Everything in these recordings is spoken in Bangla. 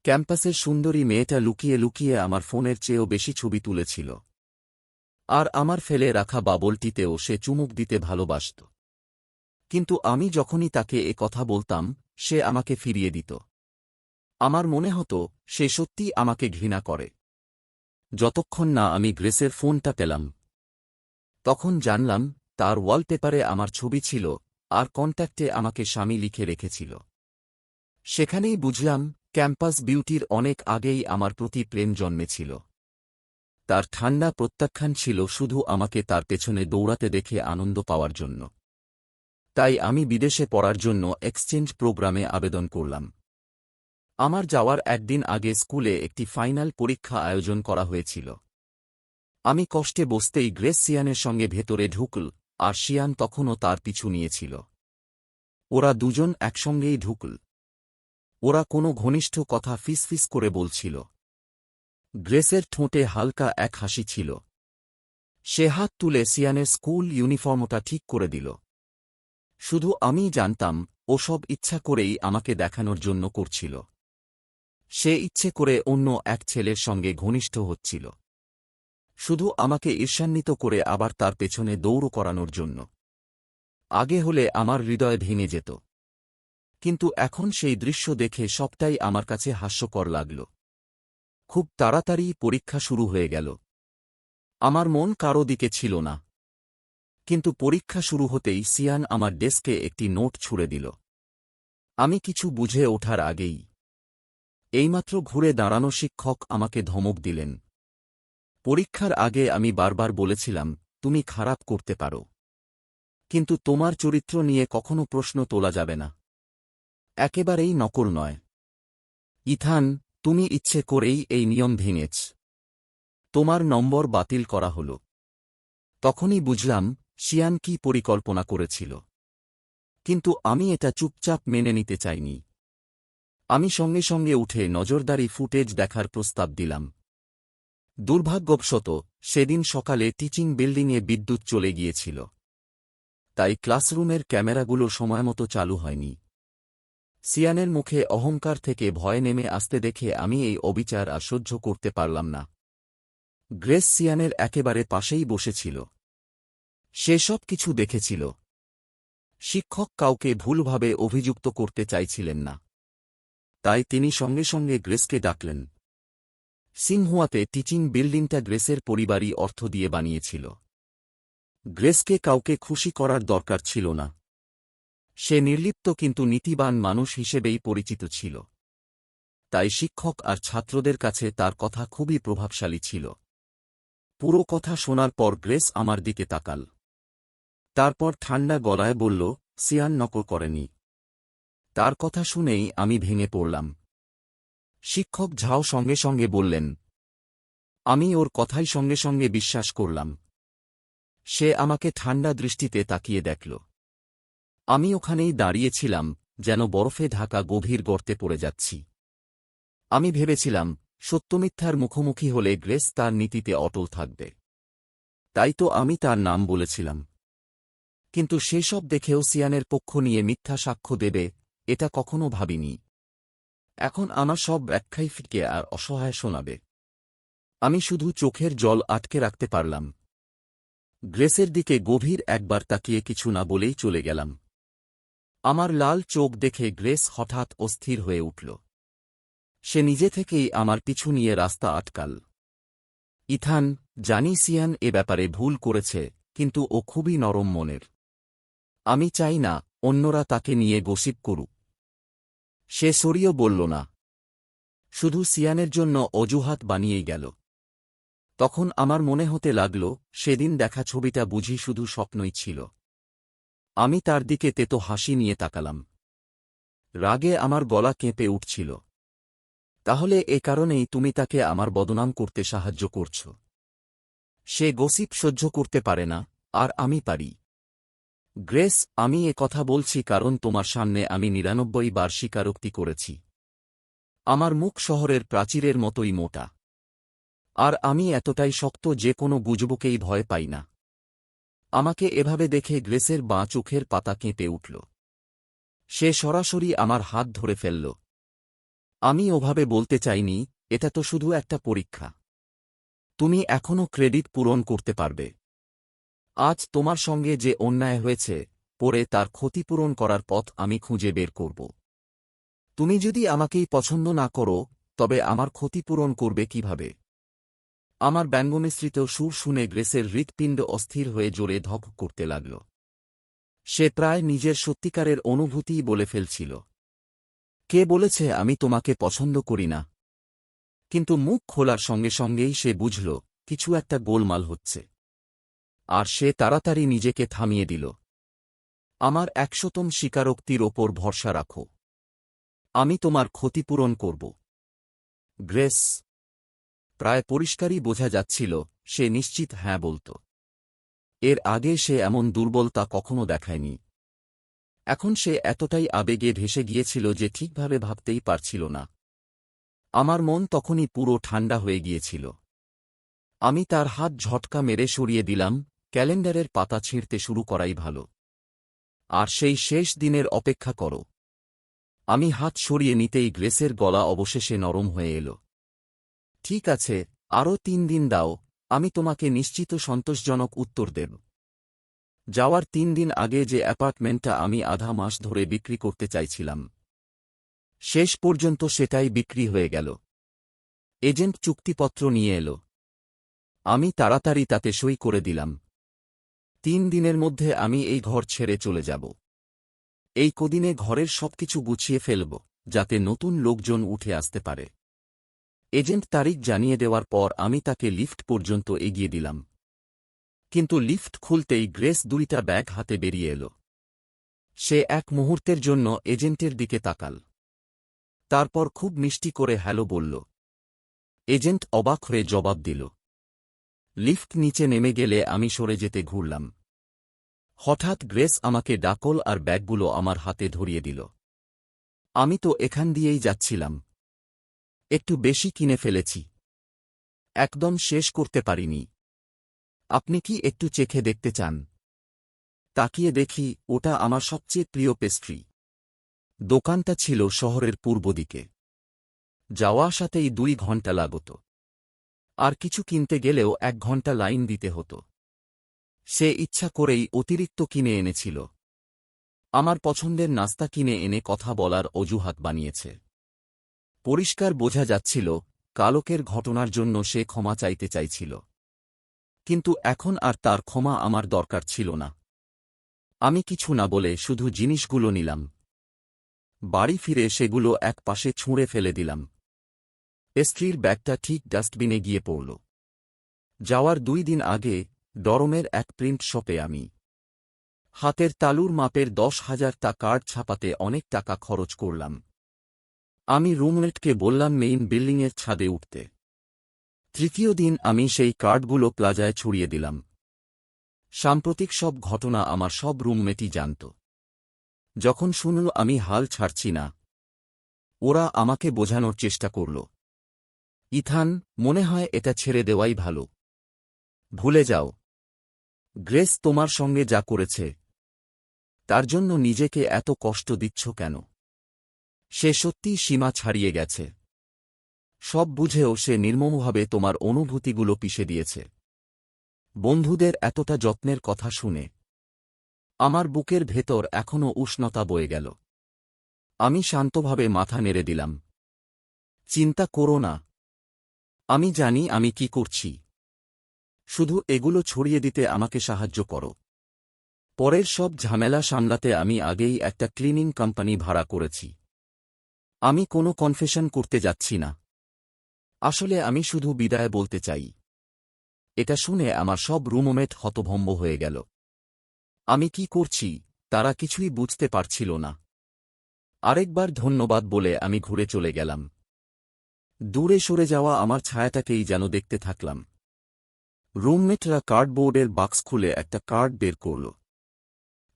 ক্যাম্পাসের সুন্দরী মেয়েটা লুকিয়ে লুকিয়ে আমার ফোনের চেয়েও বেশি ছবি তুলেছিল। আর আমার ফেলে রাখা বাবলটিতেও সে চুমুক দিতে ভালোবাসত। কিন্তু আমি যখনই তাকে এ কথা বলতাম, সে আমাকে ফিরিয়ে দিত। আমার মনে হতো সে সত্যিই আমাকে ঘৃণা করে। যতক্ষণ না আমি গ্রেসের ফোনটা পেলাম, তখন জানলাম তার ওয়ালপেপারে আমার ছবি ছিল, আর কন্ট্যাক্টে আমাকে স্বামী লিখে রেখেছিল। সেখানেই বুঝলাম ক্যাম্পাস বিউটির অনেক আগেই আমার প্রতি প্রেম জন্মেছিল। তার ঠান্ডা প্রত্যাখ্যান ছিল শুধু আমাকে তার পেছনে দৌড়াতে দেখে আনন্দ পাওয়ার জন্য। তাই আমি বিদেশে পড়ার জন্য এক্সচেঞ্জ প্রোগ্রামে আবেদন করলাম। আমার যাওয়ার একদিন আগে স্কুলে একটি ফাইনাল পরীক্ষা আয়োজন করা হয়েছিল। আমি কষ্টে বসতেই গ্রেস সিয়ানের সঙ্গে ভেতরে ঢুকল, আর সিয়ান তখনও তার পিছু নিয়েছিল। ওরা দুজন একসঙ্গেই ঢুকল। ওরা কোনো ঘনিষ্ঠ কথা ফিসফিস করে বলছিল। গ্রেসের ঠোঁটে হালকা এক হাসি ছিল। সে হাত তুলে সিয়ানের স্কুল ইউনিফর্মটা ঠিক করে দিল। শুধু আমিই জানতাম ও সব ইচ্ছা করেই আমাকে দেখানোর জন্য করছিল। সে ইচ্ছে করে অন্য এক ছেলের সঙ্গে ঘনিষ্ঠ হচ্ছিল, শুধু আমাকে ঈর্ষান্বিত করে আবার তার পেছনে দৌড় করানোর জন্য। আগে হলে আমার হৃদয় ভেঙে যেত, কিন্তু এখন সেই দৃশ্য দেখে সবটাই আমার কাছে হাস্যকর লাগল। খুব তাড়াতাড়ি পরীক্ষা শুরু হয়ে গেল। আমার মন কারো দিকে ছিল না। কিন্তু পরীক্ষা শুরু হতেই সিয়ান আমার ডেস্কে একটি নোট ছুঁড়ে দিল। আমি কিছু বুঝে ওঠার আগেই এইমাত্র ঘুরে দাঁড়ানো শিক্ষক আমাকে ধমক দিলেন। পরীক্ষার আগে আমি বারবার বলেছিলাম, তুমি খারাপ করতে পারো, কিন্তু তোমার চরিত্র নিয়ে কখনো প্রশ্ন তোলা যাবে না। একেবারেই নকল নয়। ইথান, তুমি ইচ্ছে করেই এই নিয়ম ভেঙেছ। তোমার নম্বর বাতিল করা হল। তখনই বুঝলাম সিয়ান কি পরিকল্পনা করেছিল। কিন্তু আমি এটা চুপচাপ মেনে নিতে চাইনি। আমি সঙ্গে সঙ্গে উঠে নজরদারি ফুটেজ দেখার প্রস্তাব দিলাম। দুর্ভাগ্যবশত সেদিন সকালে টিচিং বিল্ডিংয়ে বিদ্যুৎ চলে গিয়েছিল, তাই ক্লাসরুমের ক্যামেরাগুলো সময়মতো চালু হয়নি। সিয়ানের মুখে অহংকার থেকে ভয় নেমে আসতে দেখে আমি এই অবিচার আর সহ্য করতে পারলাম না। গ্রেস সিয়ানের একেবারে পাশেই বসেছিল। সে সব কিছু দেখেছিল। শিক্ষক কাউকে ভুলভাবে অভিযুক্ত করতে চাইছিলেন না, তাই তিনি সঙ্গে সঙ্গে গ্রেসকে ডাকলেন। সিংহুয়াতে টিচিং বিল্ডিংটা গ্রেসের পরিবারই অর্থ দিয়ে বানিয়েছিল। গ্রেসকে কাউকে খুশি করার দরকার ছিল না। সে নির্লিপ্ত কিন্তু নীতিবান মানুষ হিসেবেই পরিচিত ছিল। তাই শিক্ষক আর ছাত্রদের কাছে তার কথা খুবই প্রভাবশালী ছিল। পুরো কথা শোনার পর গ্রেস আমার দিকে তাকাল। তারপর ঠান্ডা গলায় বলল, সিয়ান নকল করেনি। তার কথা শুনেই আমি ভেঙে পড়লাম। শিক্ষক ঝাও সঙ্গে সঙ্গে বললেন। আমি ওর কথাই সঙ্গে সঙ্গে বিশ্বাস করলাম। সে আমাকে ঠান্ডা দৃষ্টিতে তাকিয়ে দেখল। আমি ওখানেই দাঁড়িয়েছিলাম, যেন বরফে ঢাকা গভীর গর্তে পড়ে যাচ্ছি। আমি ভেবেছিলাম সত্যমিথ্যার মুখোমুখি হলে গ্রেস তার নীতিতে অটল থাকবে। তাই তো আমি তার নাম বলেছিলাম। কিন্তু সেসব দেখেও সিয়ানের পক্ষ নিয়ে মিথ্যা সাক্ষ্য দেবে, এটা কখনো ভাবিনি। এখন আমার সব ব্যাখ্যাই ফিকে আর অসহায় শোনাবে। আমি শুধু চোখের জল আটকে রাখতে পারলাম। গ্রেসের দিকে গভীর একবার তাকিয়ে কিছু না বলেই চলে গেলাম। আমার লাল চোখ দেখে গ্রেস হঠাৎ অস্থির হয়ে উঠল। সে নিজে থেকেই আমার পিছু নিয়ে রাস্তা আটকাল। ইথান, জানি সিয়ান এ ব্যাপারে ভুল করেছে, কিন্তু ও খুবই নরম মনের। আমি চাই না অন্যরা তাকে নিয়ে গসিপ করুক। সে সরিয়েও বলল না, শুধু সিয়ানের জন্য অজুহাত বানিয়েই গেল। তখন আমার মনে হতে লাগল সেদিন দেখা ছবিটা বুঝি শুধু স্বপ্নই ছিল। আমি তার দিকে তেতো হাসি নিয়ে তাকালাম। রাগে আমার গলা কেঁপে উঠছিল। তাহলে এ কারণেই তুমি তাকে আমার বদনাম করতে সাহায্য করছ? সে গসিপ সহ্য করতে পারে না, আর আমি পারি। গ্রেস, আমি এ কথা বলছি কারণ তোমার সামনে আমি ৯৯ বার স্বীকারোক্তি করেছি। আমার মুখ শহরের প্রাচীরের মতোই মোটা। আর আমি এতটাই শক্ত যে কোনো গুজবকেই ভয় পাই না। আমাকে এভাবে দেখে গ্রেসের বাঁ চোখের পাতা কেঁপে উঠল। সে সরাসরি আমার হাত ধরে ফেলল। আমি ওভাবে বলতে চাইনি, এটা তো শুধু একটা পরীক্ষা। তুমি এখনও ক্রেডিট পূরণ করতে পারবে। আজ তোমার সঙ্গে যে অন্যায় হয়েছে, পরে তার ক্ষতিপূরণ করার পথ আমি খুঁজে বের করব। তুমি যদি আমাকেই পছন্দ না করো, তবে আমার ক্ষতিপূরণ করবে কিভাবে? আমার ব্যঙ্গমিশ্রিত সুর শুনে গ্রেসের হৃৎপিণ্ড অস্থির হয়ে জোরে ধক করতে লাগল। সে প্রায় নিজের সত্যিকারের অনুভূতিই বলে ফেলছিল। কে বলেছে আমি তোমাকে পছন্দ করি না? কিন্তু মুখ খোলার সঙ্গে সঙ্গেই সে বুঝল, কিছু একটা গোলমাল হচ্ছে। আর সে তাড়াতাড়ি নিজেকে থামিয়ে দিল। আমার ১০০তম স্বীকারোক্তির ওপর ভরসা রাখো। আমি তোমার ক্ষতিপূরণ করব। গ্রেস। প্রায় পরিষ্কারই বোঝা যাচ্ছিল, সে নিশ্চিত হ্যাঁ বলত। এর আগে সে এমন দুর্বলতা কখনো দেখায়নি। এখন সে এতটাই আবেগে ভেসে গিয়েছিল যে ঠিকভাবে ভাবতেই পারছিল না। আমার মন তখনই পুরো ঠান্ডা হয়ে গিয়েছিল। আমি তার হাত ঝটকা মেরে সরিয়ে দিলাম, ক্যালেন্ডারের পাতা ছিঁড়তে শুরু করাই ভালো। আর সেই শেষ দিনের অপেক্ষা করো। আমি হাত সরিয়ে নিতেই গ্রেসের গলা অবশেষে নরম হয়ে এল। ঠিক আছে, আরও ৩ দিন দাও, আমি তোমাকে নিশ্চিত সন্তোষজনক উত্তর দেব। যাওয়ার ৩ দিন আগে যে অ্যাপার্টমেন্টটা আমি আধা মাস ধরে বিক্রি করতে চাইছিলাম, শেষ পর্যন্ত সেটাই বিক্রি হয়ে গেল। এজেন্ট চুক্তিপত্র নিয়ে এল। আমি তাড়াতাড়ি তাতে সই করে দিলাম। ৩ দিনের মধ্যে আমি এই ঘর ছেড়ে চলে যাব। এই কদিনে ঘরের সবকিছু গুছিয়ে ফেলব, যাতে নতুন লোকজন উঠে আসতে পারে। এজেন্ট তারিখ জানিয়ে দেওয়ার পর আমি তাকে লিফট পর্যন্ত এগিয়ে দিলাম। কিন্তু লিফট খুলতেই গ্রেস ২টা ব্যাগ হাতে বেরিয়ে এল। সে এক মুহূর্তের জন্য এজেন্টের দিকে তাকাল। তারপর খুব মিষ্টি করে হ্যালো বলল। এজেন্ট অবাক হয়ে জবাব দিল। লিফট নিচে নেমে গেলে আমি সরে যেতে ঘুরলাম। হঠাৎ গ্রেস আমাকে ডাকল আর ব্যাগগুলো আমার হাতে ধরিয়ে দিল। আমি তো এখান দিয়েই যাচ্ছিলাম। একটু বেশি কিনে ফেলেছি। একদম শেষ করতে পারিনি। আপনি কি একটু চেখে দেখতে চান? তাকিয়ে দেখি, ওটা আমার সবচেয়ে প্রিয় পেস্ট্রি। দোকানটা ছিল শহরের পূর্ব দিকে। যাওয়া আসাতেই ২ ঘণ্টা লাগত। আর কিছু কিনতে গেলেও ১ ঘণ্টা লাইন দিতে হতো। সে ইচ্ছা করেই অতিরিক্ত কিনে এনেছিল। আমার পছন্দের নাস্তা কিনে এনে কথা বলার অজুহাত বানিয়েছে। পরিষ্কার বোঝা যাচ্ছিল, কালকের ঘটনার জন্য সে ক্ষমা চাইতে চাইছিল। কিন্তু এখন আর তার ক্ষমা আমার দরকার ছিল না। আমি কিছু না বলে শুধু জিনিসগুলো নিলাম। বাড়ি ফিরে সেগুলো এক পাশে ছুঁড়ে ফেলে দিলাম। পেস্ট্রির ব্যাগটা ঠিক ডাস্টবিনে গিয়ে পড়ল। যাওয়ার ২ দিন আগে ডরমের এক প্রিন্ট শপে আমি হাতের তালুর মাপের ১০,০০০টা কার্ড ছাপাতে অনেক টাকা খরচ করলাম। আমি রুমমেটকে বললাম মেইন বিল্ডিংয়ের ছাদে উঠতে। তৃতীয় দিন আমি সেই কার্ডগুলো প্লাজায় ছড়িয়ে দিলাম। সাম্প্রতিক সব ঘটনা আমার সব রুমমেটই জানত। যখন শুনল আমি হাল ছাড়ছি না, ওরা আমাকে বোঝানোর চেষ্টা করল। ইথান, মনে হয় এটা ছেড়ে দেওয়াই ভালো। ভুলে যাও। গ্রেস তোমার সঙ্গে যা করেছে, তার জন্য নিজেকে এত কষ্ট দিচ্ছ কেন? সে সত্যিই সীমা ছাড়িয়ে গেছে। সব বুঝেও সে নির্মমভাবে তোমার অনুভূতিগুলো পিষে দিয়েছে। বন্ধুদের এতটা যত্নের কথা শুনে আমার বুকের ভেতর এখনও উষ্ণতা বয়ে গেল। আমি শান্তভাবে মাথা নেড়ে দিলাম। চিন্তা করো না। আমি জানি আমি কি করছি। শুধু এগুলো ছড়িয়ে দিতে আমাকে সাহায্য করো। পরের সব ঝামেলা সামলাতে আমি আগেই একটা ক্লিনিং কোম্পানি ভাড়া করেছি। আমি কোনো কনফেশন করতে যাচ্ছি না। আসলে আমি শুধু বিদায় বলতে চাই। এটা শুনে আমার সব রুমমেট হতভম্ব হয়ে গেল। আমি কি করছি, তারা কিছুই বুঝতে পারছিল না। আরেকবার ধন্যবাদ বলে আমি ঘুরে চলে গেলাম। দূরে সরে যাওয়া আমার ছায়াটাকেই যেন দেখতে থাকলাম। রুমমেটরা কার্ডবোর্ডের বাক্স খুলে একটা কার্ড বের করল।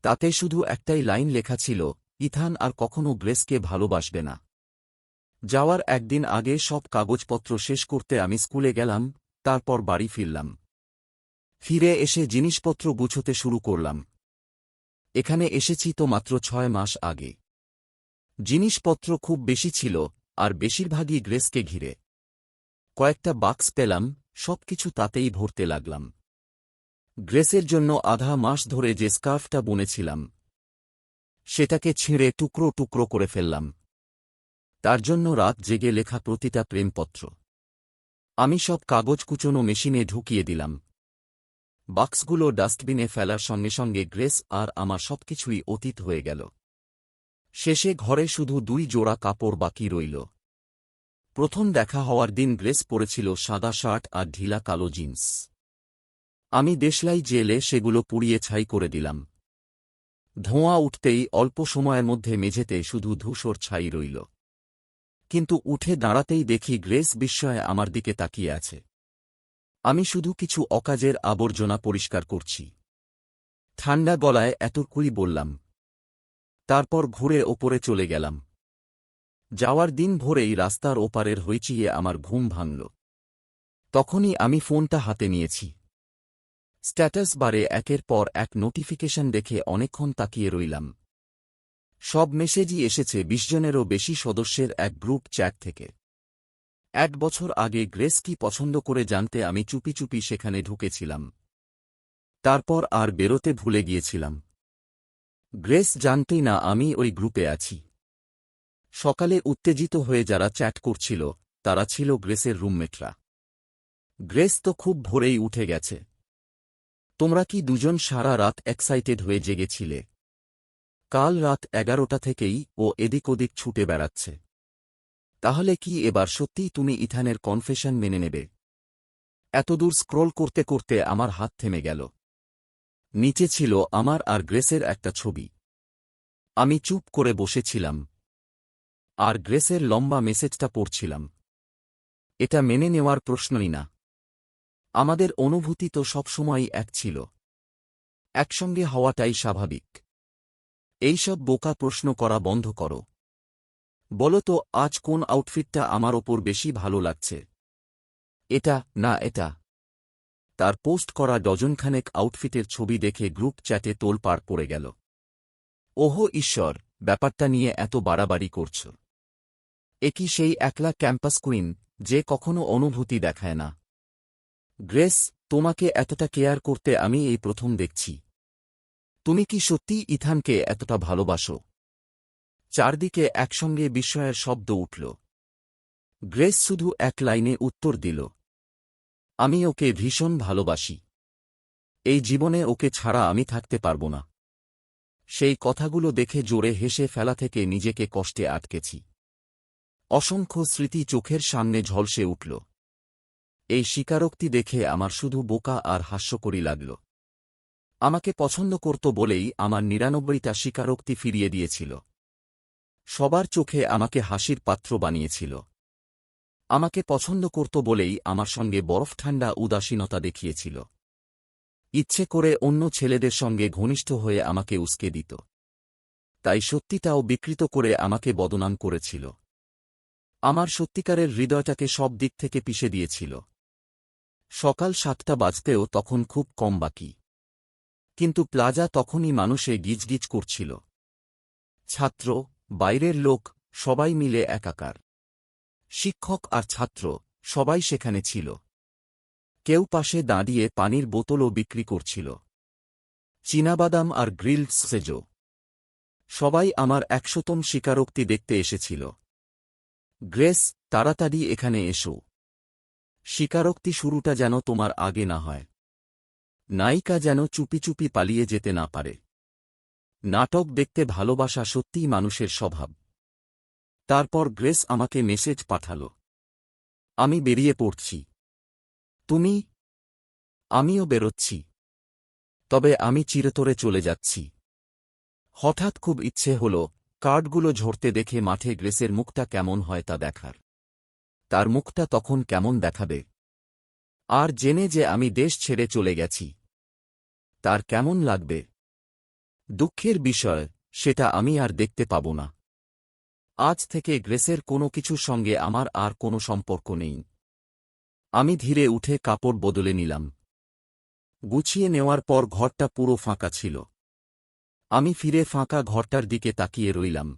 তাতে শুধু একটাই লাইন লেখা ছিল, ইথান আর কখনো গ্রেসকে ভালোবাসবে না। যাওয়ার একদিন আগে সব কাগজপত্র শেষ করতে আমি স্কুলে গেলাম, তারপর বাড়ি ফিরলাম। ফিরে এসে জিনিসপত্র গুছোতে শুরু করলাম। এখানে এসেছি তো মাত্র ৬ মাস আগে। জিনিসপত্র খুব বেশি ছিল, আর বেশিরভাগই গ্রেসকে ঘিরে। কয়েকটা বাক্স পেলাম, সবকিছু তাতেই ভরতে লাগলাম। গ্রেসের জন্য আধা মাস ধরে যে স্কার্ফটা বুনেছিলাম সেটাকে ছিঁড়ে টুকরো টুকরো করে ফেললাম। তার জন্য রাত জেগে লেখা প্রতিটা প্রেমপত্র আমি সব কাগজ কুচোনো মেশিনে ঢুকিয়ে দিলাম। বাক্সগুলো ডাস্টবিনে ফেলার সঙ্গে সঙ্গে গ্রেস আর আমার সবকিছুই অতীত হয়ে গেল। শেষে ঘরে শুধু 2 জোড়া কাপড় বাকি রইল। প্রথম দেখা হওয়ার দিন গ্রেস পরেছিল সাদা শার্ট আর ঢিলা কালো জিন্স। আমি দেশলাই জেলে সেগুলো পুড়িয়ে ছাই করে দিলাম। ধোঁয়া উঠতেই অল্প সময়ের মধ্যে মেঝেতে শুধু ধূসর ছাই রইল। কিন্তু উঠে দাঁড়াতেই দেখি গ্রেস বিস্ময়ে আমার দিকে তাকিয়ে আছে। আমি শুধু কিছু অকাজের আবর্জনা পরিষ্কার করছি। ঠান্ডা গলায় এতটুকুই বললাম। তারপর ঘুরে ওপরে চলে গেলাম। যাওয়ার দিন ভোরেই রাস্তার ওপারের হইচিয়ে আমার ঘুম ভাঙল। তখনই আমি ফোনটা হাতে নিয়েছি। স্ট্যাটাস বারে একের পর এক নোটিফিকেশন দেখে অনেকক্ষণ তাকিয়ে রইলাম। সব মেসেজই এসেছে 20 জনেরও বেশি সদস্যের এক গ্রুপ চ্যাট থেকে। 1 বছর আগে গ্রেস কি পছন্দ করে জানতে আমি চুপি চুপি সেখানে ঢুকেছিলাম। তারপর আর বেরোতে ভুলে গিয়েছিলাম। গ্রেস জানতেই না আমি ওই গ্রুপে আছি। সকালে উত্তেজিত হয়ে যারা চ্যাট করছিল তারা ছিল গ্রেসের রুমমেটরা। গ্রেস তো খুব ভোরেই উঠে গেছে। তোমরা কি দুজন সারা রাত এক্সাইটেড হয়ে জেগেছিলে? কাল রাত 11টা থেকেই ও এদিক ওদিক ছুটে বেড়াচ্ছে। তাহলে কি এবার সত্যিই তুমি ইথানের কনফেশন মেনে নেবে? এতদূর স্ক্রোল করতে করতে আমার হাত থেমে গেল। নিচে ছিল আমার আর গ্রেসের একটা ছবি। আমি চুপ করে বসেছিলাম আর গ্রেসের লম্বা মেসেজটা পড়ছিলাম। এটা মেনে নেওয়ার প্রশ্নই না। আমাদের অনুভূতি তো সবসময়ই এক ছিল। একসঙ্গে হওয়াটাই স্বাভাবিক। এইসব বোকা প্রশ্ন করা বন্ধ করো। বলো তো আজ কোন আউটফিটটা আমার ওপর বেশি ভালো লাগছে? এটা না এটা। তার পোস্ট করা ডজনখানেক আউটফিটের ছবি দেখে গ্রুপ চ্যাটে তোলপাড় পড়ে গেল। ওহো ঈশ্বর, ব্যাপারটা নিয়ে এত বাড়াবাড়ি করছ? এ কি সেই একলা ক্যাম্পাস কুইন যে কখনো অনুভূতি দেখায় না? গ্রেস, তোমাকে এতটা কেয়ার করতে আমি এই প্রথম দেখছি। তুমি কি সত্যিই ইথানকে এতটা ভালোবাসো? চারদিকে একসঙ্গে বিস্ময়ের শব্দ উঠল। গ্রেস শুধু এক লাইনে উত্তর দিল, আমি ওকে ভীষণ ভালোবাসি। এই জীবনে ওকে ছাড়া আমি থাকতে পারব না। সেই কথাগুলো দেখে জোরে হেসে ফেলা থেকে নিজেকে কষ্টে আটকেছি। অসংখ্য স্মৃতি চোখের সামনে ঝলসে উঠল। এই স্বীকারোক্তি দেখে আমার শুধু বোকা আর হাস্যকরী লাগল। আমাকে পছন্দ করত বলেই আমার 99টা স্বীকারোক্তি ফিরিয়ে দিয়েছিল। সবার চোখে আমাকে হাসির পাত্র বানিয়েছিল। আমাকে পছন্দ করত বলেই আমার সঙ্গে বরফ ঠান্ডা উদাসীনতা দেখিয়েছিল। ইচ্ছে করে অন্য ছেলেদের সঙ্গে ঘনিষ্ঠ হয়ে আমাকে উস্কে দিত। তাই সত্যিটাও বিকৃত করে আমাকে বদনাম করেছিল। আমার সত্যিকারের হৃদয়টাকে সব দিক থেকে পিষে দিয়েছিল। সকাল 7টা বাজতেও তখন খুব কম বাকি। কিন্তু প্লাজা তখনই মানুষে গিজগিজ করছিল। ছাত্র, বাইরের লোক, সবাই মিলে একাকার। শিক্ষক আর ছাত্র, সবাই সেখানে ছিল। কেউ পাশে দাঁড়িয়ে পানির বোতলও বিক্রি করছিল। চীনাবাদাম আর গ্রিলড সেজো। সবাই আমার 100তম স্বীকারোক্তি দেখতে এসেছিল। গ্রেস, তাড়াতাড়ি এখানে এসো। স্বীকারোক্তি শুরুটা যেন তোমার আগে না হয়। নায়িকা যেন চুপি চুপি পালিয়ে যেতে না পারে। নাটক দেখতে ভালোবাসা সত্যিই মানুষের স্বভাব। তারপর গ্রেস আমাকে মেসেজ পাঠাল, আমি বেরিয়ে পড়ছি। তুমি? আমিও বেরোচ্ছি। তবে আমি চিরতরে চলে যাচ্ছি। হঠাৎ খুব ইচ্ছে হল কার্ডগুলো ঝরতে দেখে মাঠে গ্রেসের মুখটা কেমন হয় তা দেখার। তার মুখটা তখন কেমন দেখাবে? আর জেনে যে আমি দেশ ছেড়ে চলে গেছি, তার কেমন লাগবে? দুঃখের বিষয়, সেটা আমি আর দেখতে পাব না। আজ থেকে গ্রেসের কোনো কিছুর সঙ্গে আমার আর কোনো সম্পর্ক নেই। আমি ধীরে উঠে কাপড় বদলে নিলাম। গুছিয়ে নেওয়ার পর ঘরটা পুরো ফাঁকা ছিল। আমি ফিরে ফাঁকা ঘরটার দিকে তাকিয়ে রইলাম।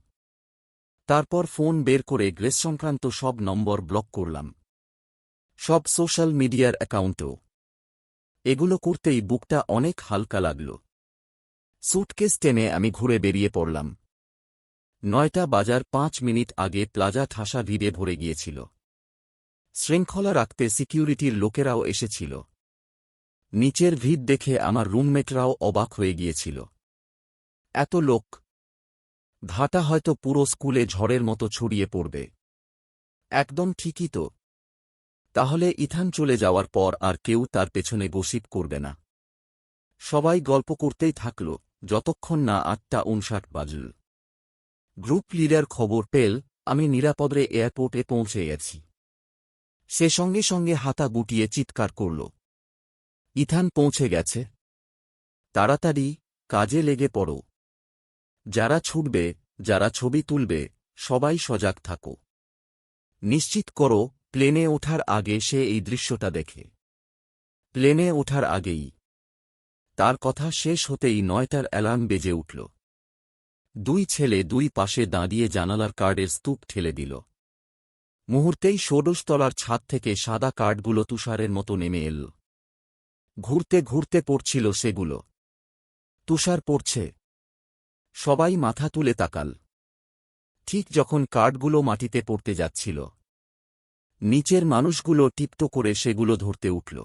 তারপর ফোন বের করে গ্রেস সংক্রান্ত সব নম্বর ব্লক করলাম, সব সোশ্যাল মিডিয়ার অ্যাকাউন্টও। এগুলো করতেই বুকটা অনেক হালকা লাগল। স্যুটকেস টেনে আমি ঘুরে বেরিয়ে পড়লাম। ৯টা বাজার ৫ মিনিট আগে প্লাজা ঠাসা ভিড়ে ভরে গিয়েছিল। শৃঙ্খলা রাখতে সিকিউরিটির লোকেরাও এসেছিল। নিচের ভিড় দেখে আমার রুমমেটরাও অবাক হয়ে গিয়েছিল। এত লোক! ঘাটা হয়তো পুরো স্কুলে ঝড়ের মতো ছড়িয়ে পড়বে। একদম ঠিকই তো। তাহলে ইথান চলে যাওয়ার পর আর কেউ তার পেছনে গসিপ করবে না। সবাই গল্প করতেই থাকল যতক্ষণ না ৮:৫৯ বাজল। গ্রুপ লিডার খবর পেল আমি নিরাপদে এয়ারপোর্টে পৌঁছে গেছি। সে সঙ্গে সঙ্গে হাতা গুটিয়ে চিৎকার করল, ইথান পৌঁছে গেছে, তাড়াতাড়ি কাজে লেগে পড়ো। যারা ছুটবে, যারা ছবি তুলবে, সবাই সজাগ থাকো। নিশ্চিত করো প্লেনে ওঠার আগে সে এই দৃশ্যটা দেখে। প্লেনে ওঠার আগেই। তার কথা শেষ হতেই ৯টার অ্যালার্ম বেজে উঠল। দুই ছেলে দুই পাশে দাঁড়িয়ে জানালার কার্ডের স্তূপ ঠেলে দিল। মুহূর্তেই ১৬ তলার ছাদ থেকে সাদা কার্ডগুলো তুষারের মতো নেমে এল। ঘুরতে ঘুরতে পড়ছিল সেগুলো। তুষার পড়ছে। সবাই মাথা তুলে তাকাল। ঠিক যখন কার্ডগুলো মাটিতে পড়তে যাচ্ছিল, নিচের মানুষগুলো টিপটো করে সেগুলো ধরতে উঠল।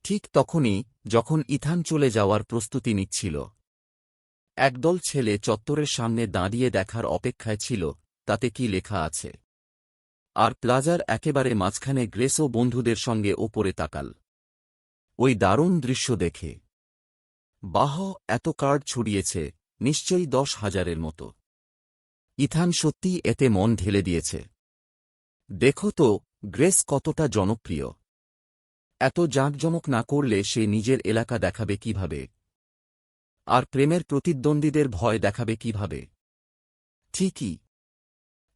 ঠিক তখনই, যখন ইথান চলে যাওয়ার প্রস্তুতি নিচ্ছিল, একদল ছেলে চত্বরের সামনে দাঁড়িয়ে দেখার অপেক্ষায় ছিল তাতে কি লেখা আছে। আর প্লাজার একেবারে মাঝখানে গ্রেসও বন্ধুদের সঙ্গে ওপরে তাকাল। ওই দারুণ দৃশ্য দেখে, বাহ, এত কার্ড ছড়িয়েছে, নিশ্চয়ই ১০,০০০-এর মতো। ইথান সত্যিই এতে মন ঢেলে দিয়েছে। দেখো তো গ্রেস কতটা জনপ্রিয়। এত জাঁকজমক না করলে সে নিজের এলাকা দেখাবে কিভাবে? আর প্রেমের প্রতিদ্বন্দ্বীদের ভয় দেখাবে কিভাবে? ঠিকই।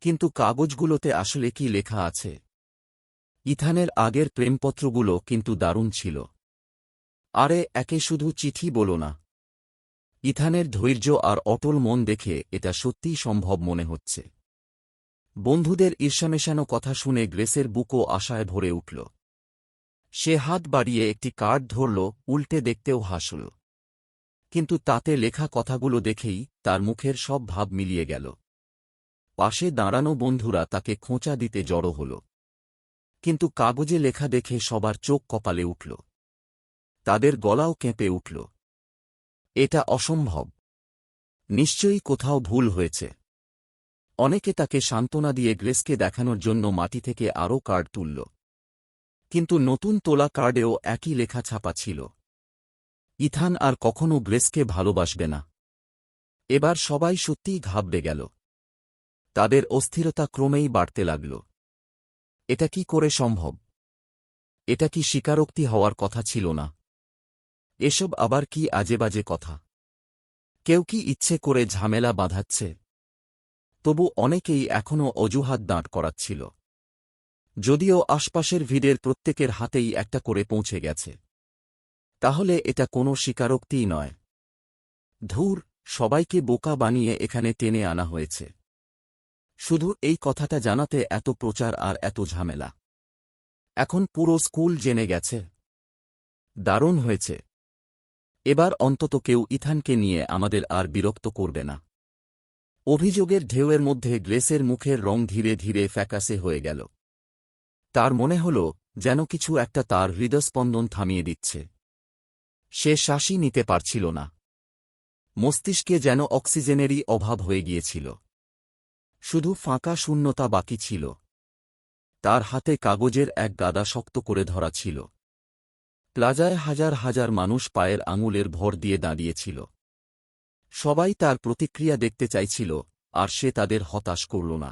কিন্তু কাগজগুলোতে আসলে কি লেখা আছে? ইথানের আগের প্রেমপত্রগুলো কিন্তু দারুণ ছিল। আরে একে শুধু চিঠি বলো না। ইথানের ধৈর্য আর অটল মন দেখে এটা সত্যিই সম্ভব মনে হচ্ছে। বন্ধুদের ঈর্ষামেশানো কথা শুনে গ্রেসের বুকও আশায় ভরে উঠল। সে হাত বাড়িয়ে একটি কার্ড ধরল, উল্টে দেখতেও হাসল। কিন্তু তাতে লেখা কথাগুলো দেখেই তার মুখের সব ভাব মিলিয়ে গেল। পাশে দাঁড়ানো বন্ধুরা তাকে খোঁচা দিতে জড়ো হল। কিন্তু কাগজে লেখা দেখে সবার চোখ কপালে উঠল। তাদের গলাও কেঁপে উঠল। এটা অসম্ভব। নিশ্চয়ই কোথাও ভুল হয়েছে। অনেকে তাকে সান্ত্বনা দিয়ে গ্রেসকে দেখানোর জন্য মাটি থেকে আরও কার্ড তুলল। কিন্তু নতুন তোলা কার্ডেও একই লেখা ছাপা ছিল, ইথান আর কখনো গ্রেসকে ভালোবাসবে না। এবার সবাই সত্যিই ঘাবড়ে গেল। তাদের অস্থিরতা ক্রমেই বাড়তে লাগল। এটা কি করে সম্ভব? এটা কি স্বীকারোক্তি হওয়ার কথা ছিল না? এসব আবার কি আজেবাজে কথা? কেউ কি ইচ্ছে করে ঝামেলা বাঁধাচ্ছে? তবু অনেকেই এখনও অজুহাত দাঁড় করাচ্ছিল। যদিও আশপাশের ভিড়ের প্রত্যেকের হাতেই একটা করে পৌঁছে গেছে। তাহলে এটা কোনো স্বীকারোক্তিই নয়। ধুর, সবাইকে বোকা বানিয়ে এখানে টেনে আনা হয়েছে। শুধু এই কথাটা জানাতে এত প্রচার আর এত ঝামেলা। এখন পুরো স্কুল জেনে গেছে। দারুণ হয়েছে। এবার অন্তত কেউ ইথানকে নিয়ে আমাদের আর বিরক্ত করবে না। অভিযোগের ঢেউয়ের মধ্যে গ্রেসের মুখের রং ধীরে ধীরে ফ্যাকাসে হয়ে গেল। তার মনে হল যেন কিছু একটা তার হৃদস্পন্দন থামিয়ে দিচ্ছে। সে শ্বাসই নিতে পারছিল না। মস্তিষ্কে যেন অক্সিজেনেরই অভাব হয়ে গিয়েছিল। শুধু ফাঁকা শূন্যতা বাকি ছিল। তার হাতে কাগজের এক গাদা শক্ত করে ধরা ছিল। প্লাজায় হাজার হাজার মানুষ পায়ের আঙুলের ভর দিয়ে দাঁড়িয়েছিল। সবাই তার প্রতিক্রিয়া দেখতে চাইছিল, আর সে তাদের হতাশ করল না।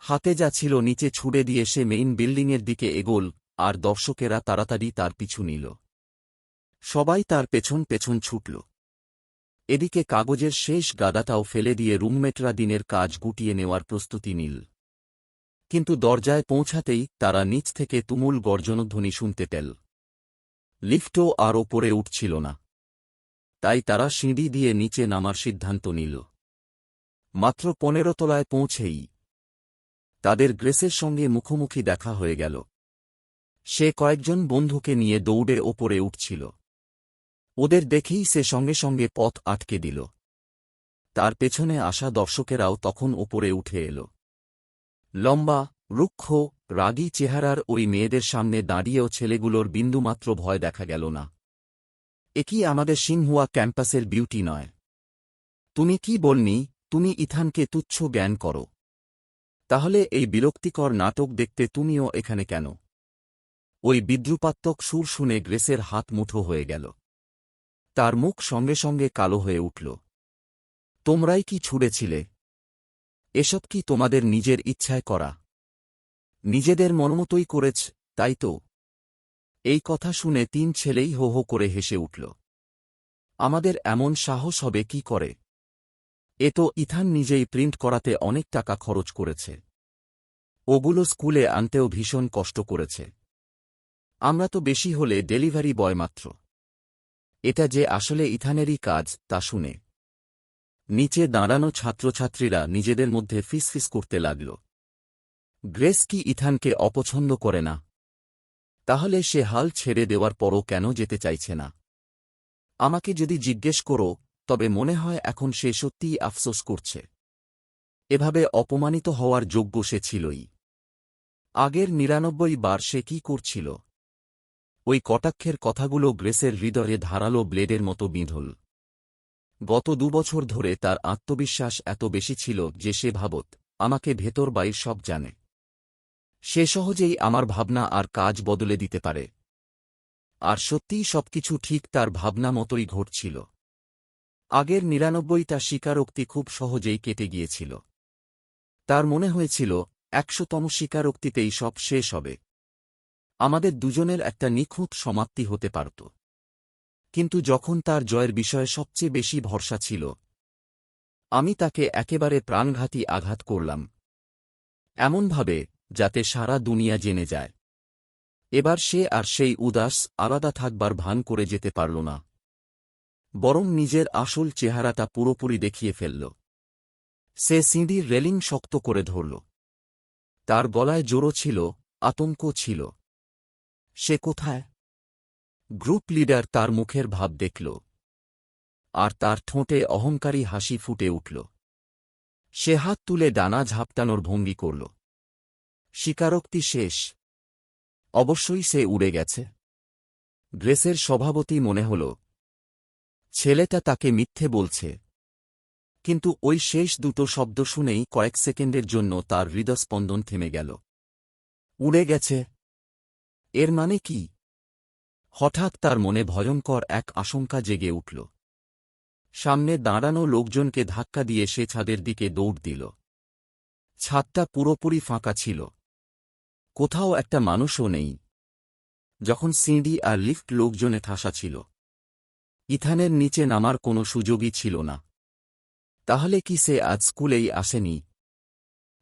হাতে যা ছিল নিচে ছুড়ে দিয়ে সে মেইন বিল্ডিংয়ের দিকে এগোল, আর দর্শকেরা তাড়াতাড়ি তার পিছু নিল। সবাই তার পেছন পেছন ছুটল। এদিকে কাগজের শেষ গাদাটাও ফেলে দিয়ে রুমমেটরা দিনের কাজ গুটিয়ে নেওয়ার প্রস্তুতি নিল। কিন্তু দরজায় পৌঁছাতেই তারা নিচ থেকে তুমুল গর্জনধ্বনি শুনতে পেল। লিফটও আর ওপরে উঠছিল না। তাই তারা সিঁড়ি দিয়ে নিচে নামার সিদ্ধান্ত নিল। মাত্র 15 তলায় পৌঁছেই তাদের গ্রেসের সঙ্গে মুখোমুখি দেখা হয়ে গেল। সে কয়েকজন বন্ধুকে নিয়ে দৌড়ে ওপরে উঠছিল। ওদের দেখেই সে সঙ্গে সঙ্গে পথ আটকে দিল। তার পেছনে আসা দর্শকেরাও তখন ওপরে উঠে এল। লম্বা, রুক্ষ, রাগী চেহারার ওই মেয়েদের সামনে দাঁড়িয়েও ছেলেগুলোর বিন্দুমাত্র ভয় দেখা গেল না। এ কি আমাদের সিনহুয়া ক্যাম্পাসের বিউটি নয়? তুমি কি বলনি তুমি ইথানকে তুচ্ছ জ্ঞান করো? তাহলে এই বিরক্তিকর নাটক দেখতে তুমিও এখানে কেন? ওই বিদ্রুপাত্মক সুর শুনে গ্রেসের হাত মুঠো হয়ে গেল। তার মুখ সঙ্গে সঙ্গে কালো হয়ে উঠল। তোমরাই কি ছুড়েছিলে? এসব কি তোমাদের নিজের ইচ্ছায় করা? নিজেদের মনমতোই করেছ, তাই তো? এই কথা শুনে 3 ছেলেই হো হো করে হেসে উঠল। আমাদের এমন সাহস হবে কি করে? এ তো ইথান নিজেই প্রিন্ট করাতে অনেক টাকা খরচ করেছে। ওগুলো স্কুলে আনতেও ভীষণ কষ্ট করেছে। আমরা তো বেশি হলে ডেলিভারি বয় মাত্র। এটা যে আসলে ইথানেরই কাজ তা শুনে নিচে দাঁড়ানো ছাত্রছাত্রীরা নিজেদের মধ্যে ফিসফিস করতে লাগল। গ্রেস কি ইথানকে অপছন্দ করে না? তাহলে সে হাল ছেড়ে দেওয়ার পরও কেন যেতে চাইছে না? আমাকে যদি জিজ্ঞেস করো তবে মনে হয় এখন সে সত্যিই আফসোস করছে। এভাবে অপমানিত হওয়ার যোগ্য সে ছিলই। আগের 99 বার সে কি করছিল? ওই কটাক্ষের কথাগুলো গ্রেসের হৃদয়ে ধারালো ব্লেডের মতো বিঁধল। গত 2 বছর ধরে তার আত্মবিশ্বাস এত বেশি ছিল যে সে ভাবত, আমাকে ভেতর বাইর সব জানে। সে সহজেই আমার ভাবনা আর কাজ বদলে দিতে পারে। আর সত্যিই সবকিছু ঠিক তার ভাবনা মতোই ঘটছিল। আগের 99টা স্বীকারোক্তি খুব সহজেই কেটে গিয়েছিল। তার মনে হয়েছিল 100তম স্বীকারোক্তিতেই সব শেষ হবে। আমাদের দুজনের একটা নিখুঁত সমাপ্তি হতে পারত। কিন্তু যখন তার জয়ের বিষয়ে সবচেয়ে বেশি ভরসা ছিল, আমি তাকে একেবারে প্রাণঘাতী আঘাত করলাম। এমনভাবে যাতে সারা দুনিয়া জেনে যায়। এবার সে আর সেই উদাস আলাদা থাকবার ভান করে যেতে পারল না, বরং নিজের আসল চেহারাটা পুরোপুরি দেখিয়ে ফেলল। সে সিঁড়ির রেলিং শক্ত করে ধরল। তার গলায় জোরও ছিল, আতঙ্ক ছিল। সে কোথায়? গ্রুপ লিডার তার মুখের ভাব দেখল, আর তার ঠোঁটে অহংকারী হাসি ফুটে উঠল। সে হাত তুলে ডানা ঝাপটানোর ভঙ্গি করল। স্বীকারোক্তি শেষ। অবশ্যই সে উড়ে গেছে। গ্রেসের স্বভাবতই মনে হল ছেলেটা তাকে মিথ্যে বলছে। কিন্তু ওই শেষ দুটো শব্দ শুনেই কয়েক সেকেন্ডের জন্য তার হৃদস্পন্দন থেমে গেল। উড়ে গেছে? এর মানে কি? হঠাৎ তার মনে ভয়ঙ্কর এক আশঙ্কা জেগে উঠল। সামনে দাঁড়ানো লোকজনকে ধাক্কা দিয়ে সে ছাদের দিকে দৌড় দিল। ছাদটা পুরোপুরি ফাঁকা ছিল। কোথাও একটা মানুষও নেই। যখন সিঁড়ি আর লিফট লোকজনে ঠাসা ছিল, ইথানের নিচে নামার কোনো সুযোগই ছিল না। তাহলে কি সে আজ স্কুলেই আসেনি?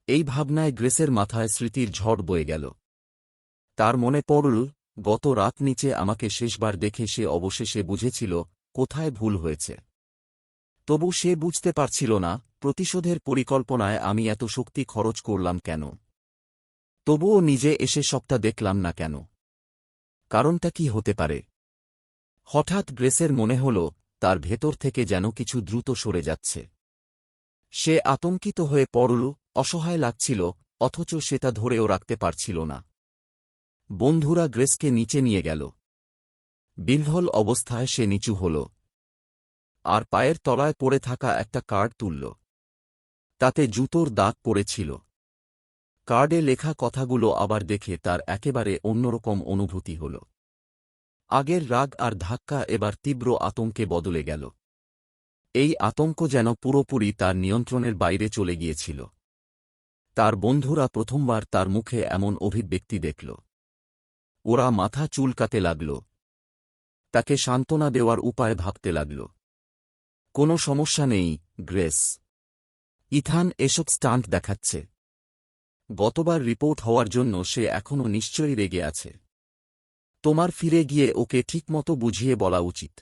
এই ভাবনায় গ্রেসের মাথায় স্মৃতির ঝড় বয়ে গেল। তার মনে পড়ল, গত রাত নিচে আমাকে শেষবার দেখে সে অবশেষে বুঝেছিল কোথায় ভুল হয়েছে। তবু সে বুঝতে পারছিল না প্রতিশোধের পরিকল্পনায় আমি এত শক্তি খরচ করলাম কেন। তবুও নিজে এসে সবটা দেখলাম না কেন? কারণটা কি হতে পারে? হঠাৎ গ্রেসের মনে হল তার ভেতর থেকে যেন কিছু দ্রুত সরে যাচ্ছে। সে আতঙ্কিত হয়ে পড়ল, অসহায় লাগছিল, অথচ সেটা ধরেও রাখতে পারছিল না। বন্ধুরা গ্রেসকে নিচে নিয়ে গেল। বিহ্বল অবস্থায় সে নিচু হল, আর পায়ের তলায় পড়ে থাকা একটা কার্ড তুলল। তাতে জুতোর দাগ পড়েছিল। কার্ডে লেখা কথাগুলো আবার দেখে তার একেবারে অন্যরকম অনুভূতি হল। আগের রাগ আর ধাক্কা এবার তীব্র আতঙ্কে বদলে গেল। এই আতঙ্ক যেন পুরোপুরি তার নিয়ন্ত্রণের বাইরে চলে গিয়েছিল। তার বন্ধুরা প্রথমবার তার মুখে এমন অভিব্যক্তি দেখল। ওরা মাথা চুলকাতে লাগল। তাকে সান্ত্বনা দেওয়ার উপায় ভাবতে লাগল। কোনো সমস্যা নেই, গ্রেস। ইথান এসব স্টান্ট দেখাচ্ছে। গতবার রিপোর্ট হওয়ার জন্য সে এখনও নিশ্চয়ই রেগে আছে। তোমার ফিরে গিয়ে ওকে ঠিকমতো বুঝিয়ে বলা উচিত।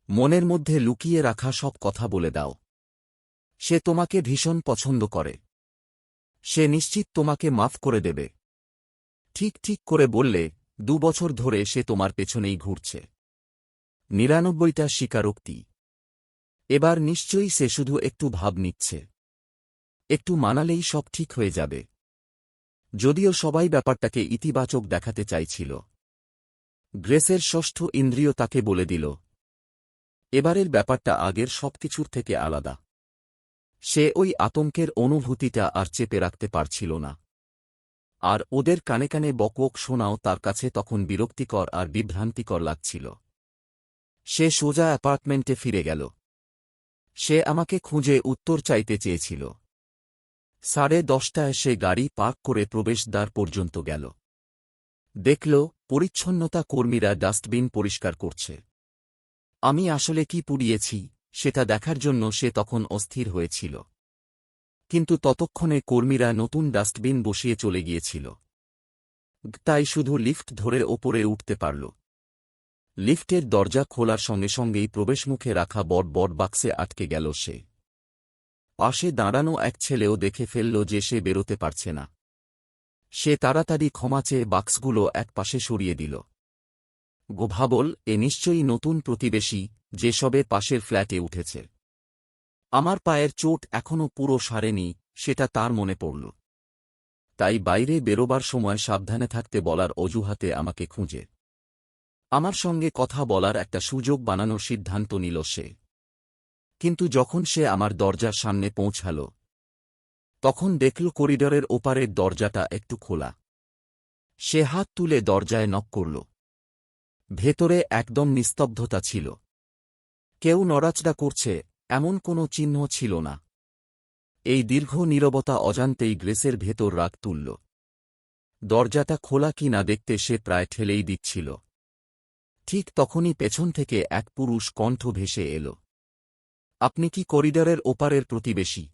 মনের মধ্যে লুকিয়ে রাখা সব কথা বলে দাও। সে তোমাকে ভীষণ পছন্দ করে। সে নিশ্চিত তোমাকে মাফ করে দেবে। ঠিক ঠিক করে বললে, 2 বছর ধরে সে তোমার পেছনেই ঘুরছে। 99টা স্বীকারোক্তি। এবার নিশ্চয়ই সে শুধু একটু ভাব নিচ্ছে। একটু মানালেই সব ঠিক হয়ে যাবে। যদিও সবাই ব্যাপারটাকে ইতিবাচক দেখাতে চাইছিল। গ্রেসের ষষ্ঠ ইন্দ্রিয় তাকে বলে দিল, এবারের ব্যাপারটা আগের সবকিছুর থেকে আলাদা। সে ওই আতঙ্কের অনুভূতিটা আর চেপে রাখতে পারছিল না। আর ওদের কানে কানে বকবক শোনাও তার কাছে তখন বিরক্তিকর আর বিভ্রান্তিকর লাগছিল। সে সোজা অ্যাপার্টমেন্টে ফিরে গেল। সে আমাকে খুঁজে উত্তর চাইতে চেয়েছিল। 10:30টায় সে গাড়ি পার্ক করে প্রবেশদ্বার পর্যন্ত গেল। দেখল, পরিচ্ছন্নতা কর্মীরা ডাস্টবিন পরিষ্কার করছে। আমি আসলে কি পুড়িয়েছি সেটা দেখার জন্য সে তখন অস্থির হয়েছিল। কিন্তু ততক্ষণে কর্মীরা নতুন ডাস্টবিন বসিয়ে চলে গিয়েছিল। তাই শুধু লিফট ধরে ওপরে উঠতে পারল। লিফটের দরজা খোলার সঙ্গে সঙ্গেই প্রবেশমুখে রাখা বড় বাক্সে আটকে গেল সে। পাশে দাঁড়ানো এক ছেলেও দেখে ফেলল যে সে বেরোতে পারছে না। সে তাড়াতাড়ি ক্ষমা চেয়ে বাক্সগুলো একপাশে সরিয়ে দিল। ভাবল, এ নিশ্চয়ই নতুন প্রতিবেশী, যে সবে পাশের ফ্ল্যাটে উঠেছে। আমার পায়ের চোট এখনও পুরো সারেনি, সেটা তার মনে পড়ল। তাই বাইরে বেরোবার সময় সাবধানে থাকতে বলার অজুহাতে আমাকে খুঁজে আমার সঙ্গে কথা বলার একটা সুযোগ বানানোর সিদ্ধান্ত নিল সে। কিন্তু যখন সে আমার দরজার সামনে পৌঁছাল, তখন দেখল করিডরের ওপারের দরজাটা একটু খোলা। সে হাত তুলে দরজায় নক করল। ভেতরে একদম নিস্তব্ধতা ছিল। কেউ নড়াচড়া করছে এমন কোনো চিহ্ন ছিল না। এই দীর্ঘ নীরবতা অজান্তেই গ্রেসের ভেতর রাগ তুলল। দরজাটা খোলা কি না দেখতে সে প্রায় ঠেলেই দিচ্ছিল। ঠিক তখনই পেছন থেকে এক পুরুষ কণ্ঠ ভেসে এল। আপনি কি করিডরের ওপারের প্রতিবেশী?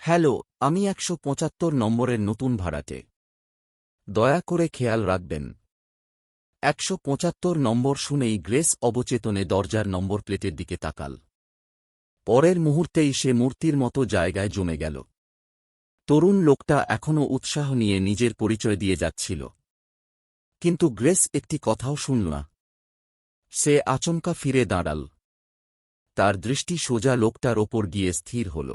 হ্যালো, আমি 175 নম্বরের নতুন ভাড়াটে। দয়া করে খেয়াল রাখবেন। 175 নম্বর শুনেই গ্রেস অবচেতনে দরজার নম্বর প্লেটের দিকে তাকাল। পরের মুহূর্তেই সে মূর্তির মতো জায়গায় জমে গেল। তরুণ লোকটা এখনও উৎসাহ নিয়ে নিজের পরিচয় দিয়ে যাচ্ছিল। কিন্তু গ্রেস একটি কথাও শুনল না। সে আচমকা ফিরে দাঁড়াল। তার দৃষ্টি সোজা লোকটার ওপর গিয়ে স্থির হল।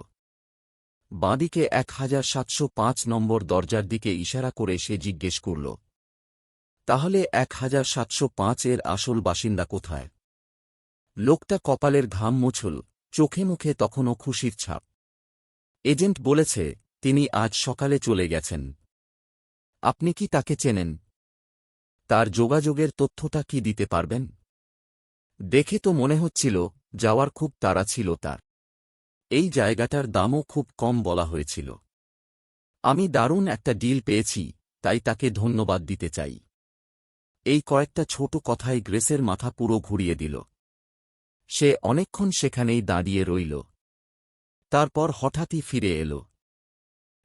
বাঁদিকে 1705 নম্বর দরজার দিকে ইশারা করে সে জিজ্ঞেস করল, তাহলে 1705 এর আসল বাসিন্দা কোথায়? লোকটা কপালের ঘাম মুছল, চোখে মুখে তখনও খুশির ছাপ। এজেন্ট বলেছে তিনি আজ সকালে চলে গেছেন। আপনি কি তাকে চেনেন? তার যোগাযোগের তথ্যটা কি দিতে পারবেন? দেখে তো মনে হচ্ছিল যাওয়ার খুব তাড়া ছিল তার। এই জায়গাটার দামও খুব কম বলা হয়েছিল। আমি দারুণ একটা ডিল পেয়েছি, তাই তাকে ধন্যবাদ দিতে চাই। এই কয়েকটা ছোট কথাই গ্রেসের মাথা পুরো ঘুরিয়ে দিল। সে অনেকক্ষণ সেখানেই দাঁড়িয়ে রইল। তারপর হঠাৎই ফিরে এল।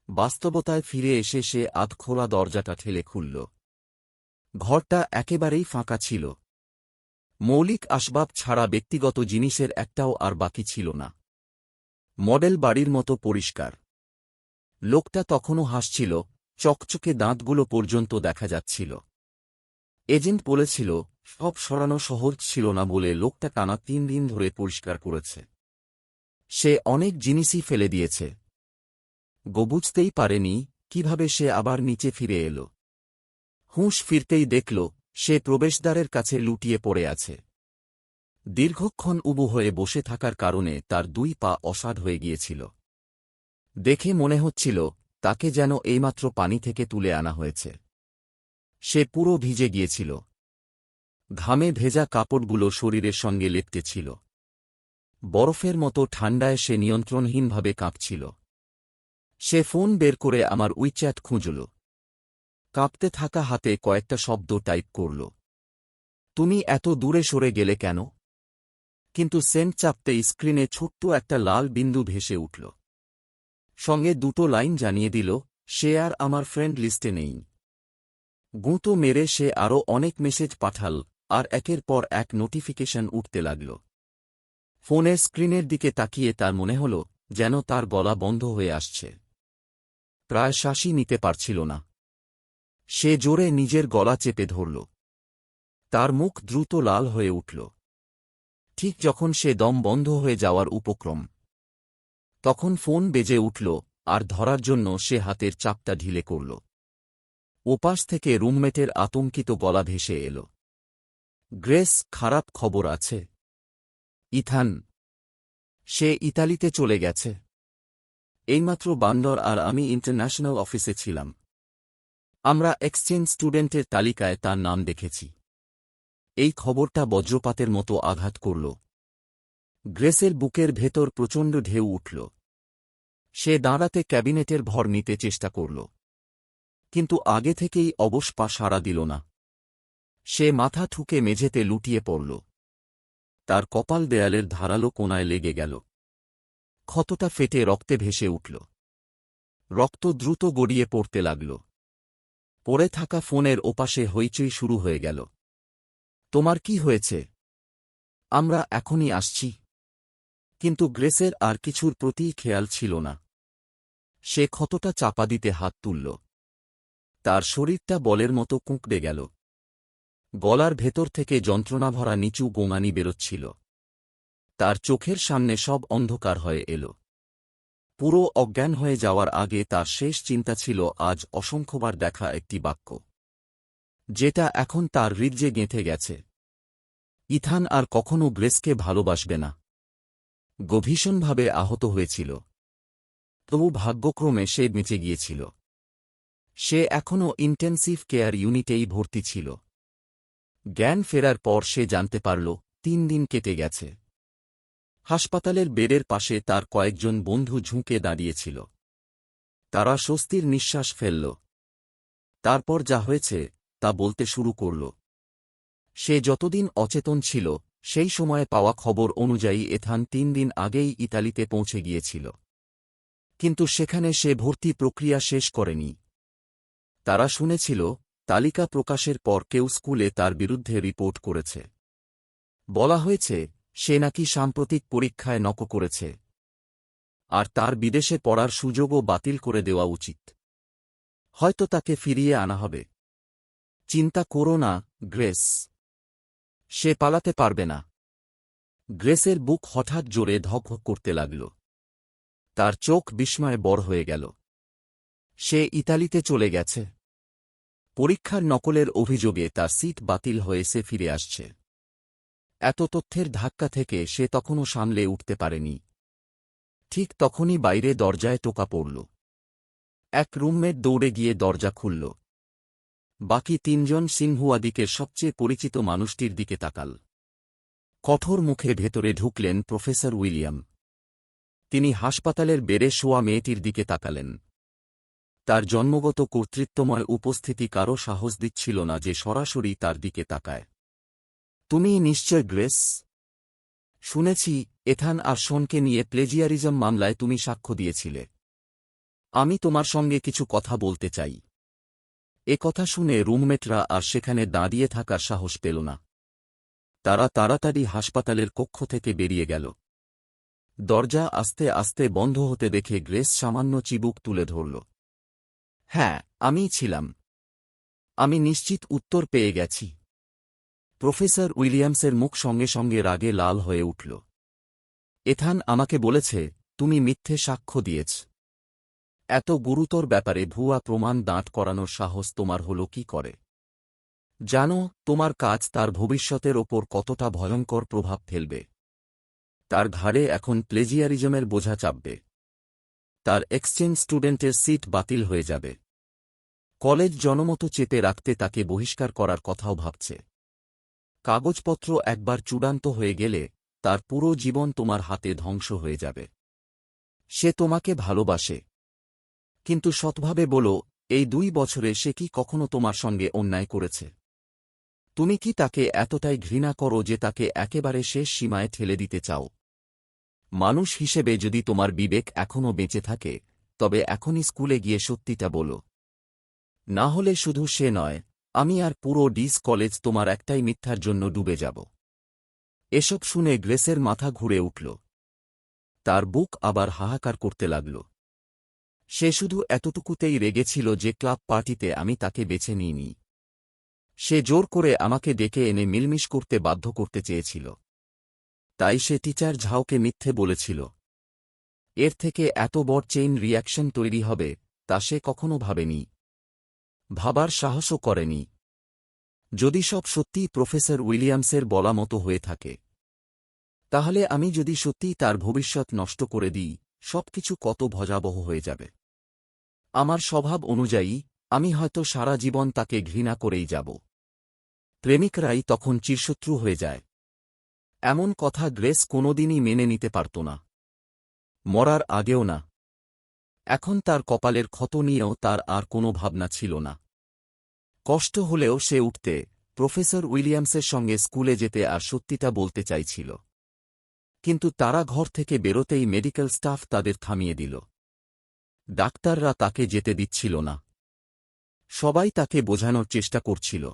বাস্তবতায় ফিরে এসে সে আধখোলা দরজাটা ঠেলে খুলল। ঘরটা একেবারেই ফাঁকা ছিল। মৌলিক আসবাব ছাড়া ব্যক্তিগত জিনিসের একটাও আর বাকি ছিল না। মডেল বাড়ির মতো পরিষ্কার। লোকটা তখনও হাসছিল, চকচকে দাঁতগুলো পর্যন্ত দেখা যাচ্ছিল। এজেন্ট বলেছিল সব সরানো সহজ ছিল না বলে লোকটা টানা 3 দিন ধরে পরিষ্কার করেছে। সে অনেক জিনিসই ফেলে দিয়েছে। বুঝতেই পারেনি কিভাবে সে আবার নিচে ফিরে এল। হুঁশ ফিরতেই দেখল সে প্রবেশদ্বারের কাছে লুটিয়ে পড়ে আছে। দীর্ঘক্ষণ উবু হয়ে বসে থাকার কারণে তার 2 পা অসাড় হয়ে গিয়েছিল। দেখে মনে হচ্ছিল তাকে যেন এইমাত্র পানি থেকে তুলে আনা হয়েছে। সে পুরো ভিজে গিয়েছিল। ঘামে ভেজা কাপড়গুলো শরীরের সঙ্গে লেপ্টে ছিল। বরফের মতো ঠান্ডায় সে নিয়ন্ত্রণহীনভাবে কাঁপছিল। সে ফোন বের করে আমার উইচ্যাট খুঁজল। কাঁপতে থাকা হাতে কয়েকটা শব্দ টাইপ করল। তুমি এত দূরে সরে গেলে কেন? কিন্তু সেন্ড চাপতেই স্ক্রিনে ছোট্ট একটা লাল বিন্দু ভেসে উঠল। সঙ্গে 2টো লাইন জানিয়ে দিল সে আর আমার ফ্রেন্ড লিস্টে নেই। গুঁতো মেরে সে আরও অনেক মেসেজ পাঠাল, আর একের পর এক নোটিফিকেশন উঠতে লাগল। ফোনের স্ক্রিনের দিকে তাকিয়ে তার মনে হল যেন তার গলা বন্ধ হয়ে আসছে। প্রায় শ্বাসই নিতে পারছিল না। সে জোরে নিজের গলা চেপে ধরল। তার মুখ দ্রুত লাল হয়ে উঠল। ঠিক যখন সে দম বন্ধ হয়ে যাওয়ার উপক্রম, তখন ফোন বেজে উঠল, আর ধরার জন্য সে হাতের চাপটা ঢিলে করল। ওপাশ থেকে রুমমেটের আতঙ্কিত গলা ভেসে এল। গ্রেস, খারাপ খবর আছে। ইথান, সে ইতালিতে চলে গেছে। এইমাত্র বান্দর আর আমি ইন্টারন্যাশনাল অফিসে ছিলাম। আমরা এক্সচেঞ্জ স্টুডেন্টের তালিকায় তার নাম দেখেছি। এই খবরটা বজ্রপাতের মতো আঘাত করল। গ্রেসের বুকের ভেতর প্রচণ্ড ঢেউ উঠল। সে দাঁড়াতে ক্যাবিনেটের ভর নিতে চেষ্টা করল, কিন্তু আগে থেকেই অবশ পা সাড়া দিল না। সে মাথা ঠুকে মেঝেতে লুটিয়ে পড়ল। তার কপাল দেয়ালের ধারালো কোণায় লেগে গেল। ক্ষতটা ফেটে রক্তে ভেসে উঠল। রক্ত দ্রুত গড়িয়ে পড়তে লাগল। পড়ে থাকা ফোনের ওপাশে হইচই শুরু হয়ে গেল। তোমার কি হয়েছে? আমরা এখনই আসছি। কিন্তু গ্রেসের আর কিছুর প্রতি খেয়াল ছিল না। সে ক্ষতটা চাপা দিতে হাত তুলল। তার শরীরটা বলের মতো কুঁকড়ে গেল। গলার ভেতর থেকে যন্ত্রণাভরা নিচু গোঙানি বেরোচ্ছিল। তার চোখের সামনে সব অন্ধকার হয়ে এল। পুরো অজ্ঞান হয়ে যাওয়ার আগে তার শেষ চিন্তা ছিল আজ অসংখ্যবার দেখা একটি বাক্য, যেটা এখন তার হৃদয়ে গেঁথে গেছে। ইথান আর কখনো গ্রেসকে ভালোবাসবে না। ভীষণভাবে আহত হয়েছিল, তবু ভাগ্যক্রমে সে বেঁচে গিয়েছিল। সে এখনও ইন্টেন্সিভ কেয়ার ইউনিটেই ভর্তি ছিল। জ্ঞান ফেরার পর সে জানতে পারল 3 দিন কেটে গেছে। হাসপাতালের বেডের পাশে তার কয়েকজন বন্ধু ঝুঁকে দাঁড়িয়েছিল। তারা স্বস্তির নিঃশ্বাস ফেলল। তারপর যা হয়েছে তা বলতে শুরু করল। সে যতদিন অচেতন ছিল, সেই সময়ে পাওয়া খবর অনুযায়ী এথান 3 দিন আগেই ইতালিতে পৌঁছে গিয়েছিল। কিন্তু সেখানে সে ভর্তি প্রক্রিয়া শেষ করেনি। তারা শুনেছিল তালিকা প্রকাশের পর কেউ স্কুলে তার বিরুদ্ধে রিপোর্ট করেছে। বলা হয়েছে সে নাকি সাম্প্রতিক পরীক্ষায় নকল করেছে, আর তার বিদেশে পড়ার সুযোগও বাতিল করে দেওয়া উচিত। হয়তো তাকে ফিরিয়ে আনা হবে। চিন্তা করো না, গ্রেস। সে পালাতে পারবে না। গ্রেসের বুক হঠাৎ জোরে ধকধক করতে লাগল। তার চোখ বিস্ময়ে বড় হয়ে গেল। সে ইতালিতে চলে গেছে। পরীক্ষার নকলের অভিযোগে তার সিট বাতিল হয়ে সে ফিরে আসছে। এত তথ্যের ধাক্কা থেকে সে তখনও সামলে উঠতে পারেনি। ঠিক তখনই বাইরে দরজায় টোকা পড়ল। এক রুমমেট দৌড়ে গিয়ে দরজা খুলল। বাকি 3 জন সিনহুয়া দিকের সবচেয়ে পরিচিত মানুষটির দিকে তাকাল। কঠোর মুখে ভেতরে ঢুকলেন প্রফেসর উইলিয়াম। তিনি হাসপাতালের বেডে শোয়া মেয়েটির দিকে তাকালেন। তার জন্মগত কর্তৃত্বময় উপস্থিতি কারও সাহস দিচ্ছিল না যে সরাসরি তার দিকে তাকায়। তুমি নিশ্চয় গ্রেস? শুনেছি এথান আর শনকে নিয়ে প্লেজিয়ারিজম মামলায় তুমি সাক্ষ্য দিয়েছিলে। আমি তোমার সঙ্গে কিছু কথা বলতে চাই। এ কথা শুনে রুমমেটরা আর সেখানে দাঁড়িয়ে থাকার সাহস পেল না। তারা তাড়াতাড়ি হাসপাতালের কক্ষ থেকে বেরিয়ে গেল। দরজা আস্তে আস্তে বন্ধ হতে দেখে গ্রেস সামান্য চিবুক তুলে ধরল। হ্যাঁ, আমিই ছিলাম। আমি নিশ্চিত উত্তর পেয়ে গেছি। প্রফেসর উইলিয়ামসের মুখ সঙ্গে সঙ্গে রাগে লাল হয়ে উঠল। এথান আমাকে বলেছে তুমি মিথ্যে সাক্ষ্য দিয়েছ। এত গুরুতর ব্যাপারে ভুয়া প্রমাণ দাঁড় করানোর সাহস তোমার হল কি করে? জানো তোমার কাজ তার ভবিষ্যতের ওপর কতটা ভয়ঙ্কর প্রভাব ফেলবে? তার ঘাড়ে এখন প্লেজিয়ারিজমের বোঝা চাপবে। তার এক্সচেঞ্জ স্টুডেন্টের সিট বাতিল হয়ে যাবে। কলেজ জনমত চেপে রাখতে তাকে বহিষ্কার করার কথাও ভাবছে। কাগজপত্র একবার চূড়ান্ত হয়ে গেলে তার পুরো জীবন তোমার হাতে ধ্বংস হয়ে যাবে। সে তোমাকে ভালোবাসে, কিন্তু সৎভাবে বলো, এই 2 বছরে সে কি কখনো তোমার সঙ্গে অন্যায় করেছে? তুমি কি তাকে এতটাই ঘৃণা করো যে তাকে একেবারে শেষ সীমায় ঠেলে দিতে চাও? মানুষ হিসেবে যদি তোমার বিবেক এখনও বেঁচে থাকে, তবে এখনই স্কুলে গিয়ে সত্যিটা বলো। না হলে শুধু সে নয়, আমি আর পুরো ডিস কলেজ তোমার একটাই মিথ্যার জন্য ডুবে যাব। এসব শুনে গ্রেসের মাথা ঘুরে উঠল। তার বুক আবার হাহাকার করতে লাগল। সে শুধু এতটুকুতেই রেগেছিল যে ক্লাব পার্টিতে আমি তাকে বেছে নিইনি। সে জোর করে আমাকে ডেকে এনে মিলমিশ করতে বাধ্য করতে চেয়েছিল। তাই সে টিচার ঝাওকে মিথ্যে বলেছিল। এর থেকে এত বড় চেইন রিয়াকশন তৈরি হবে তা সে কখনো ভাবেনি, ভাবার সাহসও করেনি। যদি সব সত্যিই প্রফেসর উইলিয়ামসের বলা মতো হয়ে থাকে, তাহলে আমি যদি সত্যিই তার ভবিষ্যৎ নষ্ট করে দিই, সবকিছু কত ভয়াবহ হয়ে যাবে। আমার স্বভাব অনুযায়ী আমি হয়তো সারা জীবন তাকে ঘৃণা করেই যাব। প্রেমিকরাই তখন চিরশত্রু হয়ে যায়। এমন কথা গ্রেস কোনোদিনই মেনে নিতে পারত না, মরার আগেও না। এখন তার কপালের ক্ষত নিয়েও তার আর কোনো ভাবনা ছিল না। কষ্ট হলেও সে উঠতে, প্রফেসর উইলিয়ামসের সঙ্গে স্কুলে যেতে আর সত্যিটা বলতে চাইছিল। কিন্তু তারা ঘর থেকে বেরোতেই মেডিকেল স্টাফ তাদের থামিয়ে দিল। ডাক্তাররা তাকে যেতে দিচ্ছিল না। সবাই তাকে বোঝানোর চেষ্টা করছিল,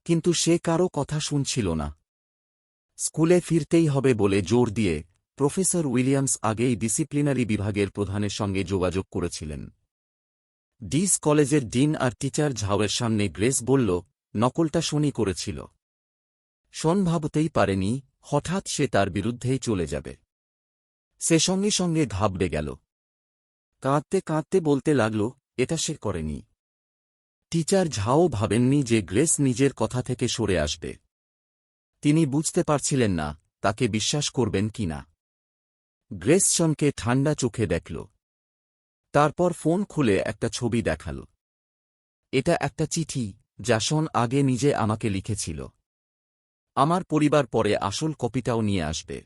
কিন্তু সে কারও কথা শুনছিল না। স্কুলে ফিরতেই হবে বলে জোর দিয়ে প্রফেসর উইলিয়ামস আগেই ডিসিপ্লিনারি বিভাগের প্রধানের সঙ্গে যোগাযোগ করেছিলেন। ডিস কলেজের ডিন আর টিচার ঝাওয়ের সামনে গ্রেস বলল, নকলটা শনি করেছিল। শন ভাবতেই পারেনি হঠাৎ সে তার বিরুদ্ধেই চলে যাবে। সে সঙ্গে সঙ্গে ঘাবড়ে গেল। কাঁদতে কাঁদতে বলতে লাগল, এটা সে করেনি। টিচার ঝাও ভাবেননি যে গ্রেস নিজের কথা থেকে সরে আসবে। তিনি বুঝতে পারছিলেন না তাকে বিশ্বাস করবেন কি না। গ্রেস শনকে ঠান্ডা চোখে দেখল। তারপর ফোন খুলে একটা ছবি দেখাল। এটা একটা চিঠি যা শন আগে নিজে আমাকে লিখেছিল। আমার পরিবার পরে আসল কপিটাও নিয়ে আসবে।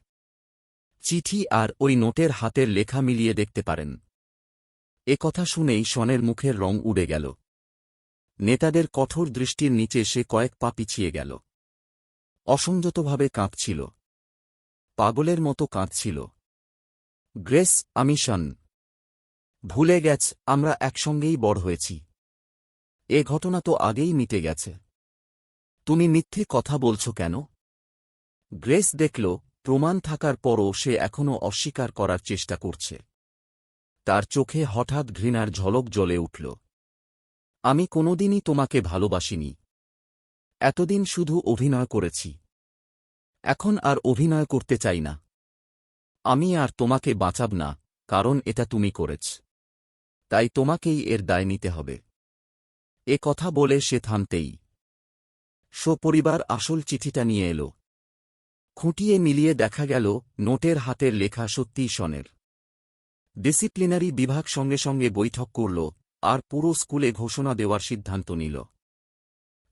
চিঠি আর ওই নোটের হাতের লেখা মিলিয়ে দেখতে পারেন। এ কথা শুনেই শনের মুখের রং উড়ে গেল। নেতাদের কঠোর দৃষ্টির নিচে সে কয়েক পা পিছিয়ে গেল। অসংযতভাবে কাঁপছিল, পাগলের মতো কাঁদছিল। গ্রেস, আমি শন। ভুলে গেছ আমরা একসঙ্গেই বড় হয়েছি। এ ঘটনা তো আগেই মিটে গেছে। তুমি মিথ্যে কথা বলছ কেন? গ্রেস দেখল প্রমাণ থাকার পরও সে এখনও অস্বীকার করার চেষ্টা করছে। তার চোখে হঠাৎ ঘৃণার ঝলক জ্বলে উঠল। আমি কোনোদিনই তোমাকে ভালোবাসিনি। এতদিন শুধু অভিনয় করেছি। এখন আর অভিনয় করতে চাই না। আমি আর তোমাকে বাঁচাব না, কারণ এটা তুমি করেছ। তাই তোমাকেই এর দায় নিতে হবে। এ কথা বলে সে থামতেই সপরিবার আসল চিঠিটা নিয়ে এল। খুঁটিয়ে মিলিয়ে দেখা গেল নোটের হাতের লেখা সত্যিই শনের। ডিসিপ্লিনারি বিভাগ সঙ্গে সঙ্গে বৈঠক করল আর পুরো স্কুলে ঘোষণা দেওয়ার সিদ্ধান্ত নিল।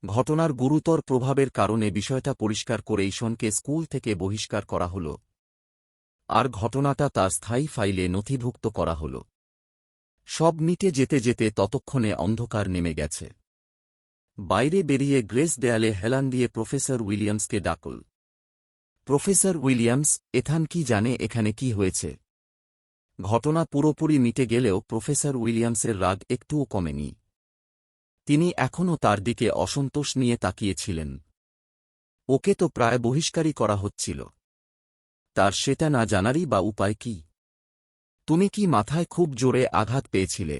ঘটনার গুরুতর প্রভাবের কারণে বিষয়টা পরিষ্কার করেই শনকে স্কুল থেকে বহিষ্কার করা হল, আর ঘটনাটা তার স্থায়ী ফাইলে নথিভুক্ত করা হল। সব মিটে যেতে যেতে ততক্ষণে অন্ধকার নেমে গেছে। বাইরে বেরিয়ে গ্রেস দেয়ালে হেলান দিয়ে প্রফেসর উইলিয়ামসকে ডাকল। প্রফেসর উইলিয়ামস, এথান কি জানে এখানে কি হয়েছে? ঘটনা পুরোপুরি মিটে গেলেও প্রফেসর উইলিয়ামসের রাগ একটুও কমেনি। তিনি এখনও তার দিকে অসন্তোষ নিয়ে তাকিয়েছিলেন। ওকে তো প্রায় বহিষ্কারই করা হচ্ছিল। তার সেটা না জানারই বা উপায় কি? তুমি কি মাথায় খুব জোরে আঘাত পেয়েছিলে?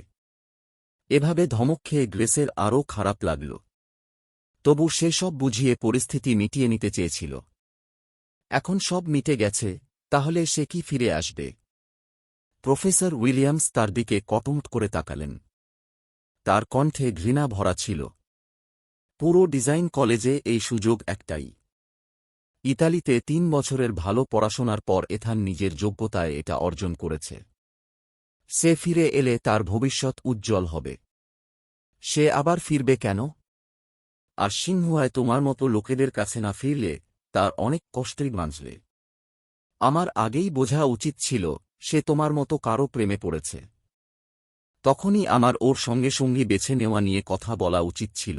এভাবে ধমক খেয়ে গ্রেসের আরও খারাপ লাগল। তবু সে সব বুঝিয়ে পরিস্থিতি মিটিয়ে নিতে চেয়েছিল। এখন সব মিটে গেছে, তাহলে সে কি ফিরে আসবে? প্রফেসর উইলিয়ামস তার দিকে কটমট করে তাকালেন। তার কণ্ঠে ঘৃণা ভরা ছিল। পুরো ডিজাইন কলেজে এই সুযোগ একটাই। ইতালিতে ৩ বছরের ভালো পড়াশোনার পর এথান নিজের যোগ্যতায় এটা অর্জন করেছে। সে ফিরে এলে তার ভবিষ্যৎ উজ্জ্বল হবে। সে আবার ফিরবে কেন? আর সিংহুয়ায় তোমার মতো লোকেদের কাছে না ফিরলে তার অনেক কষ্টই বাঁচবে। আমার আগেই বোঝা উচিত ছিল সে তোমার মতো কারো প্রেমে পড়েছে। তখনই আমার ওর সঙ্গে সঙ্গী বেছে নেওয়া নিয়ে কথা বলা উচিত ছিল।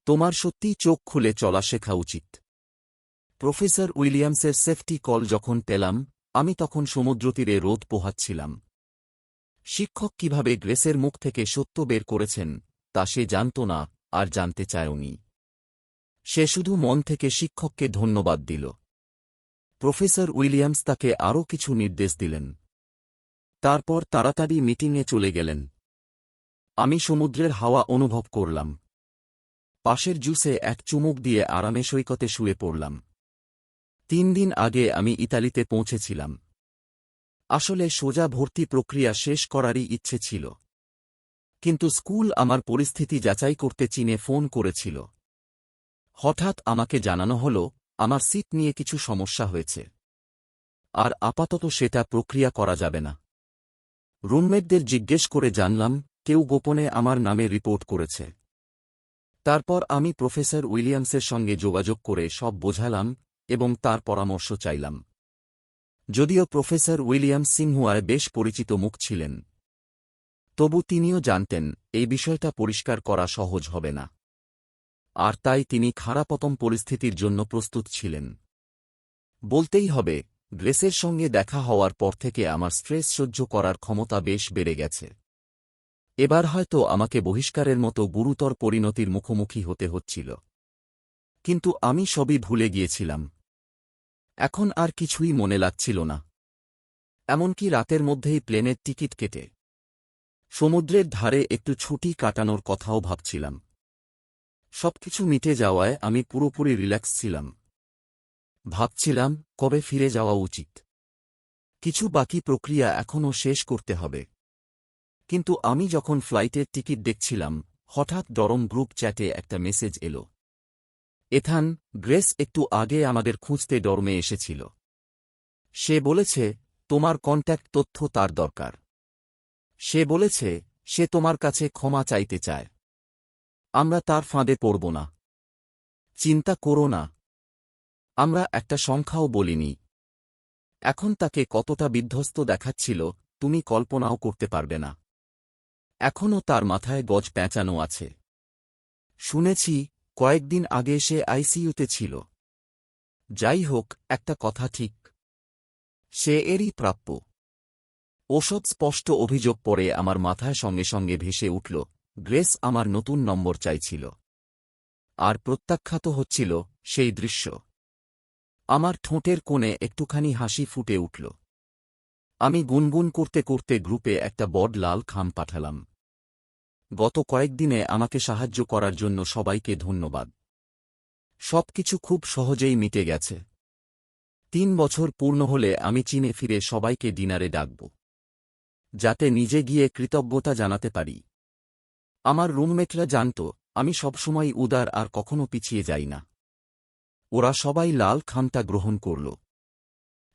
তোমার সত্যিই চোখ খুলে চলা শেখা উচিত। প্রফেসর উইলিয়ামসের সেফটি কল যখন পেলাম, আমি তখন সমুদ্রতীরে রোদ পোহাচ্ছিলাম। শিক্ষক কিভাবে গ্রেসের মুখ থেকে সত্য বের করেছেন তা সে জানত না আর জানতে চায়নি। সে শুধু মন থেকে শিক্ষককে ধন্যবাদ দিল। প্রফেসর উইলিয়ামস তাকে আরও কিছু নির্দেশ দিলেন। তারপর তাড়াতাড়ি মিটিংয়ে চলে গেলেন। আমি সমুদ্রের হাওয়া অনুভব করলাম। পাশের জুসে এক চুমুক দিয়ে আরামে সৈকতে শুয়ে পড়লাম। 3 দিন আগে আমি ইতালিতে পৌঁছেছিলাম। আসলে সোজা ভর্তি প্রক্রিয়া শেষ করারই ইচ্ছে ছিল, কিন্তু স্কুল আমার পরিস্থিতি যাচাই করতে চীনে ফোন করেছিল। হঠাৎ আমাকে জানানো হল আমার সিট নিয়ে কিছু সমস্যা হয়েছে, আর আপাতত সেটা প্রক্রিয়া করা যাবে না। রুমমেটদের জিজ্ঞেস করে জানলাম কেউ গোপনে আমার নামে রিপোর্ট করেছে। তারপর আমি প্রফেসর উইলিয়ামসের সঙ্গে যোগাযোগ করে সব বোঝালাম এবং তার পরামর্শ চাইলাম। যদিও প্রফেসর উইলিয়ামস সিংহুয়ায় বেশ পরিচিত মুখ ছিলেন, তবু তিনিও জানতেন এই বিষয়টা পরিষ্কার করা সহজ হবে না, আর তাই তিনি খারাপতম পরিস্থিতির জন্য প্রস্তুত ছিলেন। বলতেই হবে, গ্রেসের সঙ্গে দেখা হওয়ার পর থেকে আমার স্ট্রেস সহ্য করার ক্ষমতা বেশ বেড়ে গেছে। এবার হয়তো আমাকে বহিষ্কারের মতো গুরুতর পরিণতির মুখোমুখি হতে হচ্ছিল, কিন্তু আমি সবই ভুলে গিয়েছিলাম। এখন আর কিছুই মনে লাগছিল না। এমনকি রাতের মধ্যেই প্লেনের টিকিট কেটে সমুদ্রের ধারে একটু ছুটি কাটানোর কথাও ভাবছিলাম। সবকিছু মিটে যাওয়ায় আমি পুরোপুরি রিল্যাক্স ছিলাম। ভাবছিলাম কবে ফিরে যাওয়া উচিত। কিছু বাকি প্রক্রিয়া এখনও শেষ করতে হবে। কিন্তু আমি যখন ফ্লাইটের টিকিট দেখছিলাম, হঠাৎ ডরম গ্রুপ চ্যাটে একটা মেসেজ এলো। এথান, গ্রেস একটু আগে আমাদের খুঁজতে ডরমে এসেছিল। সে বলেছে তোমার কন্ট্যাক্ট তথ্য তার দরকার। সে বলেছে সে তোমার কাছে ক্ষমা চাইতে চায়। আমরা তার ফাঁদে পড়ব না। চিন্তা করো না। আমরা একটা সংখ্যাও বলিনি। এখন তাকে কতটা বিধ্বস্ত দেখাচ্ছিল তুমি কল্পনাও করতে পারবে না। এখনও তার মাথায় গজ পেঁচানো আছে। শুনেছি কয়েকদিন আগে সে আইসিইউতে ছিল। যাই হোক, একটা কথা ঠিক, সে এরই প্রাপ্য। ওসব স্পষ্ট অভিযোগ পড়ে আমার মাথায় সঙ্গে সঙ্গে ভেসে উঠল গ্রেস আমার নতুন নম্বর চাইছিল। আর প্রত্যাখ্যাত হচ্ছিল সেই দৃশ্য। আমার ঠোঁটের কোণে একটুখানি হাসি ফুটে উঠল। আমি গুনগুন করতে করতে গ্রুপে একটা বড় লাল খাম পাঠালাম। গত কয়েকদিনে আমাকে সাহায্য করার জন্য সবাইকে ধন্যবাদ। সবকিছু খুব সহজেই মিটে গেছে। 3 বছর পূর্ণ হলে আমি চীনে ফিরে সবাইকে ডিনারে ডাকব, যাতে নিজে গিয়ে কৃতজ্ঞতা জানাতে পারি। আমার রুমমেটরা জানত আমি সবসময় উদার আর কখনো পিছিয়ে যাই না। ওরা সবাই লাল খামটা গ্রহণ করল।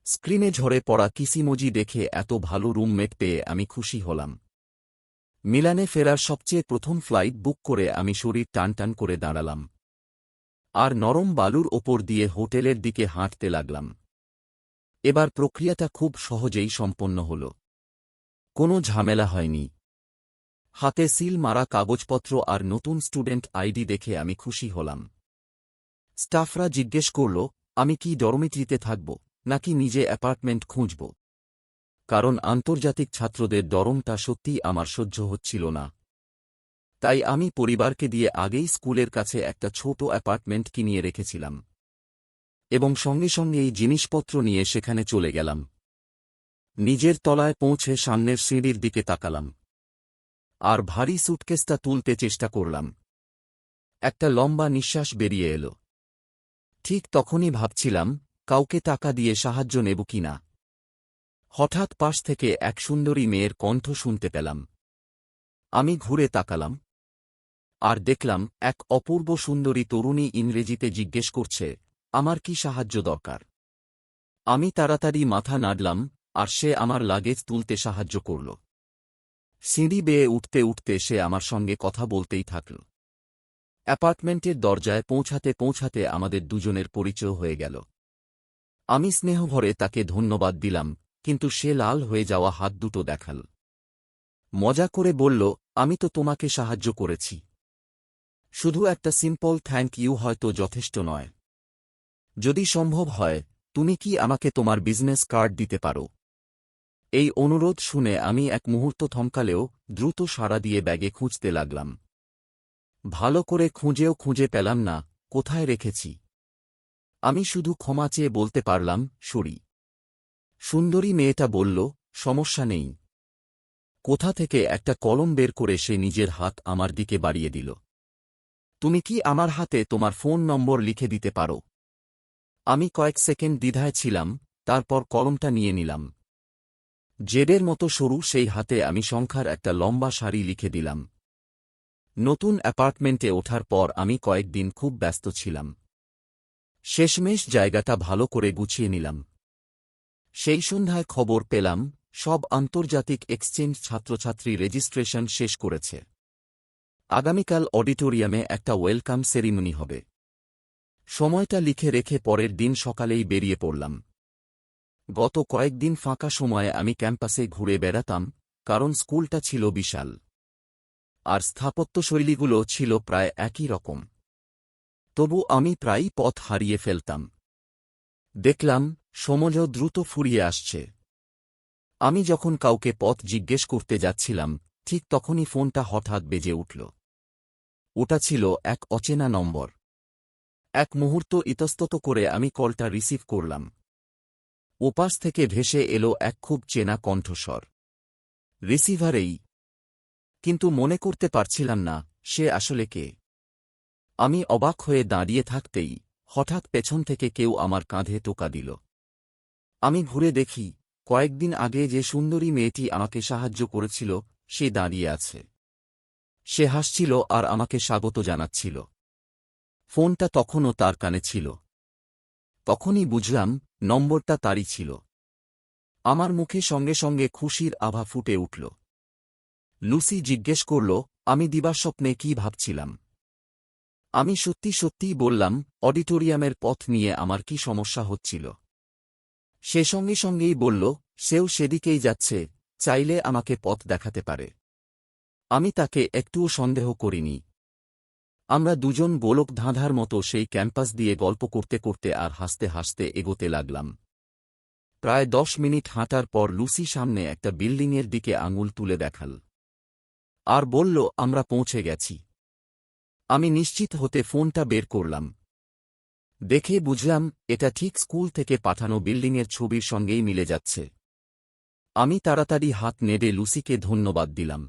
স্ক্রিনে ঝরে পড়া কিসিমোজি দেখে এত ভালো রুমমেট পেয়ে আমি খুশি হলাম। মিলানে ফেরার সবচেয়ে প্রথম ফ্লাইট বুক করে আমি শরীর টানটান করে দাঁড়ালাম, আর নরম বালুর ওপর দিয়ে হোটেলের দিকে হাঁটতে লাগলাম। এবার প্রক্রিয়াটা খুব সহজেই সম্পন্ন হল। কোনো ঝামেলা হয়নি। হাতে সিল মারা কাগজপত্র আর নতুন স্টুডেন্ট আইডি দেখে আমি খুশি হলাম। স্টাফরা জিজ্ঞেস করল আমি কি ডরমিটরিতে থাকব নাকি নিজে অ্যাপার্টমেন্ট খুঁজব, কারণ আন্তর্জাতিক ছাত্রদের ডরমটা সত্যিই আমার সহ্য হচ্ছিল না। তাই আমি পরিবারকে দিয়ে আগেই স্কুলের কাছে একটা ছোট অ্যাপার্টমেন্ট কিনিয়ে রেখেছিলাম, এবং সঙ্গে সঙ্গে এই জিনিসপত্র নিয়ে সেখানে চলে গেলাম। নিজের তলায় পৌঁছে সামনের সিঁড়ির দিকে তাকালাম, আর ভারী সুটকেসটা তুলতে চেষ্টা করলাম। একটা লম্বা নিঃশ্বাস বেরিয়ে এলো। ঠিক তখনই ভাবছিলাম কাউকে টাকা দিয়ে সাহায্য নেব কিনা। হঠাৎ পাশ থেকে এক সুন্দরী মেয়ের কণ্ঠ শুনতে পেলাম। আমি ঘুরে তাকালাম, আর দেখলাম এক অপূর্ব সুন্দরী তরুণী ইংরেজিতে জিজ্ঞেস করছে আমার কি সাহায্য দরকার। আমি তাড়াতাড়ি মাথা নাড়লাম, আর সে আমার লাগেজ তুলতে সাহায্য করল। সিঁড়ি বেয়ে উঠতে উঠতে সে আমার সঙ্গে কথা বলতেই থাকল। অ্যাপার্টমেন্টের দরজায় পৌঁছাতে পৌঁছাতে আমাদের দুজনের পরিচয় হয়ে গেল। আমি স্নেহভরে তাকে ধন্যবাদ দিলাম, কিন্তু সে লাল হয়ে যাওয়া হাত দুটো দেখাল। মজা করে বলল আমি তো তোমাকে সাহায্য করেছি। শুধু একটা সিম্পল থ্যাংক ইউ হয়তো যথেষ্ট নয়। যদি সম্ভব হয় তুমি কি আমাকে তোমার বিজনেস কার্ড দিতে পারো। এই অনুরোধ শুনে আমি এক মুহূর্ত থমকালেও দ্রুত সাড়া দিয়ে ব্যাগে খুঁজতে লাগলাম। ভালো করে খুঁজেও খুঁজে পেলাম না কোথায় রেখেছি। আমি শুধু ক্ষমা চেয়ে বলতে পারলাম, সরি। সুন্দরী মেয়েটা বলল, সমস্যা নেই। কোথা থেকে একটা কলম বের করে সে নিজের হাত আমার দিকে বাড়িয়ে দিল। তুমি কি আমার হাতে তোমার ফোন নম্বর লিখে দিতে পারো? আমি কয়েক সেকেন্ড দ্বিধায় ছিলাম, তারপর কলমটা নিয়ে নিলাম। জেডের মতো সরু সেই হাতে আমি সংখ্যার একটা লম্বা সারি লিখে দিলাম। নতুন অ্যাপার্টমেন্টে ওঠার পর আমি কয়েকদিন খুব ব্যস্ত ছিলাম। শেষমেশ জায়গাটা ভালো করে গুছিয়ে নিলাম। সেই সন্ধ্যায় খবর পেলাম, সব আন্তর্জাতিক এক্সচেঞ্জ ছাত্রছাত্রী রেজিস্ট্রেশন শেষ করেছে। আগামীকাল অডিটোরিয়ামে একটা ওয়েলকাম সেরিমনি হবে। সময়টা লিখে রেখে পরের দিন সকালেই বেরিয়ে পড়লাম। গত কয়েকদিন ফাঁকা সময়ে আমি ক্যাম্পাসে ঘুরে বেড়াতাম, কারণ স্কুলটা ছিল বিশাল। আর স্থাপত্যশৈলীগুলো ছিল প্রায় একই রকম। তবু আমি প্রায়ই পথ হারিয়ে ফেলতাম। দেখলাম, সময় দ্রুত ফুরিয়ে আসছে। আমি যখন কাউকে পথ জিজ্ঞেস করতে যাচ্ছিলাম, ঠিক তখনই ফোনটা হঠাৎ বেজে উঠল। ওটা ছিল এক অচেনা নম্বর। এক মুহূর্ত ইতস্তত করে আমি কলটা রিসিভ করলাম। ওপাশ থেকে ভেসে এলো এক খুব চেনা কণ্ঠস্বর। রিসিভারেই, কিন্তু মনে করতে পারছিলাম না সে আসলে কে। আমি অবাক হয়ে দাঁড়িয়ে থাকতেই হঠাৎ পেছন থেকে কেউ আমার কাঁধে টোকা দিল। আমি ঘুরে দেখি, কয়েকদিন আগে যে সুন্দরী মেয়েটি আমাকে সাহায্য করেছিল সে দাঁড়িয়ে আছে। সে হাসছিল আর আমাকে স্বাগত জানাচ্ছিল। ফোনটা তখনও তার কানে ছিল। তখনই বুঝলাম, নম্বরটা তারই ছিল। আমার মুখে সঙ্গে সঙ্গে খুশির আভা ফুটে উঠল। লুসি জিজ্ঞেস করল, আমি দিবাস্বপ্নে কি ভাবছিলাম। আমি সত্যি সত্যিই বললাম, অডিটোরিয়ামের পথ নিয়ে আমার কি সমস্যা হচ্ছিল। সে সঙ্গে সঙ্গেই বলল, সেও সেদিকেই যাচ্ছে, চাইলে আমাকে পথ দেখাতে পারে। আমি তাকে একটুও সন্দেহ করিনি। আমরা দুজন গোলক ধাঁধার মতো সেই ক্যাম্পাস দিয়ে গল্প করতে করতে আর হাসতে হাসতে এগোতে লাগলাম। প্রায় 10 মিনিট হাঁটার পর লুসি সামনে একটা বিল্ডিংয়ের দিকে আঙুল তুলে দেখাল। আর বলল, আমরা পৌঁছে গেছি। আমি নিশ্চিত হতে ফোনটা বের করলাম। দেখে বুঝলাম, এটা ঠিক স্কুল থেকে পাঠানো বিল্ডিংয়ের ছবির সঙ্গেই মিলে যাচ্ছে। আমি তাড়াতাড়ি হাত নেড়ে লুসিকে ধন্যবাদ দিলাম।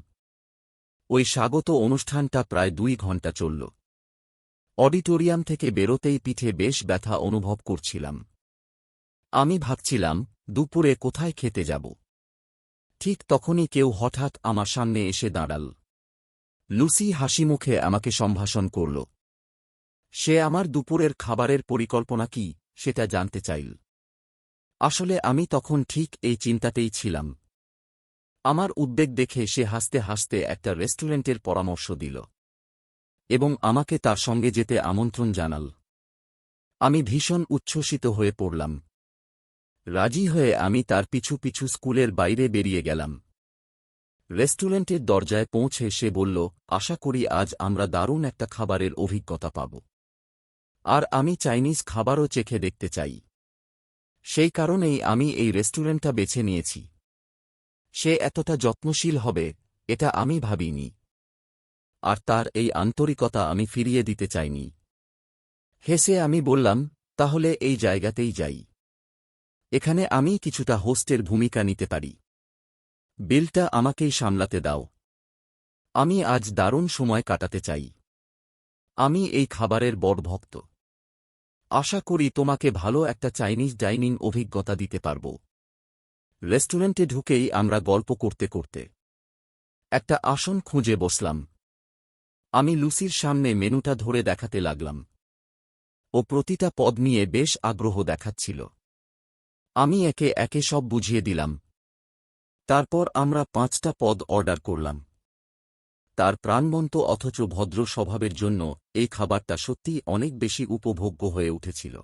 ওই স্বাগত অনুষ্ঠানটা প্রায় 2 ঘণ্টা চলল। অডিটোরিয়াম থেকে বেরোতেই পিঠে বেশ ব্যথা অনুভব করছিলাম। আমি ভাবছিলাম, দুপুরে কোথায় খেতে যাব। ঠিক তখনই কেউ হঠাৎ আমার সামনে এসে দাঁড়াল। লুসি হাসিমুখে আমাকে সম্ভাষণ করল। সে আমার দুপুরের খাবারের পরিকল্পনা কি সেটা জানতে চাইল। আসলে আমি তখন ঠিক এই চিন্তাতেই ছিলাম। আমার উদ্বেগ দেখে সে হাসতে হাসতে একটা রেস্টুরেন্টের পরামর্শ দিল এবং আমাকে তার সঙ্গে যেতে আমন্ত্রণ জানাল। আমি ভীষণ উচ্ছ্বসিত হয়ে পড়লাম। রাজি হয়ে আমি তার পিছু পিছু স্কুলের বাইরে বেরিয়ে গেলাম। রেস্টুরেন্টের দরজায় পৌঁছে সে বলল, আশা করি আজ আমরা দারুণ একটা খাবারের অভিজ্ঞতা পাব। আর আমি চাইনিজ খাবারও চেখে দেখতে চাই। সেই কারণেই আমি এই রেস্টুরেন্টটা বেছে নিয়েছি। সে এতটা যত্নশীল হবে এটা আমি ভাবিনি। আর তার এই আন্তরিকতা আমি ফিরিয়ে দিতে চাইনি। হেসে আমি বললাম, তাহলে এই জায়গাতেই যাই। এখানে আমি কিছুটা হোস্টের ভূমিকা নিতে পারি। বিলটা আমাকেই সামলাতে দাও। আমি আজ দারুণ সময় কাটাতে চাই। আমি এই খাবারের বড় ভক্ত। আশা করি তোমাকে ভালো একটা চাইনিজ ডাইনিং অভিজ্ঞতা দিতে পারব। রেস্টুরেন্টে ঢুকেই আমরা গল্প করতে করতে একটা আসন খুঁজে বসলাম। আমি লুসির সামনে মেনুটা ধরে দেখাতে লাগলাম। ও প্রতিটা পদ নিয়ে বেশ আগ্রহ দেখাচ্ছিল। আমি একে একে সব বুঝিয়ে দিলাম। তারপর আমরা 5টা পদ অর্ডার করলাম। তার প্রাণবন্ত অথচ ভদ্র স্বভাবের জন্য এই খাবারটা সত্যিই অনেক বেশি উপভোগ্য হয়ে উঠেছিল।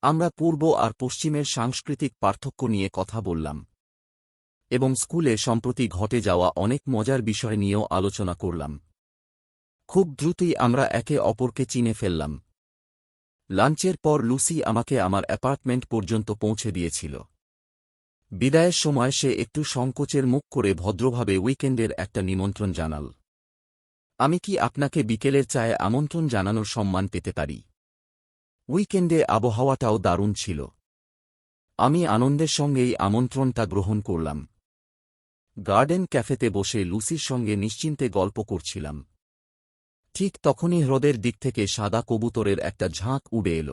আমরা পূর্ব আর পশ্চিমের সাংস্কৃতিক পার্থক্য নিয়ে কথা বললাম এবং স্কুলে সম্প্রতি ঘটে যাওয়া অনেক মজার বিষয় নিয়েও আলোচনা করলাম। খুব দ্রুতই আমরা একে অপরকে চিনে ফেললাম। লাঞ্চের পর লুসি আমাকে আমার অ্যাপার্টমেন্ট পর্যন্ত পৌঁছে দিয়েছিল। বিদায়ের সময় সে একটু সংকোচের মুখ করে ভদ্রভাবে উইকেন্ডের একটা নিমন্ত্রণ জানাল। আমি কি আপনাকে বিকেলের চায়ে আমন্ত্রণ জানানোর সম্মান পেতে পারি? উইকেন্ডে আবহাওয়াটাও দারুণ ছিল। আমি আনন্দের সঙ্গেই আমন্ত্রণটা গ্রহণ করলাম। গার্ডেন ক্যাফেতে বসে লুসির সঙ্গে নিশ্চিন্তে গল্প করছিলাম। ঠিক তখনই হ্রদের দিক থেকে সাদা কবুতরের একটা ঝাঁক উড়ে এল।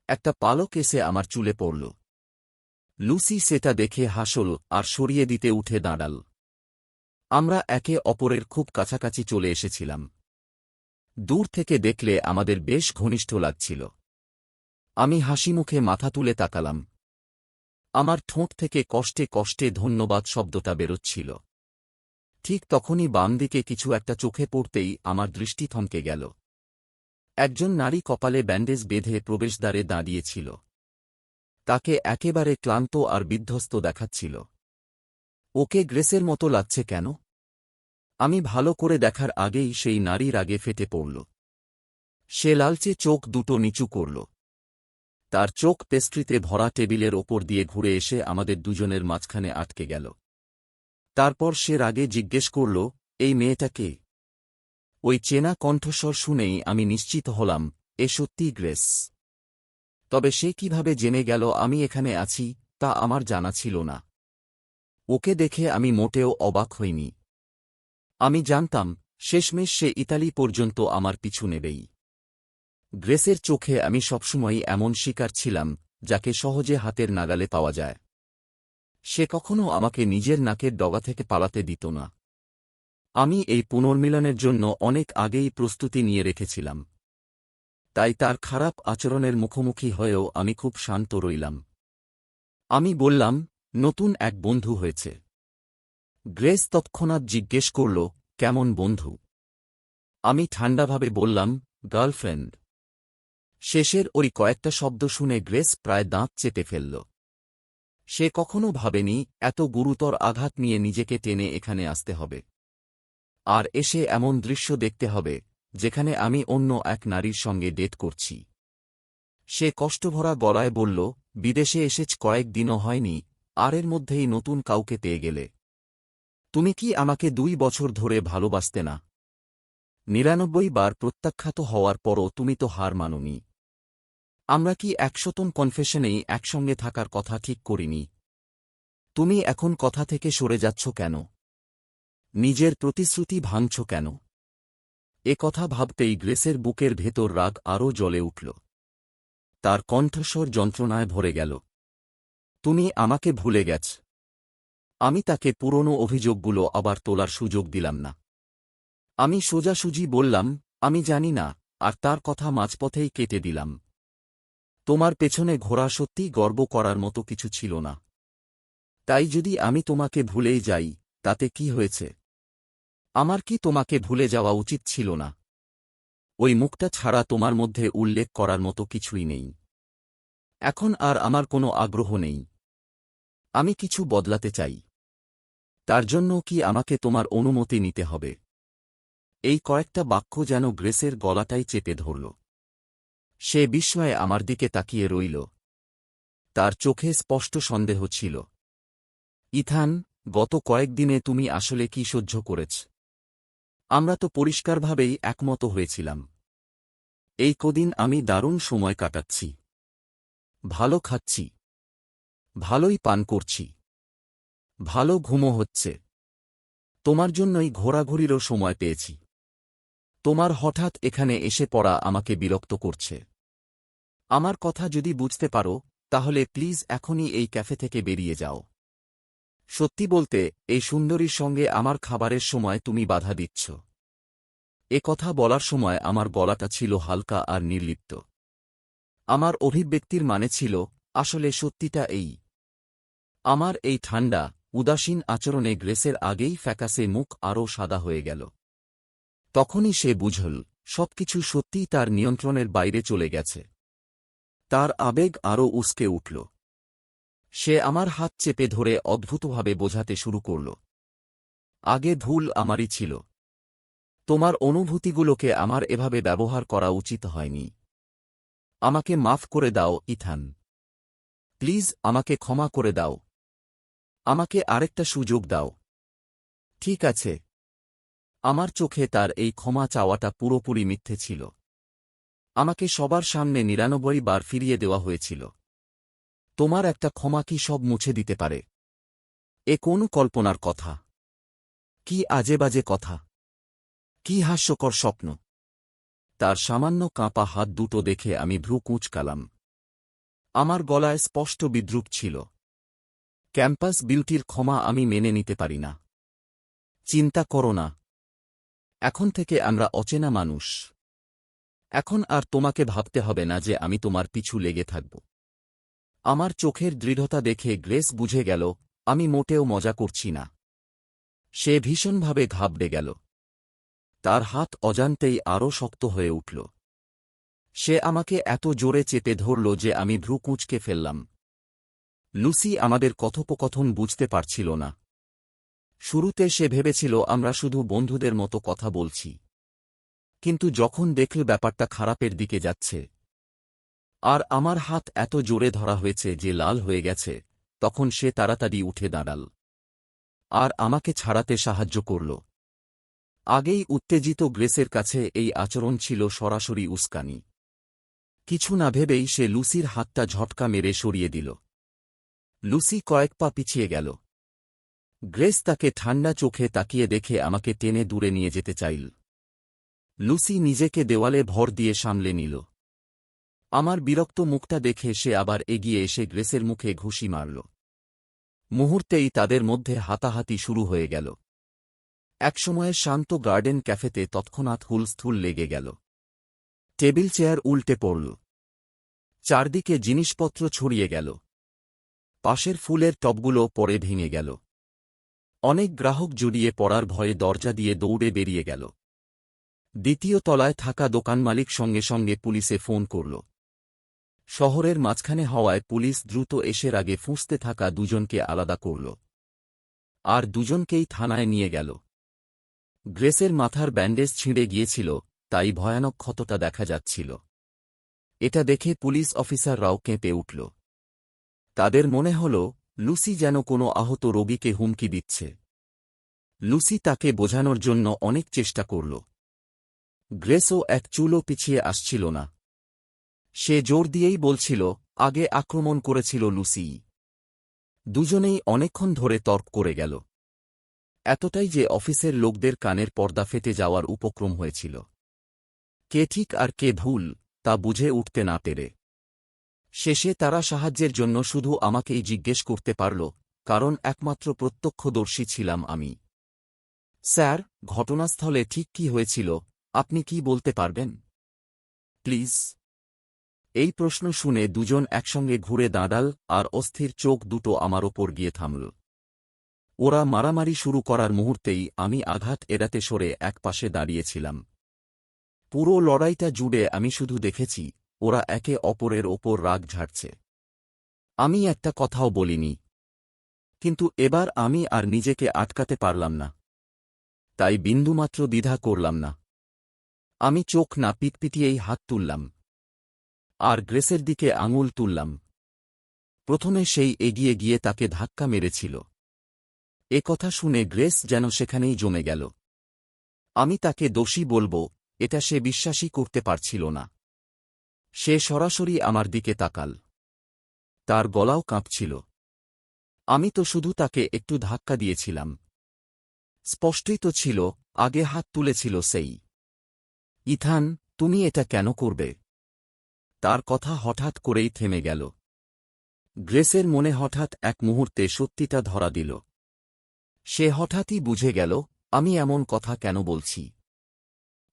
একটা পালক এসে আমার চুলে পড়ল। লুসি সেটা দেখে হাসল আর সরিয়ে দিতে উঠে দাঁড়াল। আমরা একে অপরের খুব কাছাকাছি চলে এসেছিলাম। দূর থেকে দেখলে আমাদের বেশ ঘনিষ্ঠ লাগছিল। আমি হাসিমুখে মাথা তুলে তাকালাম। আমার ঠোঁট থেকে কষ্টে কষ্টে ধন্যবাদ শব্দটা বেরোচ্ছিল। ঠিক তখনই বাম দিকে কিছু একটা চোখে পড়তেই আমার দৃষ্টি থমকে গেল। একজন নারী কপালে ব্যান্ডেজ বেঁধে প্রবেশদ্বারে দাঁড়িয়েছিল। তাকে একেবারে ক্লান্ত আর বিধ্বস্ত দেখাচ্ছিল। ওকে গ্রেসের মতো লাগছে কেন? আমি ভালো করে দেখার আগেই সেই নারী রাগে ফেটে পড়ল। সে লালচে চোখ দুটো নিচু করল। তার চোখ পেস্ট্রিতে ভরা টেবিলের ওপর দিয়ে ঘুরে এসে আমাদের দুজনের মাঝখানে আটকে গেল। তারপর সে রাগে জিজ্ঞেস করল, এই মেয়েটা কে? ওই চেনা কণ্ঠস্বর শুনেই আমি নিশ্চিত হলাম, এ সত্যিই গ্রেস। তবে সে কিভাবে জেনে গেল আমি এখানে আছি তা আমার জানা ছিল না। ওকে দেখে আমি মোটেও অবাক হইনি। আমি জানতাম শেষমেশ সে ইতালি পর্যন্ত আমার পিছু নেবেই। গ্রেসের চোখে আমি সবসময়ই এমন শিকার ছিলাম যাকে সহজে হাতের নাগালে পাওয়া যায়। সে কখনো আমাকে নিজের নাকের ডগা থেকে পালাতে দিত না। আমি এই পুনর্মিলনের জন্য অনেক আগেই প্রস্তুতি নিয়ে রেখেছিলাম। তাই তার খারাপ আচরণের মুখোমুখি হয়েও আমি খুব শান্ত রইলাম। আমি বললাম, নতুন এক বন্ধু হয়েছে। গ্রেস তৎক্ষণাৎ জিজ্ঞেস করল, কেমন বন্ধু? আমি ঠান্ডাভাবে বললাম, গার্লফ্রেন্ড। শেষের ওই কয়েকটা শব্দ শুনে গ্রেস প্রায় দাঁত চেপে ফেলল। সে কখনো ভাবেনি এত গুরুতর আঘাত নিয়ে নিজেকে টেনে এখানে আসতে হবে। আর এসে এমন দৃশ্য দেখতে হবে যেখানে আমি অন্য এক নারীর সঙ্গে ডেট করছি। সে কষ্টভরা গলায় বলল, বিদেশে এসেছ কয়েক দিনও হয়নি, আর এর মধ্যেই নতুন কাউকে পেয়ে গেলে। তুমি কি আমাকে 2 বছর ধরে ভালোবাসতে না? 99 বার প্রত্যাখ্যাত হওয়ার পরও তুমি তো হার মানোনি। আমরা কি 100তম কনফেশনেই একসঙ্গে থাকার কথা ঠিক করিনি? তুমি এখন কথা থেকে সরে যাচ্ছ কেন? নিজের প্রতিশ্রুতি ভাঙছ কেন? এ কথা ভাবতেই গ্রেসের বুকের ভেতর রাগ আরও জ্বলে উঠল। তার কণ্ঠস্বর যন্ত্রণায় ভরে গেল। তুমি আমাকে ভুলে গেছ। আমি তাকে পুরনো অভিযোগগুলো আবার তোলার সুযোগ দিলাম না। আমি সোজাসুজি বললাম, আমি জানি না, আর তার কথা মাঝপথেই কেটে দিলাম। তোমার পেছনে ঘোরা সত্যিই গর্ব করার মতো কিছু ছিল না। তাই যদি আমি তোমাকে ভুলেই যাই, তাতে কি হয়েছে? আমার কি তোমাকে ভুলে যাওয়া উচিত ছিল না? ওই মুখটা ছাড়া তোমার মধ্যে উল্লেখ করার মতো কিছুই নেই। এখন আর আমার কোনো আগ্রহ নেই। আমি কিছু বদলাতে চাই। তার জন্য কি আমাকে তোমার অনুমতি নিতে হবে? এই কয়েকটা বাক্য যেন গ্রেসের গলাটাই চেপে ধরল। সে বিস্ময়ে আমার দিকে তাকিয়ে রইল। তার চোখে স্পষ্ট সন্দেহ ছিল। ইথান, গত কয়েকদিনে তুমি আসলে কি সহ্য করেছ? আমরা তো পরিষ্কারভাবেই একমত হয়েছিলাম। এই কদিন আমি দারুণ সময় কাটাচ্ছি। ভালো খাচ্ছি। ভালোই পান করছি। ভালো ঘুমও হচ্ছে। তোমার জন্যই ঘোরাঘুরিরও সময় পেয়েছি। তোমার হঠাৎ এখানে এসে পড়া আমাকে বিরক্ত করছে। আমার কথা যদি বুঝতে পারো, তাহলে প্লিজ এখনই এই ক্যাফে থেকে বেরিয়ে যাও। সত্যি বলতে, এই সুন্দরীর সঙ্গে আমার খাবারের সময় তুমি বাধা দিচ্ছ। এ কথা বলার সময় আমার গলাটা ছিল হালকা আর নির্লিপ্ত। আমার অভিব্যক্তির মানে ছিল, আসলে সত্যিটা এই। আমার এই ঠান্ডা, উদাসীন আচরণে গ্রেসের আগেই ফ্যাকাসে মুখ আরও সাদা হয়ে গেল। তখনই সে বুঝল, সবকিছু সত্যিই তার নিয়ন্ত্রণের বাইরে চলে গেছে। তার আবেগ আরও উস্কে উঠল। সে আমার হাত চেপে ধরে অদ্ভুতভাবে বোঝাতে শুরু করল। আগে ভুল আমারই ছিল। তোমার অনুভূতিগুলোকে আমার এভাবে ব্যবহার করা উচিত হয়নি। আমাকে মাফ করে দাও ইথান। প্লিজ আমাকে ক্ষমা করে দাও। আমাকে আরেকটা সুযোগ দাও। ঠিক আছে। আমার চোখে তার এই ক্ষমা চাওয়াটা পুরোপুরি মিথ্যে ছিল। আমাকে সবার সামনে ৯৯ বার ফিরিয়ে দেওয়া হয়েছিল। তোমার একটা ক্ষমা কি সব মুছে দিতে পারে? এ কোন কল্পনার কথা? কি আজেবাজে কথা! কি হাস্যকর স্বপ্ন! তার সামান্য কাঁপা হাত দুটো দেখে আমি ভ্রু কুঁচকালাম। আমার গলায় স্পষ্ট বিদ্রূপ ছিল। ক্যাম্পাস বিউটির ক্ষমা আমি মেনে নিতে পারি না। চিন্তা করো না। এখন থেকে আমরা অচেনা মানুষ। এখন আর তোমাকে ভাবতে হবে না যে আমি তোমার পিছু লেগে থাকব। আমার চোখের দৃঢ়তা দেখে গ্রেস বুঝে গেল আমি মোটেও মজা করছি না। সে ভীষণভাবে ঘাবড়ে গেল। তার হাত অজান্তেই আরও শক্ত হয়ে উঠল। সে আমাকে এত জোরে চেপে ধরল যে আমি ভ্রু কুঁচকে ফেললাম। লুসি আমাদের কথোপকথন বুঝতে পারছিল না। শুরুতে সে ভেবেছিল আমরা শুধু বন্ধুদের মতো কথা বলছি, কিন্তু যখন দেখল ব্যাপারটা খারাপের দিকে যাচ্ছে আর আমার হাত এত জোরে ধরা হয়েছে যে লাল হয়ে গেছে, তখন সে তাড়াতাড়ি উঠে দাঁড়াল আর আমাকে ছাড়াতে সাহায্য করল। আগেই উত্তেজিত গ্রেসের কাছে এই আচরণ ছিল সরাসরি উস্কানি। কিছু না ভেবেই সে লুসির হাতটা ঝটকা মেরে সরিয়ে দিল। লুসি কয়েক পা পিছিয়ে গেল। গ্রেস তাকে ঠান্ডা চোখে তাকিয়ে দেখে আমাকে টেনে দূরে নিয়ে যেতে চাইল। লুসি নিজেকে দেওয়ালে ভর দিয়ে সামলে নিল। আমার বিরক্ত মুখটা দেখে সে আবার এগিয়ে এসে গ্রেসের মুখে ঘুষি মারল। মুহূর্তেই তাদের মধ্যে হাতাহাতি শুরু হয়ে গেল। একসময়ে শান্ত গার্ডেন ক্যাফেতে তৎক্ষণাৎ হুলস্থুল লেগে গেল। টেবিল চেয়ার উল্টে পড়ল। চারদিকে জিনিসপত্র ছড়িয়ে গেল। পাশের ফুলের টবগুলো পরে ভেঙে গেল। অনেক গ্রাহক জড়িয়ে পড়ার ভয়ে দরজা দিয়ে দৌড়ে বেরিয়ে গেল। দ্বিতীয় তলায় থাকা দোকানমালিক সঙ্গে সঙ্গে পুলিশে ফোন করল। শহরের মাঝখানে হওয়ায় পুলিশ দ্রুত এসে আগে ফুঁসতে থাকা দুজনকে আলাদা করল আর দুজনকেই থানায় নিয়ে গেল। গ্রেসের মাথার ব্যান্ডেজ ছিঁড়ে গিয়েছিল, তাই ভয়ানক ক্ষতটা দেখা যাচ্ছিল। এটা দেখে পুলিশ অফিসাররাও কেঁপে উঠল। তাদের মনে হল লুসি যেন কোনো আহত রোগীকে হুমকি দিচ্ছে। লুসি তাকে বোঝানোর জন্য অনেক চেষ্টা করল। গ্রেসও এক চুলও পিছিয়ে আসছিল না। সে জোর দিয়েই বলছিল আগে আক্রমণ করেছিল লুসি। দুজনেই অনেকক্ষণ ধরে তর্ক করে গেল, এতটাই যে অফিসের লোকদের কানের পর্দা ফেটে যাওয়ার উপক্রম হয়েছিল। কে ঠিক আর কে ভুল তা বুঝে উঠতে না পেরে শেষে তারা সাহায্যের জন্য শুধু আমাকেই জিজ্ঞেস করতে পারল, কারণ একমাত্র প্রত্যক্ষদর্শী ছিলাম আমি। স্যার, ঘটনাস্থলে ঠিক কি হয়েছিল আপনি কি বলতে পারবেন প্লিজ? এই প্রশ্ন শুনে দুজন একসঙ্গে ঘুরে দাঁড়াল আর অস্থির চোখ দুটো আমার ওপর গিয়ে থামল। ওরা মারামারি শুরু করার মুহূর্তেই আমি আঘাত এড়াতে সরে একপাশে দাঁড়িয়েছিলাম। পুরো লড়াইটা জুড়ে আমি শুধু দেখেছি ওরা একে অপরের ওপর রাগ ঝাড়ছে। আমি একটা কথাও বলিনি, কিন্তু এবার আমি আর নিজেকে আটকাতে পারলাম না। তাই বিন্দুমাত্র দ্বিধা করলাম না। আমি চোখ না পিটপিটিয়েই হাত তুললাম আর গ্রেসের দিকে আঙুল তুললাম। প্রথমে সেই এগিয়ে গিয়ে তাকে ধাক্কা মেরেছিল। এ কথা শুনে গ্রেস যেন সেখানেই জমে গেল। আমি তাকে দোষী বলবো এটা সে বিশ্বাসই করতে পারছিল না। সে সরাসরি আমার দিকে তাকাল। তার গলাও কাঁপছিল। আমি তো শুধু তাকে একটু ধাক্কা দিয়েছিলাম। স্পষ্টই তো ছিল আগে হাত তুলেছিল সেই। ইথান, তুমি এটা কেন করবে? তার কথা হঠাৎ করেই থেমে গেল। গ্রেসের মনে হঠাৎ এক মুহূর্তে সত্যিটা ধরা দিল। সে হঠাৎই বুঝে গেল আমি এমন কথা কেন বলছি।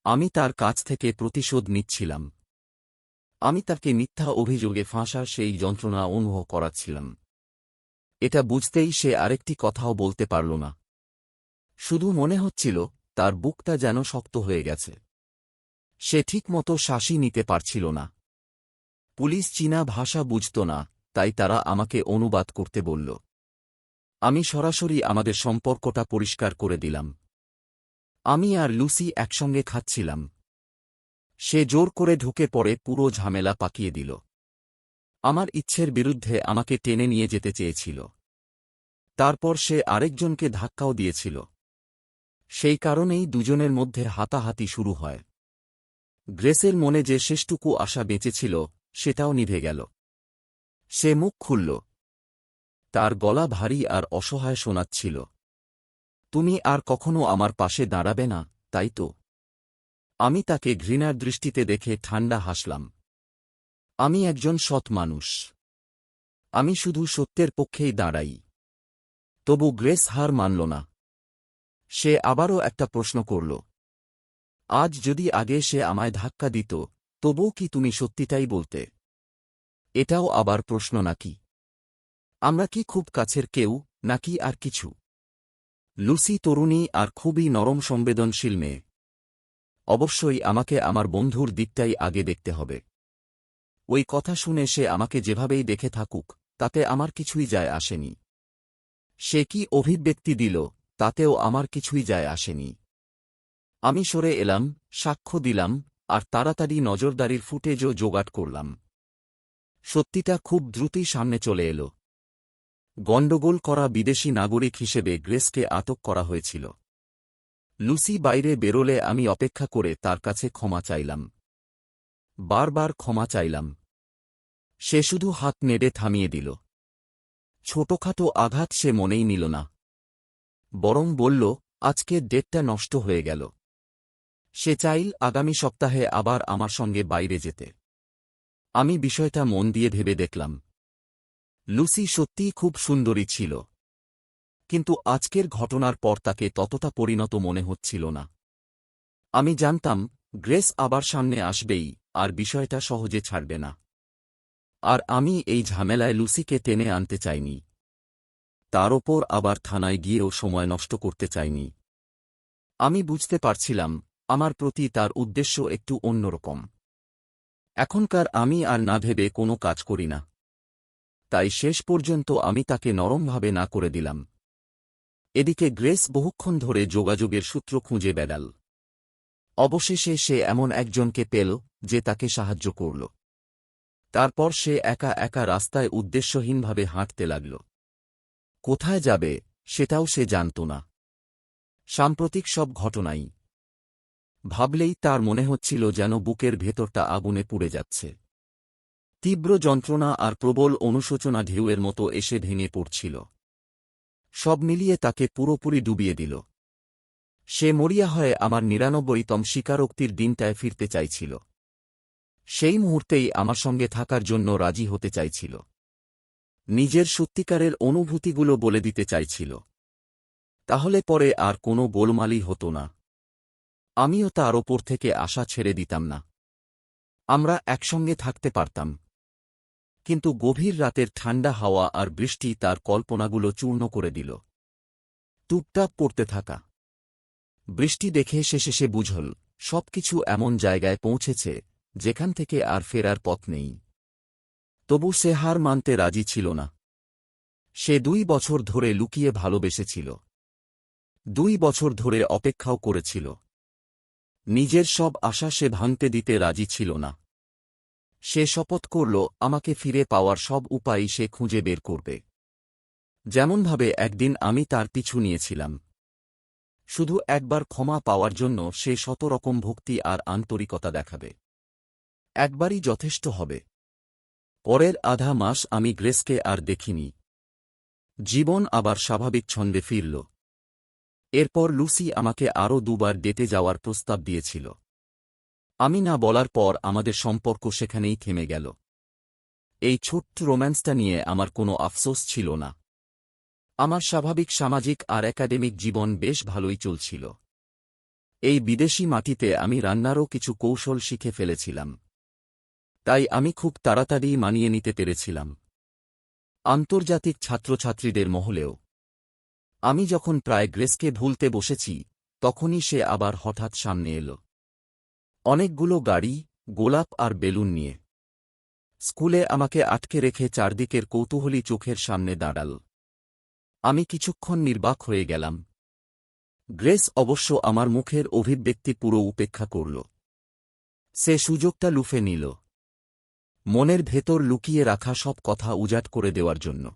আমি তার কাছ থেকে প্রতিশোধ নিচ্ছিলাম। আমি তাকে মিথ্যা অভিযোগে ফাঁসার সেই যন্ত্রণা অনুভব করাচ্ছিলাম। এটা বুঝতেই সে আরেকটি কথাও বলতে পারল না। শুধু মনে হচ্ছিল তার বুকটা যেন শক্ত হয়ে গেছে। সে ঠিকমতো শ্বাসই নিতে পারছিল না। পুলিশ চীনা ভাষা বুঝত না, তাই তারা আমাকে অনুবাদ করতে বলল। আমি সরাসরি আমাদের সম্পর্কটা পরিষ্কার করে দিলাম। আমি আর লুসি একসঙ্গে খাচ্ছিলাম। সে জোর করে ঢুকে পড়ে পুরো ঝামেলা পাকিয়ে দিল। আমার ইচ্ছের বিরুদ্ধে আমাকে টেনে নিয়ে যেতে চেয়েছিল। তারপর সে আরেকজনকে ধাক্কাও দিয়েছিল। সেই কারণেই দুজনের মধ্যে হাতাহাতি শুরু হয়। গ্রেসের মনে যে শেষটুকু আশা বেঁচেছিল সেটাও নিভে গেল। সে মুখ খুলল। তার গলা ভারী আর অসহায় শোনাচ্ছিল। তুমি আর কখনো আমার পাশে দাঁড়াবে না, তাই তো? আমি তাকে ঘৃণার দৃষ্টিতে দেখে ঠান্ডা হাসলাম। আমি একজন সৎ মানুষ। আমি শুধু সত্যের পক্ষেই দাঁড়াই। তবু গ্রেস হার মানল না। সে আবারও একটা প্রশ্ন করল। আজ যদি আগে সে আমায় ধাক্কা দিত, তবুও কি তুমি সত্যিটাই বলতে? এটাও আবার প্রশ্ন নাকি? আমরা কি খুব কাছের কেউ, নাকি আর কিছু? লুসি তরুণী আর খুবই নরম সংবেদনশীল মেয়ে। অবশ্যই আমাকে আমার বন্ধুর দিকটাই আগে দেখতে হবে। ওই কথা শুনে সে আমাকে যেভাবেই দেখে থাকুক, তাতে আমার কিছুই যায় আসেনি। সে কি অভিব্যক্তি দিল, তাতেও আমার কিছুই যায় আসেনি। আমি সরে এলাম, সাক্ষ্য দিলাম, আর তাড়াতাড়ি নজরদারির ফুটেজও জোগাড় করলাম। সত্যিটা খুব দ্রুতই সামনে চলে এল। গণ্ডগোল করা বিদেশি নাগরিক হিসেবে গ্রেসকে আটক করা হয়েছিল। লুসি বাইরে বেরোলে আমি অপেক্ষা করে তার কাছে ক্ষমা চাইলাম। বারবার ক্ষমা চাইলাম। সে শুধু হাত নেড়ে থামিয়ে দিল। ছোটখাটো আঘাত সে মনেই নিল না। বরং বলল, আজকের ডেটটা নষ্ট হয়ে গেল। সে চাইল আগামী সপ্তাহে আবার আমার সঙ্গে বাইরে যেতে। আমি বিষয়টা মন দিয়ে ভেবে দেখলাম। লুসি সত্যিই খুব সুন্দরী ছিল। কিন্তু আজকের ঘটনার পর তাকে ততটা পরিণত মনে হচ্ছিল না। আমি জানতাম গ্রেস আবার সামনে আসবেই, আর বিষয়টা সহজে ছাড়বে না। আর আমি এই ঝামেলায় লুসিকে টেনে আনতে চাইনি। তার ওপর আবার থানায় গিয়েও সময় নষ্ট করতে চাইনি। আমি বুঝতে পারছিলাম আমার প্রতি তার উদ্দেশ্য একটু অন্যরকম। এখনকার আমি আর না ভেবে কোনো কাজ করি না। তাই শেষ পর্যন্ত আমি তাকে নরমভাবে না করে দিলাম। এদিকে গ্রেস বহুক্ষণ ধরে যোগাযোগের সূত্র খুঁজে বেড়াল। অবশেষে সে এমন একজনকে পেল যে তাকে সাহায্য করল। তারপর সে একা একা রাস্তায় উদ্দেশ্যহীনভাবে হাঁটতে লাগল। কোথায় যাবে সেটাও সে জানত না। সাম্প্রতিক সব ঘটনাই ভাবলেই তার মনে হচ্ছিল যেন বুকের ভেতরটা আগুনে পুড়ে যাচ্ছে। তীব্র যন্ত্রণা আর প্রবল অনুশোচনা ঢেউয়ের মতো এসে ভেঙে পড়ছিল। সব মিলিয়ে তাকে পুরোপুরি ডুবিয়ে দিল। সে মরিয়া হয়ে আমার ৯৯তম স্বীকারোক্তির দিনটায় ফিরতে চাইছিল। সেই মুহূর্তেই আমার সঙ্গে থাকার জন্য রাজি হতে চাইছিল। নিজের সত্যিকারের অনুভূতিগুলো বলে দিতে চাইছিল। তাহলে পরে আর কোনো গোলমালই হতো না। আমিও তার ওপর থেকে আশা ছেড়ে দিতাম না। আমরা একসঙ্গে থাকতে পারতাম। কিন্তু গভীর রাতের ঠান্ডা হাওয়া আর বৃষ্টি তার কল্পনাগুলো চূর্ণ করে দিল। টুপটাপ পড়তে থাকা বৃষ্টি দেখে শেষে সে বুঝল সবকিছু এমন জায়গায় পৌঁছেছে যেখান থেকে আর ফেরার পথ নেই। তবু সে হার মানতে রাজি ছিল না। সে ২ বছর ধরে লুকিয়ে ভালোবেসেছিল। ২ বছর ধরে অপেক্ষাও করেছিল। নিজের সব আশা সে ভাঙতে দিতে রাজি ছিল না। সে শপথ করল আমাকে ফিরে পাওয়ার সব উপায় সে খুঁজে বের করবে। যেমনভাবে একদিন আমি তার পিছু নিয়েছিলাম। শুধু একবার ক্ষমা পাওয়ার জন্য সে শত রকম ভক্তি আর আন্তরিকতা দেখাবে। একবারই যথেষ্ট হবে। পরের আধা মাস আমি গ্রেসকে আর দেখিনি। জীবন আবার স্বাভাবিক ছন্দে ফিরল। এরপর লুসি আমাকে আরও ২বার ডেটে যাওয়ার প্রস্তাব দিয়েছিল। আমি না বলার পর আমাদের সম্পর্ক সেখানেই থেমে গেল। এই ছোট্ট রোম্যান্সটা নিয়ে আমার কোনো আফসোস ছিল না। আমার স্বাভাবিক সামাজিক আর একাডেমিক জীবন বেশ ভালোই চলছিল। এই বিদেশি মাটিতে আমি রান্নারও কিছু কৌশল শিখে ফেলেছিলাম। তাই আমি খুব তাড়াতাড়ি মানিয়ে নিতে পেরেছিলাম। আন্তর্জাতিক ছাত্রছাত্রীদের মহলেও। আমি যখন প্রায় গ্রেসকে ভুলতে বসেছি, তখনই সে আবার হঠাৎ সামনে এল। অনেকগুলো গাড়ি, গোলাপ আর বেলুন নিয়ে। স্কুলে আমাকে আটকে রেখে চারদিকের কৌতূহলী চোখের সামনে দাঁড়াল। আমি কিছুক্ষণ নির্বাক হয়ে গেলাম। গ্রেস অবশ্য আমার মুখের অভিব্যক্তি পুরো উপেক্ষা করল। সে সুযোগটা লুফে নিল, মনের ভেতর লুকিয়ে রাখা সব কথা উজাট করে দেওয়ার জন্য।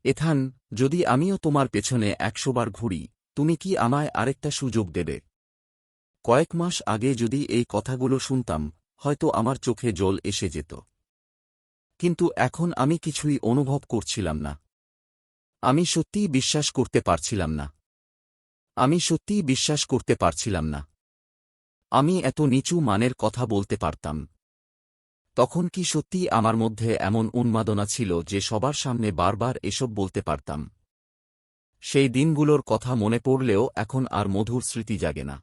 এথান, যদি আমিও তোমার পেছনে ১০০ বার ঘুরি, তুমি কি আমায় আরেকটা সুযোগ দেবে? কয়েক মাস আগে যদি এই কথাগুলো শুনতাম হয়তো আমার চোখে জল এসে যেত। কিন্তু এখন আমি কিছুই অনুভব করছিলাম না। আমি সত্যিই বিশ্বাস করতে পারছিলাম না। আমি সত্যিই বিশ্বাস করতে পারছিলাম না আমি এত নিচু মানের কথা বলতে পারতাম। তখন কি সত্যিই আমার মধ্যে এমন উন্মাদনা ছিল যে সবার সামনে বারবার এসব বলতে পারতাম? সেই দিনগুলোর কথা মনে পড়লেও এখন আর মধুর স্মৃতি জাগে না।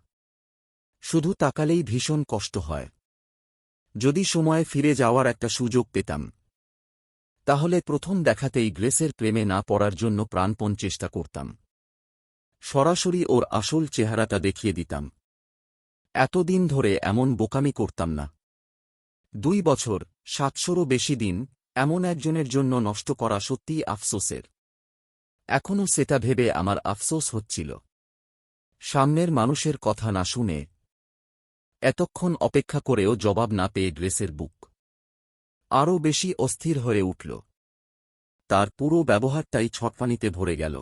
শুধু তাকালেই ভীষণ কষ্ট হয়। যদি সময়ে ফিরে যাওয়ার একটা সুযোগ পেতাম, তাহলে প্রথম দেখাতেই গ্রেসের প্রেমে না পড়ার জন্য প্রাণপণ চেষ্টা করতাম। সরাসরি ওর আসল চেহারাটা দেখিয়ে দিতাম। এতদিন ধরে এমন বোকামি করতাম না। 2 বছর, 700রও বেশি দিন, এমন একজনের জন্য নষ্ট করা সত্যিই আফসোসের। এখনও সেটা ভেবে আমার আফসোস হচ্ছিল। সামনের মানুষের কথা না শুনে, এতক্ষণ অপেক্ষা করেও জবাব না পেয়ে গ্রেসের বুক আরও বেশি অস্থির হয়ে উঠল। তার পুরো ব্যবহারটাই ছটফানিতে ভরে গেল।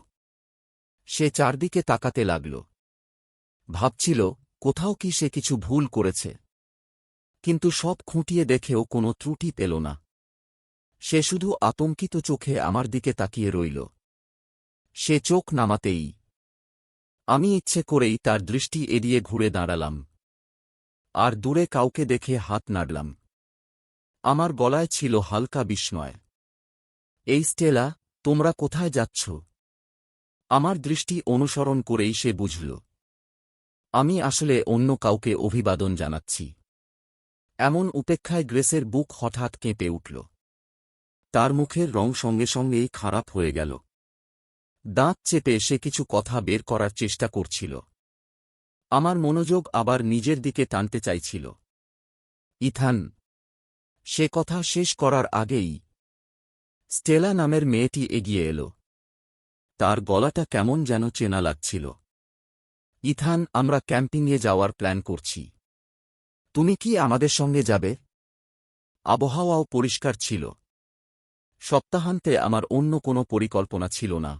সে চারদিকে তাকাতে লাগল। ভাবছিল কোথাও কি সে কিছু ভুল করেছে। কিন্তু সব খুঁটিয়ে দেখেও কোনো ত্রুটি পেল না। সে শুধু আতঙ্কিত চোখে আমার দিকে তাকিয়ে রইল। সে চোখ নামাতেই আমি ইচ্ছে করেই তার দৃষ্টি এড়িয়ে ঘুরে দাঁড়ালাম, আর দূরে কাউকে দেখে হাত নাড়লাম। আমার গলায় ছিল হালকা বিস্ময়। এই স্টেলা, তোমরা কোথায় যাচ্ছ? আমার দৃষ্টি অনুসরণ করেই সে বুঝল আমি আসলে অন্য কাউকে অভিবাদন জানাচ্ছি। এমন উপেক্ষায় গ্রেসের বুক হঠাৎ কেঁপে উঠল। তার মুখের রং সঙ্গে সঙ্গেই খারাপ হয়ে গেল। দাঁত চেপে সে কিছু কথা বের করার চেষ্টা করছিল। আমার মনোযোগ আবার নিজের দিকে টানতে চাইছিল। ইথান। সে কথা শেষ করার আগেই স্টেলা নামের মেয়েটি এগিয়ে এল। তার গলাটা কেমন যেন চেনা লাগছিল। ইথান, আমরা ক্যাম্পিংয়ে যাওয়ার প্ল্যান করছি। তুমি কি আমাদের সঙ্গে যাবে? আবহাওয়াও পরিষ্কার ছিল। সপ্তাহান্তে আমার অন্য কোনো পরিকল্পনা ছিল না।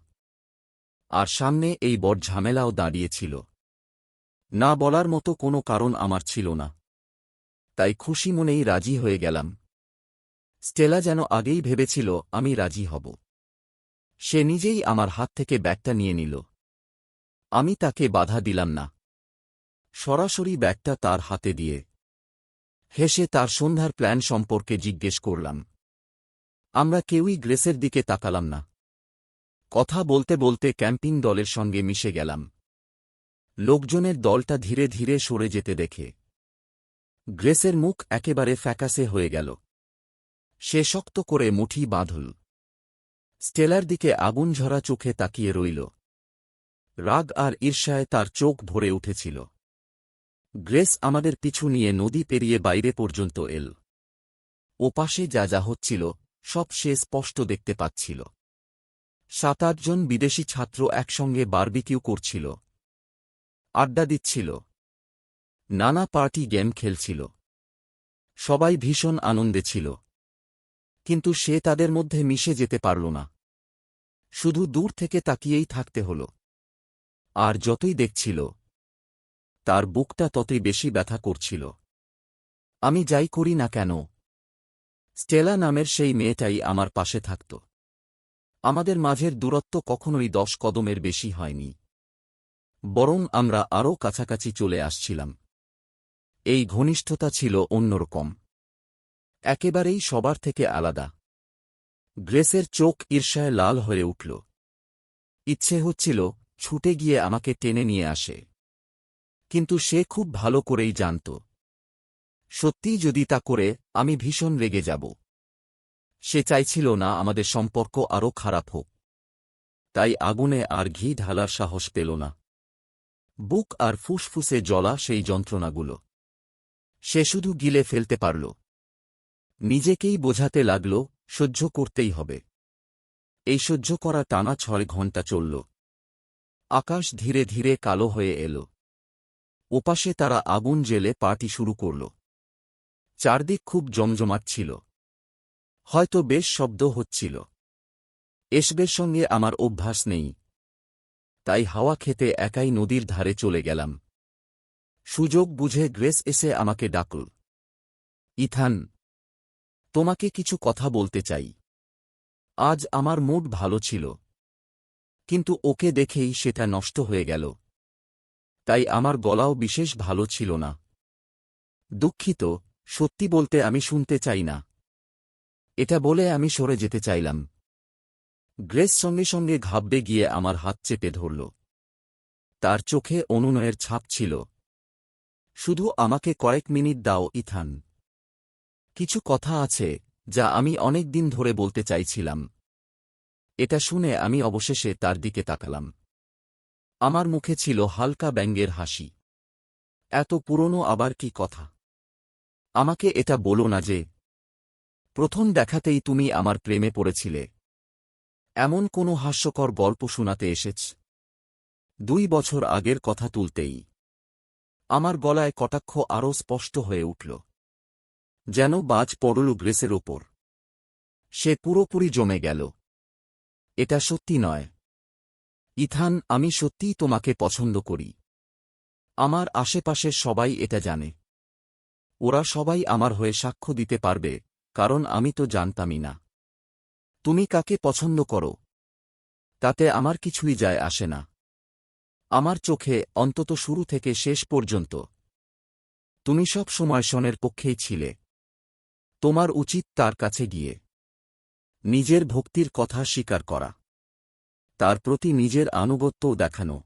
আর সামনে এই বড় ঝামেলাও দাঁড়িয়েছিল। না বলার মতো কোনো কারণ আমার ছিল না। তাই খুশি মনেই রাজি হয়ে গেলাম। স্টেলা যেন আগেই ভেবেছিল আমি রাজি হব। সে নিজেই আমার হাত থেকে ব্যাগটা নিয়ে নিল। আমি তাকে বাধা দিলাম না। সরাসরি ব্যাগটা তার হাতে দিয়ে হেসে তার সন্ধ্যার প্ল্যান সম্পর্কে জিজ্ঞেস করলাম। আমরা কেউই গ্রেসের দিকে তাকালাম না। কথা বলতে বলতে ক্যাম্পিং দলের সঙ্গে মিশে গেলাম। লোকজনের দলটা ধীরে ধীরে সরে যেতে দেখে গ্রেসের মুখ একেবারে ফ্যাকাসে হয়ে গেল। সে শক্ত করে মুঠি বাঁধল। স্টেলার দিকে আগুন ঝরা চোখে তাকিয়ে রইল। রাগ আর ঈর্ষায় তার চোখ ভরে উঠেছিল। গ্রেস আমাদের পিছু নিয়ে নদী পেরিয়ে বাইরে পর্যন্ত এল। ওপাশে যা যা হচ্ছিল সব সে স্পষ্ট দেখতে পাচ্ছিল। 7-8 জন বিদেশি ছাত্র একসঙ্গে বারবিকিউ করছিল, আড্ডা দিচ্ছিল, নানা পার্টি গেম খেলছিল। সবাই ভীষণ আনন্দে ছিল। কিন্তু সে তাদের মধ্যে মিশে যেতে পারল না। শুধু দূর থেকে তাকিয়েই থাকতে হল। আর যতই দেখছিল, তার বুকটা ততই বেশি ব্যথা করছিল। আমি যাই করি না কেন, স্টেলা নামের সেই মেয়েটাই আমার পাশে থাকত। আমাদের মাঝের দূরত্ব কখনোই 10 কদমের বেশি হয়নি। বরং আমরা আরও কাছাকাছি চলে আসছিলাম। এই ঘনিষ্ঠতা ছিল অন্যরকম, একেবারেই সবার থেকে আলাদা। গ্রেসের চোখ ঈর্ষায় লাল হয়ে উঠল। ইচ্ছে হচ্ছিল ছুটে গিয়ে আমাকে টেনে নিয়ে আসে। কিন্তু সে খুব ভালো করেই জানত, সত্যিই যদি তা করে আমি ভীষণ রেগে যাব। সে চাইছিল না আমাদের সম্পর্ক আরও খারাপ হোক। তাই আগুনে আর ঘি ঢালার সাহস পেল না। বুক আর ফুসফুসে জ্বলা সেই যন্ত্রণাগুলো সে শুধু গিলে ফেলতে পারল। নিজেকেই বোঝাতে লাগল সহ্য করতেই হবে। এই সহ্য করা টানা 6 ঘণ্টা চলল। আকাশ ধীরে ধীরে কালো হয়ে এল। ওপাশে তারা আগুন জ্বেলে পার্টি শুরু করল। চারদিক খুব জমজমাট ছিল। হয়তো বেশ শব্দ হচ্ছিল। এসবের সঙ্গে আমার অভ্যাস নেই, তাই হাওয়া খেতে একাই নদীর ধারে চলে গেলাম। সুযোগ বুঝে গ্রেস এসে আমাকে ডাকল। ইথান, তোমাকে কিছু কথা বলতে চাই। আজ আমার মুড ভালো ছিল, কিন্তু ওকে দেখেই সেটা নষ্ট হয়ে গেল। তাই আমার গলাও বিশেষ ভালো ছিল না। দুঃখিত, সত্যি বলতে আমি শুনতে চাই না। এটা বলে আমি সরে যেতে চাইলাম। গ্রেস সঙ্গে সঙ্গে ঘাবড়ে গিয়ে আমার হাত চেপে ধরল। তার চোখে অনুনয়ের ছাপ ছিল। শুধু আমাকে কয়েক মিনিট দাও ইথান। কিছু কথা আছে যা আমি অনেক দিন ধরে বলতে চাইছিলাম। এটা শুনে আমি অবশেষে তার দিকে তাকালাম। আমার মুখে ছিল হালকা ব্যঙ্গের হাসি। এত পুরনো আবার কি কথা? আমাকে এটা বলো না যে প্রথম দেখাতেই তুমি আমার প্রেমে পড়েছিলে। এমন কোনো হাস্যকর গল্প শোনাতে এসেছ? 2 বছর আগের কথা তুলতেই আমার গলায় কটাক্ষ আরও স্পষ্ট হয়ে উঠল। যেন বাজ পড়ল গ্রেসের ওপর। সে পুরোপুরি জমে গেল। এটা সত্যি নয় ইথান, আমি সত্যিই তোমাকে পছন্দ করি। আমার আশেপাশের সবাই এটা জানে। ওরা সবাই আমার হয়ে সাক্ষ্য দিতে পারবে, কারণ আমি তো জানতামই না। তুমি কাকে পছন্দ করো তাতে আমার কিছুই যায় আসে না। আমার চোখে, অন্তত শুরু থেকে শেষ পর্যন্ত, তুমি সব সময় শনের পক্ষেই ছিলে। তোমার উচিত তার কাছে গিয়ে নিজের ভক্তির কথা স্বীকার করা, তার প্রতি নিজের আনুগত্যও দেখানো।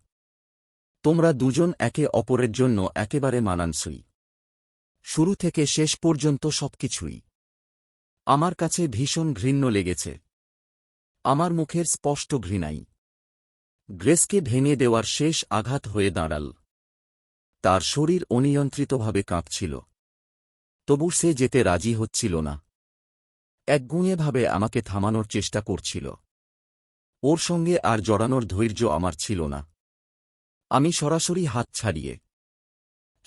তোমরা দুজন একে অপরের জন্য একেবারে মানানসই। শুরু থেকে শেষ পর্যন্ত সবকিছুই আমার কাছে ভীষণ ঘৃণ্য লেগেছে। আমার মুখের স্পষ্ট ঘৃণাই গ্রেসকে ভেঙে দেওয়ার শেষ আঘাত হয়ে দাঁড়াল। তার শরীর অনিয়ন্ত্রিতভাবে কাঁপছিল, তবু সে যেতে রাজি হচ্ছিল না। একগুঁয়েভাবে আমাকে থামানোর চেষ্টা করছিল। ওর সঙ্গে আর জড়ানোর ধৈর্য আমার ছিল না। আমি সরাসরি হাত ছাড়িয়ে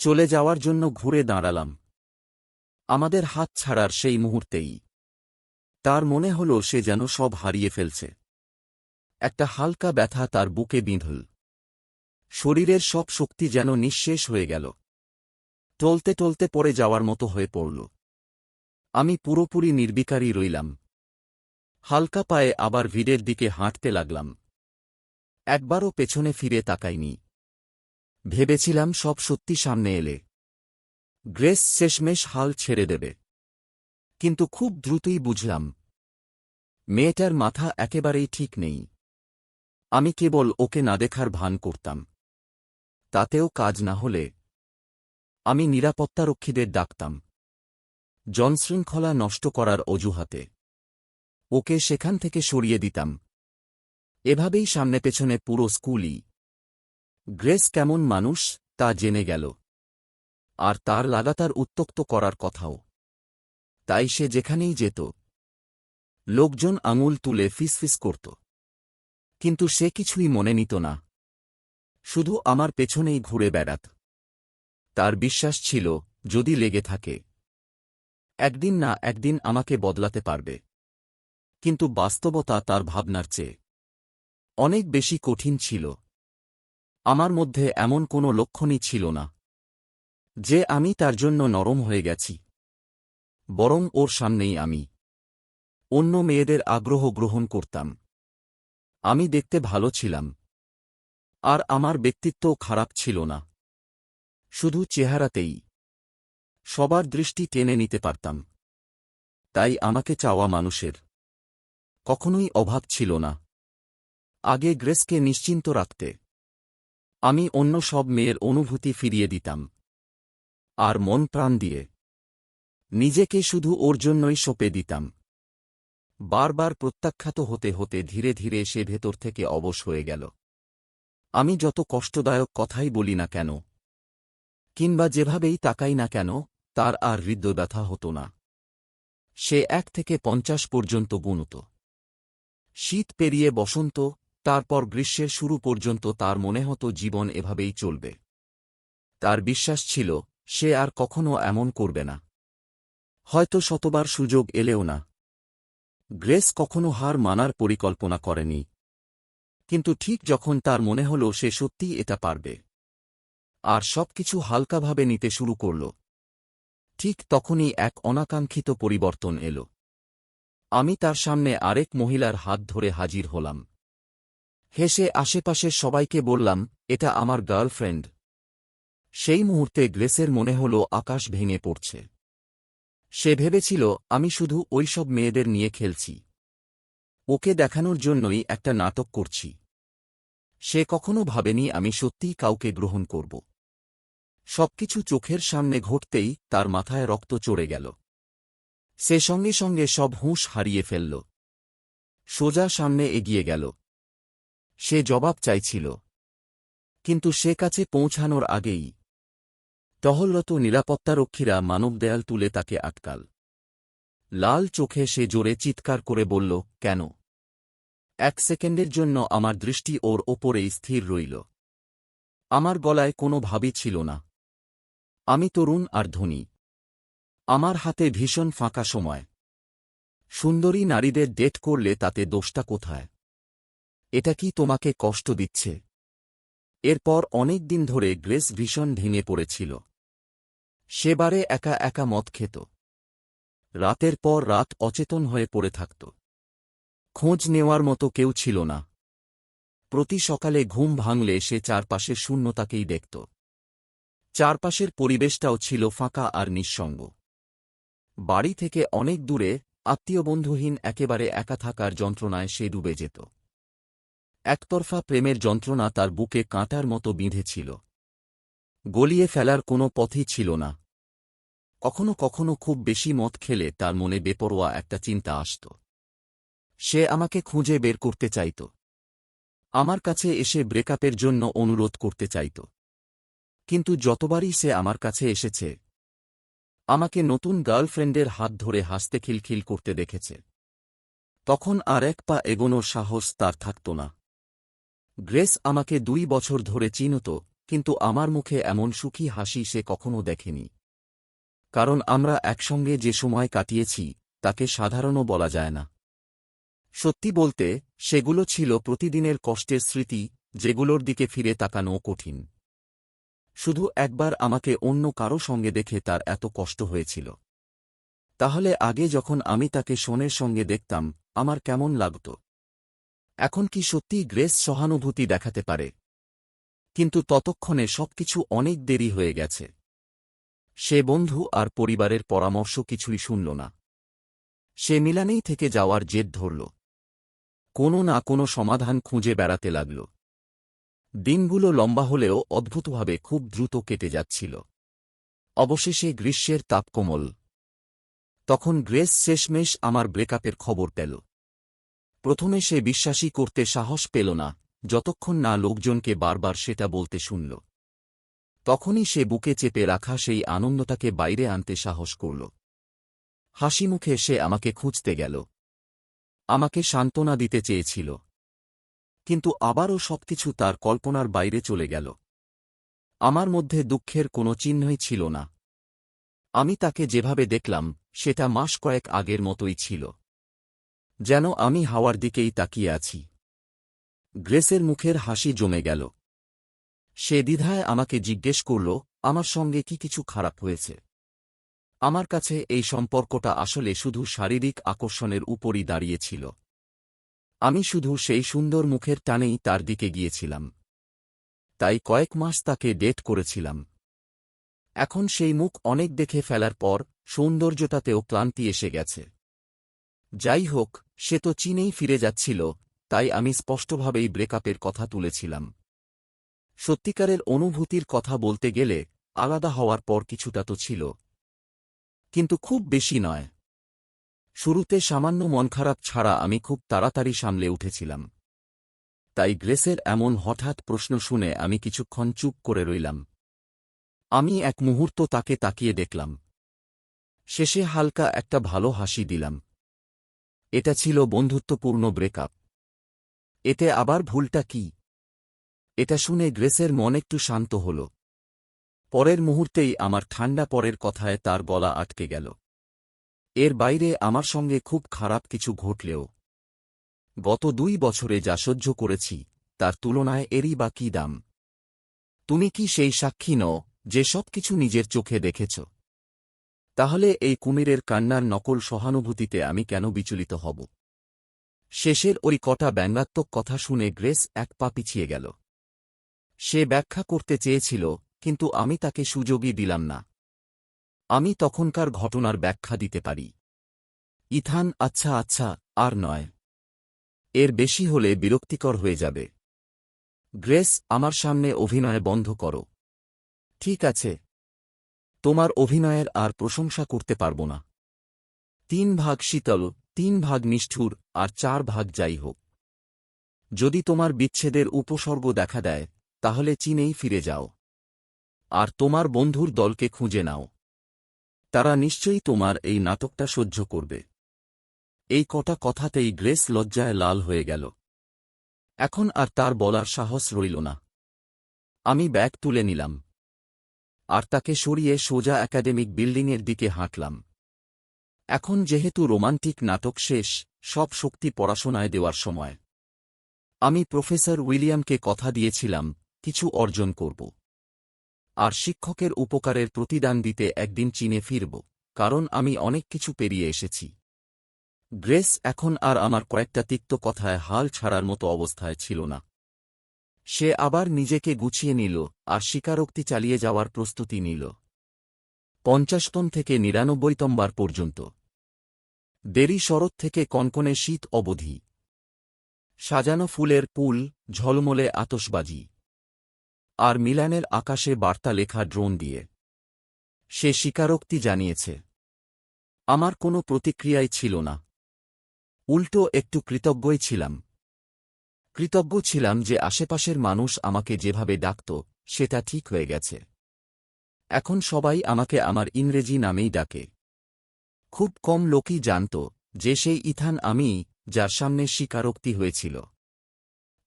চলে যাওয়ার জন্য ঘুরে দাঁড়ালাম। আমাদের হাত ছাড়ার সেই মুহূর্তেই তার মনে হল সে যেন সব হারিয়ে ফেলছে। একটা হালকা ব্যথা তার বুকে বিঁধল। শরীরের সব শক্তি যেন নিঃশেষ হয়ে গেল। টলতে টলতে পড়ে যাওয়ার মতো হয়ে পড়ল। আমি পুরোপুরি নির্বিকারই রইলাম। হালকা পায়ে আবার ভিড়ের দিকে হাঁটতে লাগলাম। একবারও পেছনে ফিরে তাকাইনি। ভেবেছিলাম সব সত্যি সামনে এলে গ্রেস শেষমেশ হাল ছেড়ে দেবে। কিন্তু খুব দ্রুতই বুঝলাম মেয়েটার মাথা একেবারেই ঠিক নেই। আমি কেবল ওকে না দেখার ভান করতাম। তাতেও কাজ না হলে আমি নিরাপত্তারক্ষীদের ডাকতাম, জনশৃঙ্খলা নষ্ট করার অজুহাতে ওকে সেখান থেকে সরিয়ে দিতাম। এভাবেই সামনে পেছনে পুরো স্কুলই গ্রেস কেমন মানুষ তা জেনে গেল, আর তার লাগাতার উত্ত্যক্ত করার কথাও। তাই সে যেখানেই যেত লোকজন আঙুল তুলে ফিসফিস করত। কিন্তু সে কিছুই মনে নিত না, শুধু আমার পেছনেই ঘুরে বেড়াত। তার বিশ্বাস ছিল যদি লেগে থাকে একদিন না একদিন আমাকে বদলাতে পারবে। কিন্তু বাস্তবতা তার ভাবনার চেয়ে অনেক বেশি কঠিন ছিল। আমার মধ্যে এমন কোনো লক্ষণই ছিল না যে আমি তার জন্য নরম হয়ে গেছি। বরং ওর সামনেই আমি অন্য মেয়েদের আগ্রহ গ্রহণ করতাম। আমি দেখতে ভালো ছিলাম, আর আমার ব্যক্তিত্বও খারাপ ছিল না। শুধু চেহারাতেই সবার দৃষ্টি টেনে নিতে পারতাম। তাই আমাকে চাওয়া মানুষের কখনোই অভাব ছিল না। আগে গ্রেসকে নিশ্চিন্ত রাখতে আমি অন্য সব মেয়ের অনুভূতি ফিরিয়ে দিতাম, আর মন প্রাণ দিয়ে নিজেকে শুধু ওর জন্যই সঁপে দিতাম। বারবার প্রত্যাখ্যাত হতে হতে ধীরে ধীরে সে ভেতর থেকে অবশ হয়ে গেল। আমি যত কষ্টদায়ক কথাই বলি না কেন, কিংবা যেভাবেই তাকাই না কেন, তার আর হৃদয়ব্যথা হতো না। সে 1 থেকে 50 পর্যন্ত গুনত। শীত পেরিয়ে বসন্ত, তারপর গ্রীষ্মের শুরু পর্যন্ত তার মনে হতো জীবন এভাবেই চলবে। তার বিশ্বাস ছিল সে আর কখনো এমন করবে না। হয়তো শতবার সুযোগ এলেও না। গ্রেস কখনো হার মানার পরিকল্পনা করেনি। কিন্তু ঠিক যখন তার মনে হল সে সত্যিই এটা পারবে, আর সবকিছু হালকাভাবে নিতে শুরু করল। ঠিক তখনই এক অনাকাঙ্ক্ষিত পরিবর্তন এল। আমি তার সামনে আরেক মহিলার হাত ধরে হাজির হলাম। হেসে আশেপাশের সবাইকে বললাম, এটা আমার গার্লফ্রেন্ড। সেই মুহূর্তে গ্রেসের মনে হল আকাশ ভেঙে পড়ছে। সে ভেবেছিল আমি শুধু ওইসব মেয়েদের নিয়ে খেলছি, ওকে দেখানোর জন্যই একটা নাটক করছি। সে কখনো ভাবেনি আমি সত্যিই কাউকে গ্রহণ করব। সবকিছু চোখের সামনে ঘটতেই তার মাথায় রক্ত চড়ে গেল। সে সঙ্গে সঙ্গে সব হুঁশ হারিয়ে ফেলল। সোজা সামনে এগিয়ে গেল। সে জবাব চাইছিল, কিন্তু সে কাছে পৌঁছানোর আগেই টহলরত নিরাপত্তারক্ষীরা মানবদেয়াল তুলে তাকে আটকাল। লাল চোখে সে জোরে চিৎকার করে বলল, কেন? 1 সেকেন্ডের জন্য আমার দৃষ্টি ওর ওপরেই স্থির রইল। আমার গলায় কোনো ভাবই ছিল না। আমি তরুণ আর ধনী। আমার হাতে ভীষণ ফাঁকা সময়। সুন্দরী নারীদের ডেট করলে তাতে দোষটা কোথায়? এটা কি তোমাকে কষ্ট দিচ্ছে? এরপর অনেক দিন ধরে গ্রেস ভীষণ ভেঙে পড়েছিল। সেবারে একা একা মদ খেত। রাতের পর রাত অচেতন হয়ে পড়ে থাকত। খোঁজ নেওয়ার মতো কেউ ছিল না। প্রতি সকালে ঘুম ভাঙলে সে চারপাশের শূন্যতাকেই দেখত। চারপাশের পরিবেশটাও ছিল ফাঁকা আর নিঃসঙ্গ। বাড়ি থেকে অনেক দূরে, আত্মীয়বন্ধুহীন, একেবারে একা থাকার যন্ত্রণায় সে ডুবে যেত। একতরফা প্রেমের যন্ত্রণা তার বুকে কাঁটার মতো বিঁধেছিল। গলিয়ে ফেলার কোনো পথই ছিল না। কখনো কখনো খুব বেশি মদ খেলে তার মনে বেপরোয়া একটা চিন্তা আসত। সে আমাকে খুঁজে বের করতে চাইত। আমার কাছে এসে ব্রেকআপের জন্য অনুরোধ করতে চাইত। কিন্তু যতবারই সে আমার কাছে এসেছে, আমাকে নতুন গার্লফ্রেন্ডের হাত ধরে হাসতে খিলখিল করতে দেখেছে, তখন আর এক পা এগোনোর সাহস তার থাকত না। গ্রেস আমাকে 2 বছর ধরে চিনত, কিন্তু আমার মুখে এমন সুখী হাসি সে কখনো দেখেনি। কারণ আমরা একসঙ্গে যে সময় কাটিয়েছি তাকে সাধারণও বলা যায় না। সত্যি বলতে, সেগুলো ছিল প্রতিদিনের কষ্টের স্মৃতি, যেগুলোর দিকে ফিরে তাকানো কঠিন। শুধু একবার আমাকে অন্য কারো সঙ্গে দেখে তার এত কষ্ট হয়েছিল। তাহলে আগে যখন আমি তাকে সোনের সঙ্গে দেখতাম, আমার কেমন লাগত? এখন কি সত্যিই গ্রেস সহানুভূতি দেখাতে পারে? কিন্তু ততক্ষণে সবকিছু অনেক দেরি হয়ে গেছে। সে বন্ধু আর পরিবারের পরামর্শ কিছুই শুনল না। সে মিলানেই থেকে যাওয়ার জেদ ধরল। কোনো না কোনো সমাধান খুঁজে বেড়াতে লাগল। দিনগুলো লম্বা হলেও অদ্ভুতভাবে খুব দ্রুত কেটে যাচ্ছিল। অবশেষে গ্রীষ্মের তাপ কোমল। তখন গ্রেস শেষমেশ আমার ব্রেকআপের খবর পেল। প্রথমে সে বিশ্বাসই করতে সাহস পেল না, যতক্ষণ না লোকজনকে বারবার সেটা বলতে শুনল। তখনই সে বুকে চেপে রাখা সেই আনন্দটাকে বাইরে আনতে সাহস করল। হাসিমুখে সে আমাকে খুঁজতে গেল। আমাকে সান্ত্বনা দিতে চেয়েছিল। কিন্তু আবারও সবকিছু তার কল্পনার বাইরে চলে গেল। আমার মধ্যে দুঃখের কোনো চিহ্নই ছিল না। আমি তাকে যেভাবে দেখলাম, সেটা মাস কয়েক আগের মতোই ছিল। যেন আমি হাওয়ার দিকেই তাকিয়ে আছি। গ্রেসের মুখের হাসি জমে গেল। সে দ্বিধায় আমাকে জিজ্ঞেস করল, আমার সঙ্গে কি কিছু খারাপ হয়েছে? আমার কাছে এই সম্পর্কটা আসলে শুধু শারীরিক আকর্ষণের উপরই দাঁড়িয়েছিল। আমি শুধু সেই সুন্দর মুখের টানেই তার দিকে গিয়েছিলাম। তাই কয়েক মাস তাকে ডেট করেছিলাম। এখন সেই মুখ অনেক দেখে ফেলার পর সৌন্দর্যটাতেও ক্লান্তি এসে গেছে। যাই হোক, সে তো চীনেই ফিরে যাচ্ছিল, তাই আমি স্পষ্টভাবেই ব্রেকআপের কথা তুলেছিলাম। সত্যিকারের অনুভূতির কথা বলতে গেলে, আলাদা হওয়ার পর কিছুটা তো ছিল, কিন্তু খুব বেশি নয়। শুরুতে সামান্য মন খারাপ ছাড়া আমি খুব তাড়াতাড়ি সামলে উঠেছিলাম। তাই গ্রেসের এমন হঠাৎ প্রশ্ন শুনে আমি কিছুক্ষণ চুপ করে রইলাম। আমি এক মুহূর্ত তাকে তাকিয়ে দেখলাম। শেষে হালকা একটা ভালো হাসি দিলাম। এটা ছিল বন্ধুত্বপূর্ণ ব্রেকআপ। এতে আবার ভুলটা কি? এটা শুনে গ্রেসের মন একটু শান্ত হল। পরের মুহূর্তেই আমার ঠান্ডা পরের কথায় তার গলা আটকে গেল। এর বাইরে আমার সঙ্গে খুব খারাপ কিছু ঘটলেও গত 2 বছরে যা সহ্য করেছি, তার তুলনায় এরই বা কী দাম? তুমি কি সেই সাক্ষী নও যে সবকিছু নিজের চোখে দেখেছ? তাহলে এই কুমিরের কান্নার নকল সহানুভূতিতে আমি কেন বিচলিত হব? শেষের ওই কটা ব্যঙ্গাত্মক কথা শুনে গ্রেস এক পা পিছিয়ে গেল। সে ব্যাখ্যা করতে চেয়েছিল, কিন্তু আমি তাকে সুযোগই দিলাম না। আমি তখনকার ঘটনার ব্যাখ্যা দিতে পারি। ইথান, আচ্ছা আচ্ছা, আর নয়। এর বেশি হলে বিরক্তিকর হয়ে যাবে। গ্রেস, আমার সামনে অভিনয় বন্ধ করো। ঠিক আছে, তোমার অভিনয়ের আর প্রশংসা করতে পারব না। 3 ভাগ শীতল, 3 ভাগ নিষ্ঠুর, আর 4 ভাগ যাই হোক। যদি তোমার বিচ্ছেদের উপসর্গ দেখা দেয়, তাহলে চীনেই ফিরে যাও। আর তোমার বন্ধুর দলকে খুঁজে নাও। তারা নিশ্চয়ই তোমার এই নাটকটা সহ্য করবে। এই কটা কথাতেই গ্রেস লজ্জায় লাল হয়ে গেল। এখন আর তার বলার সাহস রইল না। আমি ব্যাগ তুলে নিলাম। আর তাকে সরিয়ে সোজা একাডেমিক বিল্ডিংয়ের দিকে হাঁটলাম। এখন যেহেতু রোমান্টিক নাটক শেষ, সব শক্তি পড়াশোনায় দেওয়ার সময়। আমি প্রফেসর উইলিয়ামকে কথা দিয়েছিলাম কিছু অর্জন করব। আর শিক্ষকের উপকারের প্রতিদান দিতে একদিন চীনে ফিরব, কারণ আমি অনেক কিছু পেরিয়ে এসেছি। গ্রেস এখন আর আমার কয়েকটা তিক্ত কথায় হাল ছাড়ার মতো অবস্থায় ছিল না। সে আবার নিজেকে গুছিয়ে নিল আর স্বীকারোক্তি চালিয়ে যাওয়ার প্রস্তুতি নিল। 50তম থেকে 99তম বার পর্যন্ত। দেরি শরৎ থেকে কনকনে শীত অবধি। সাজানো ফুলের পুল, ঝলমলে আতশবাজি। আর মিলানের আকাশে বার্তা লেখা ড্রোন দিয়ে। সে স্বীকারোক্তি জানিয়েছে। আমার কোনো প্রতিক্রিয়াই ছিল না। উল্টো একটু কৃতজ্ঞই ছিলাম। কৃতজ্ঞ ছিলাম যে আশেপাশের মানুষ আমাকে যেভাবে ডাকত, সেটা ঠিক হয়ে গেছে। এখন সবাই আমাকে আমার ইংরেজি নামেই ডাকে। খুব কম লোকই জানত যে সেই ইথান আমিই, যার সামনে স্বীকারোক্তি হয়েছিল।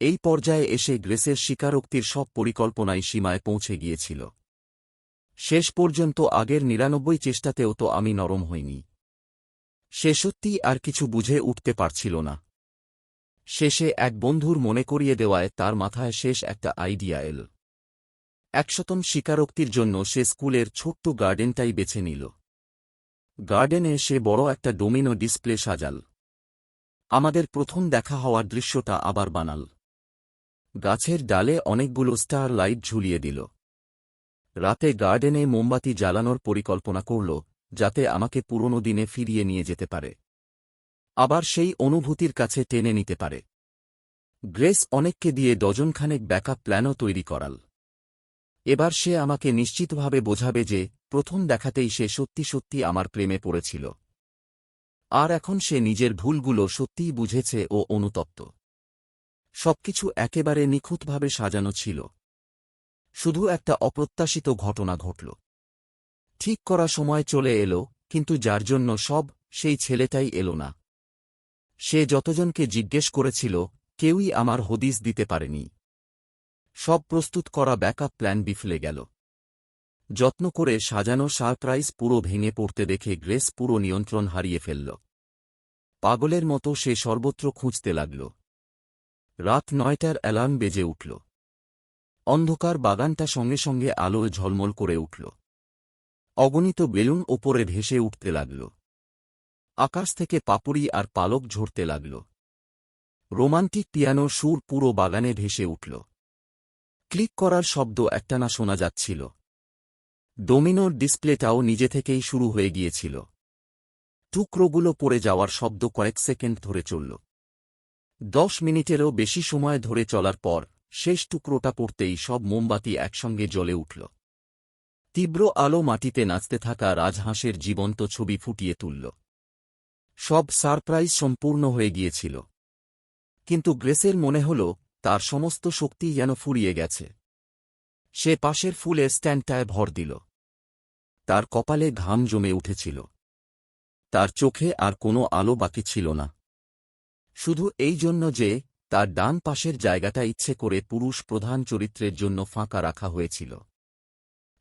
এই পর্যায়ে এসে গ্রেসের স্বীকারোক্তির সব পরিকল্পনাই সীমায় পৌঁছে গিয়েছিল। শেষ পর্যন্ত আগের 99 চেষ্টাতেও তো আমি নরম হইনি। সে সত্যিই আর কিছু বুঝে উঠতে পারছিল না। শেষে এক বন্ধুর মনে করিয়ে দেওয়ায় তার মাথায় শেষ একটা আইডিয়া এল। 100তম স্বীকারোক্তির জন্য সে স্কুলের ছোট্ট গার্ডেনটাই বেছে নিল। গার্ডেনে সে বড় একটা ডোমিনো ডিসপ্লে সাজাল। আমাদের প্রথম দেখা হওয়ার দৃশ্যটা আবার বানাল। গাছের ডালে অনেকগুলো স্টার লাইট ঝুলিয়ে দিল। রাতে গার্ডেনে মোমবাতি জ্বালানোর পরিকল্পনা করল, যাতে আমাকে পুরনো দিনে ফিরিয়ে নিয়ে যেতে পারে। আবার সেই অনুভূতির কাছে টেনে নিতে পারে। গ্রেস অনেককে দিয়ে ডজনখানেক ব্যাকআপ প্ল্যানও তৈরি করাল। এবার সে আমাকে নিশ্চিতভাবে বোঝাবে যে প্রথম দেখাতেই সে সত্যি সত্যি আমার প্রেমে পড়েছিল। আর এখন সে নিজের ভুলগুলো সত্যিই বুঝেছে ও অনুতপ্ত। সবকিছু একেবারে নিখুঁতভাবে সাজানো ছিল। শুধু একটা অপ্রত্যাশিত ঘটনা ঘটল। ঠিক করা সময় চলে এলো, কিন্তু যার জন্য সব, সেই ছেলেটাই এলো না। সে যতজনকে জিজ্ঞেস করেছিল, কেউই আমার হদিস দিতে পারেনি। সব প্রস্তুত করা ব্যাকআপ প্ল্যান বিফলে গেল। যত্ন করে সাজানো সারপ্রাইজ পুরো ভেঙে পড়তে দেখে গ্রেস পুরো নিয়ন্ত্রণ হারিয়ে ফেলল। পাগলের মতো সে সর্বত্র খুঁজতে লাগল। রাত 9টার অ্যালার্ম বেজে উঠল। অন্ধকার বাগানটা সঙ্গে সঙ্গে আলোয় ঝলমল করে উঠল। অগণিত বেলুন ওপরে ভেসে উঠতে লাগল। আকাশ থেকে পাপড়ি আর পালক ঝরতে লাগল। রোমান্টিক পিয়ানোর সুর পুরো বাগানে ভেসে উঠল। ক্লিক করার শব্দ একটানা শোনা যাচ্ছিল। ডোমিনোর ডিসপ্লেটাও নিজে থেকেই শুরু হয়ে গিয়েছিল। টুকরোগুলো পড়ে যাওয়ার শব্দ কয়েক সেকেন্ড ধরে চলল। 10 মিনিটেরও বেশি সময় ধরে চলার পর শেষ টুকরোটা পড়তেই সব মোমবাতি একসঙ্গে জ্বলে উঠল। তীব্র আলো মাটিতে নাচতে থাকা রাজহাঁসের জীবন্ত ছবি ফুটিয়ে তুলল। সব সারপ্রাইজ সম্পূর্ণ হয়ে গিয়েছিল। কিন্তু গ্রেসের মনে হল তার সমস্ত শক্তি যেন ফুরিয়ে গেছে। সে পাশের ফুলের স্ট্যান্ডটায় ভর দিল। তার কপালে ঘাম জমে উঠেছিল। তার চোখে আর কোনো আলো বাকি ছিল না। শুধু এই জন্য যে তার ডান পাশের জায়গাটা ইচ্ছে করে পুরুষ প্রধান চরিত্রের জন্য ফাঁকা রাখা হয়েছিল।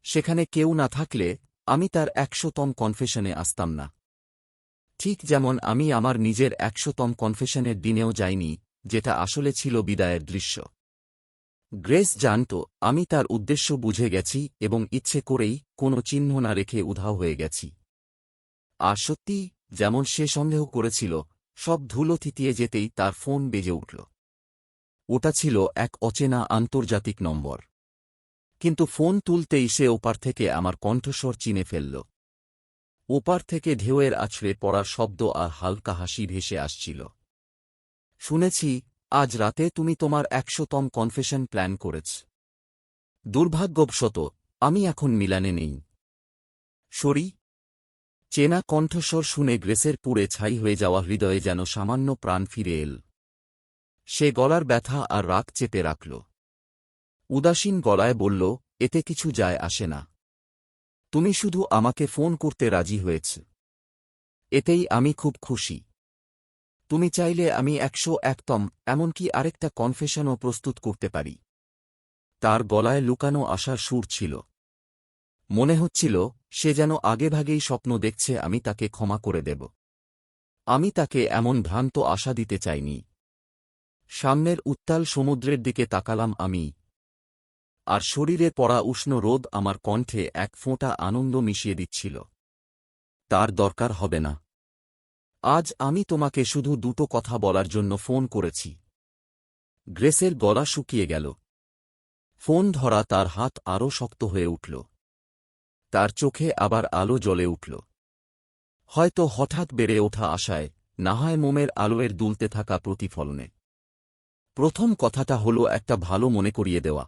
সেখানে কেউ না থাকলে আমি তার 100তম কনফেশনে আসতাম না। ঠিক যেমন আমি আমার নিজের 100তম কনফেশনের দিনেও যাইনি, যেটা আসলে ছিল বিদায়ের দৃশ্য। গ্রেস জানত আমি তার উদ্দেশ্য বুঝে গেছি এবং ইচ্ছে করেই কোনো চিহ্ন না রেখে উধাও হয়ে গেছি। আর সত্যি, যেমন সে সন্দেহ করেছিল, সব ধুলো থিতিয়ে যেতেই তার ফোন বেজে উঠল। ওটা ছিল এক অচেনা আন্তর্জাতিক নম্বর। কিন্তু ফোন তুলতেই সে ওপার থেকে আমার কণ্ঠস্বর চিনে ফেলল। ওপার থেকে ঢেউয়ের আছড়ে পড়ার শব্দ আর হালকা হাসি ভেসে আসছিল। শুনেছি, আজ রাতে তুমি তোমার ১০০তম কনফেশন প্ল্যান করেছ। দুর্ভাগ্যবশত আমি এখন মিলানে নেই। সরি। চেনা কণ্ঠস্বর শুনে গ্রেসের পুড়ে ছাই হয়ে যাওয়া হৃদয়ে যেন সামান্য প্রাণ ফিরে এল। সে গলার ব্যথা আর রাগ চেপে রাখল। উদাসীন গলায় বলল, এতে কিছু যায় আসে না। তুমি শুধু আমাকে ফোন করতে রাজি হয়েছ, এতেই আমি খুব খুশি। তুমি চাইলে আমি ১০১তম, এমনকি আরেকটা কনফেশনও প্রস্তুত করতে পারি। তার গলায় লুকানো আশার সুর ছিল। মনে হচ্ছিল সে যেন আগেভাগেই স্বপ্ন দেখছে আমি তাকে ক্ষমা করে দেব। আমি তাকে এমন ভ্রান্ত আশা দিতে চাইনি। সামনের উত্তাল সমুদ্রের দিকে তাকালাম আমি, আর শরীরে পড়া উষ্ণ রোদ আমার কণ্ঠে এক ফোঁটা আনন্দ মিশিয়ে দিচ্ছিল। তার দরকার হবে না। আজ আমি তোমাকে শুধু দুটো কথা বলার জন্য ফোন করেছি। গ্রেসের গলা শুকিয়ে গেল। ফোন ধরা তার হাত আরও শক্ত হয়ে উঠল। তার চোখে আবার আলো জ্বলে উঠল, হয়তো হঠাৎ বেড়ে ওঠা আশায়, না হয় মোমের আলোয়ের দুলতে থাকা প্রতিফলনে। প্রথম কথাটা হলো একটা ভালো মনে করিয়ে দেওয়া।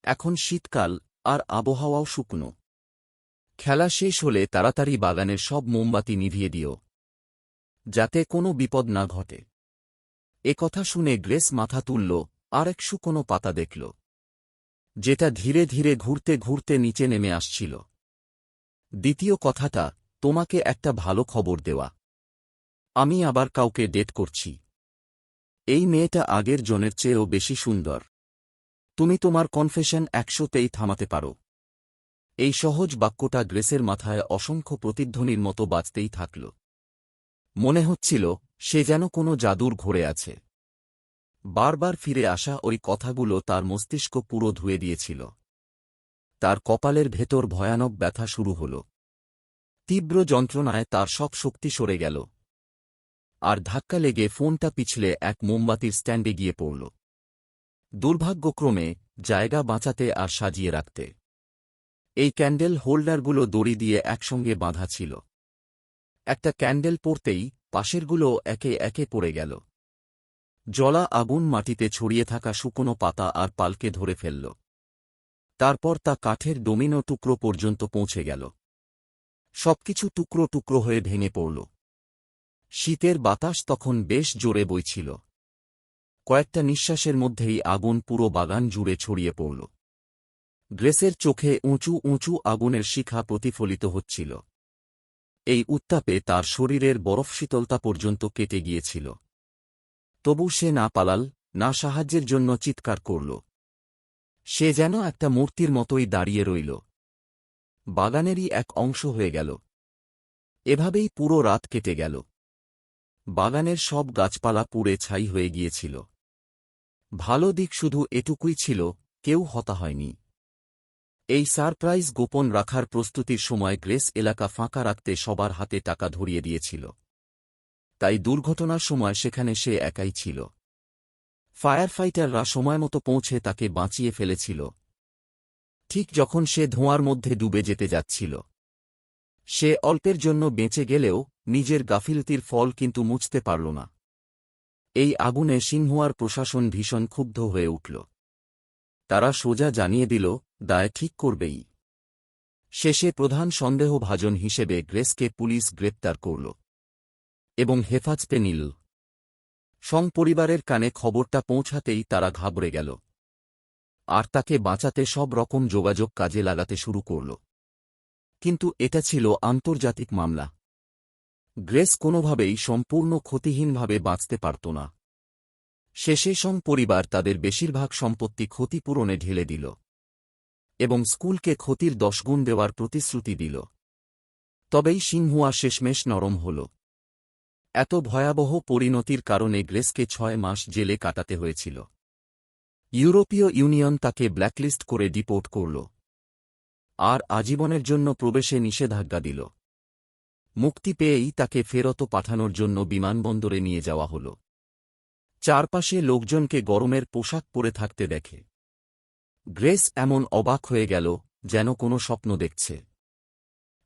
এখন শীতকাল, আর আবহাওয়াও শুকনো। খেলা শেষ হলে তাড়াতাড়ি বাগানের সব মোমবাতি নিভিয়ে দিও, যাতে কোনো বিপদ না ঘটে। কথা শুনে গ্রেস মাথা তুলল, আর এক শুকনো পাতা দেখল, যেটা ধীরে ধীরে ঘুরতে ঘুরতে নিচে নেমে আসছিল। দ্বিতীয় কথাটা, তোমাকে একটা ভালো খবর দেওয়া। আমি আবার কাউকে ডেট করছি। এই মেয়েটা আগের জনের চেয়েও বেশি সুন্দর। তুমি তোমার কনফেশন ১০০তেই থামাতে পারো। এই সহজ বাক্যটা গ্রেসের মাথায় অসংখ্য প্রতিধ্বনির মতো বাজতেই থাকল। মনে হচ্ছিল সে যেন কোনো জাদুর ঘোরে আছে। বারবার ফিরে আসা ওই কথাগুলো তার মস্তিষ্ক পুরো ধুয়ে দিয়েছিল। তার কপালের ভেতর ভয়ানক ব্যথা শুরু হল। তীব্র যন্ত্রণায় তার সব শক্তি সরে গেল, আর ধাক্কা লেগে ফোনটা পিছলে এক মোমবাতির স্ট্যান্ডে গিয়ে পড়ল। দুর্ভাগ্যক্রমে জায়গা বাঁচাতে আর সাজিয়ে রাখতে এই ক্যান্ডেল হোল্ডারগুলো দড়ি দিয়ে একসঙ্গে বাঁধা ছিল। একটা ক্যান্ডেল পড়তেই পাশেরগুলো একে একে পড়ে গেল। জ্বলা আগুন মাটিতে ছড়িয়ে থাকা শুকনো পাতা আর পালকে ধরে ফেলল। তারপর তা কাঠের ডোমিনো টুকরো পর্যন্ত পৌঁছে গেল। সবকিছু টুকরো টুকরো হয়ে ভেঙে পড়ল। শীতের বাতাস তখন বেশ জোরে বইছিল। কয়েকটা নিঃশ্বাসের মধ্যেই আগুন পুরো বাগান জুড়ে ছড়িয়ে পড়ল। গ্রেসের চোখে উঁচু উঁচু আগুনের শিখা প্রতিফলিত হচ্ছিল। এই উত্তাপে তার শরীরের বরফ শীতলতা পর্যন্ত কেটে গিয়েছিল। তবু সে না পালাল, না সাহায্যের জন্য চিৎকার করল। সে যেন একটা মূর্তির মতোই দাঁড়িয়ে রইল। বাগানেরই এক অংশ হয়ে গেল। এভাবেই পুরো রাত কেটে গেল। বাগানের সব গাছপালা পুড়ে ছাই হয়ে গিয়েছিল। ভালো দিক শুধু এটুকুই ছিল, কেউ হতা হয়নি। এই সারপ্রাইজ গোপন রাখার প্রস্তুতির সময় গ্রেস এলাকা ফাঁকা রাখতে সবার হাতে টাকা ধরিয়ে দিয়েছিল। তাই দুর্ঘটনার সময় সেখানে সে একাই ছিল। ফায়ার ফাইটাররা সময়মতো পৌঁছে তাকে বাঁচিয়ে ফেলেছিল, ঠিক যখন সে ধোঁয়ার মধ্যে ডুবে যেতে যাচ্ছিল। সে অল্পের জন্য বেঁচে গেলেও নিজের গাফিলতির ফল কিন্তু মুছতে পারল না। এই আগুনে সিনহুয়ার প্রশাসন ভীষণ ক্ষুব্ধ হয়ে উঠল। তারা সোজা জানিয়ে দিল, দায় ঠিক করবেই। শেষে প্রধান সন্দেহভাজন হিসেবে গ্রেসকে পুলিশ গ্রেপ্তার করল এবং হেফাজতে নিল। পরিবারের কানে খবরটা পৌঁছাতেই তারা ঘাবড়ে গেল, আর তাকে বাঁচাতে সব রকম যোগাযোগ কাজে লাগাতে শুরু করল। কিন্তু এটা ছিল আন্তর্জাতিক মামলা। গ্রেস কোনোভাবেই সম্পূর্ণ ক্ষতিহীনভাবে বাঁচতে পারত না। শেষে পরিবার তাদের বেশিরভাগ সম্পত্তি ক্ষতিপূরণে ঢেলে দিল এবং স্কুলকে ক্ষতির 10 গুণ দেওয়ার প্রতিশ্রুতি দিল। তবেই সিনহুয়া শেষমেশ নরম হল। এত ভয়াবহ পরিণতির কারণে গ্রেসকে 6 মাস জেলে কাটাতে হয়েছিল। ইউরোপীয় ইউনিয়ন তাকে ব্ল্যাকলিস্ট করে ডিপোর্ট করল আর আজীবনের জন্য প্রবেশে নিষেধাজ্ঞা দিল। মুক্তি পেয়েই তাকে ফেরত পাঠানোর জন্য বিমানবন্দরে নিয়ে যাওয়া হল। চারপাশে লোকজনকে গরমের পোশাক পরে থাকতে দেখে গ্রেস এমন অবাক হয়ে গেল যেন কোনো স্বপ্ন দেখছে।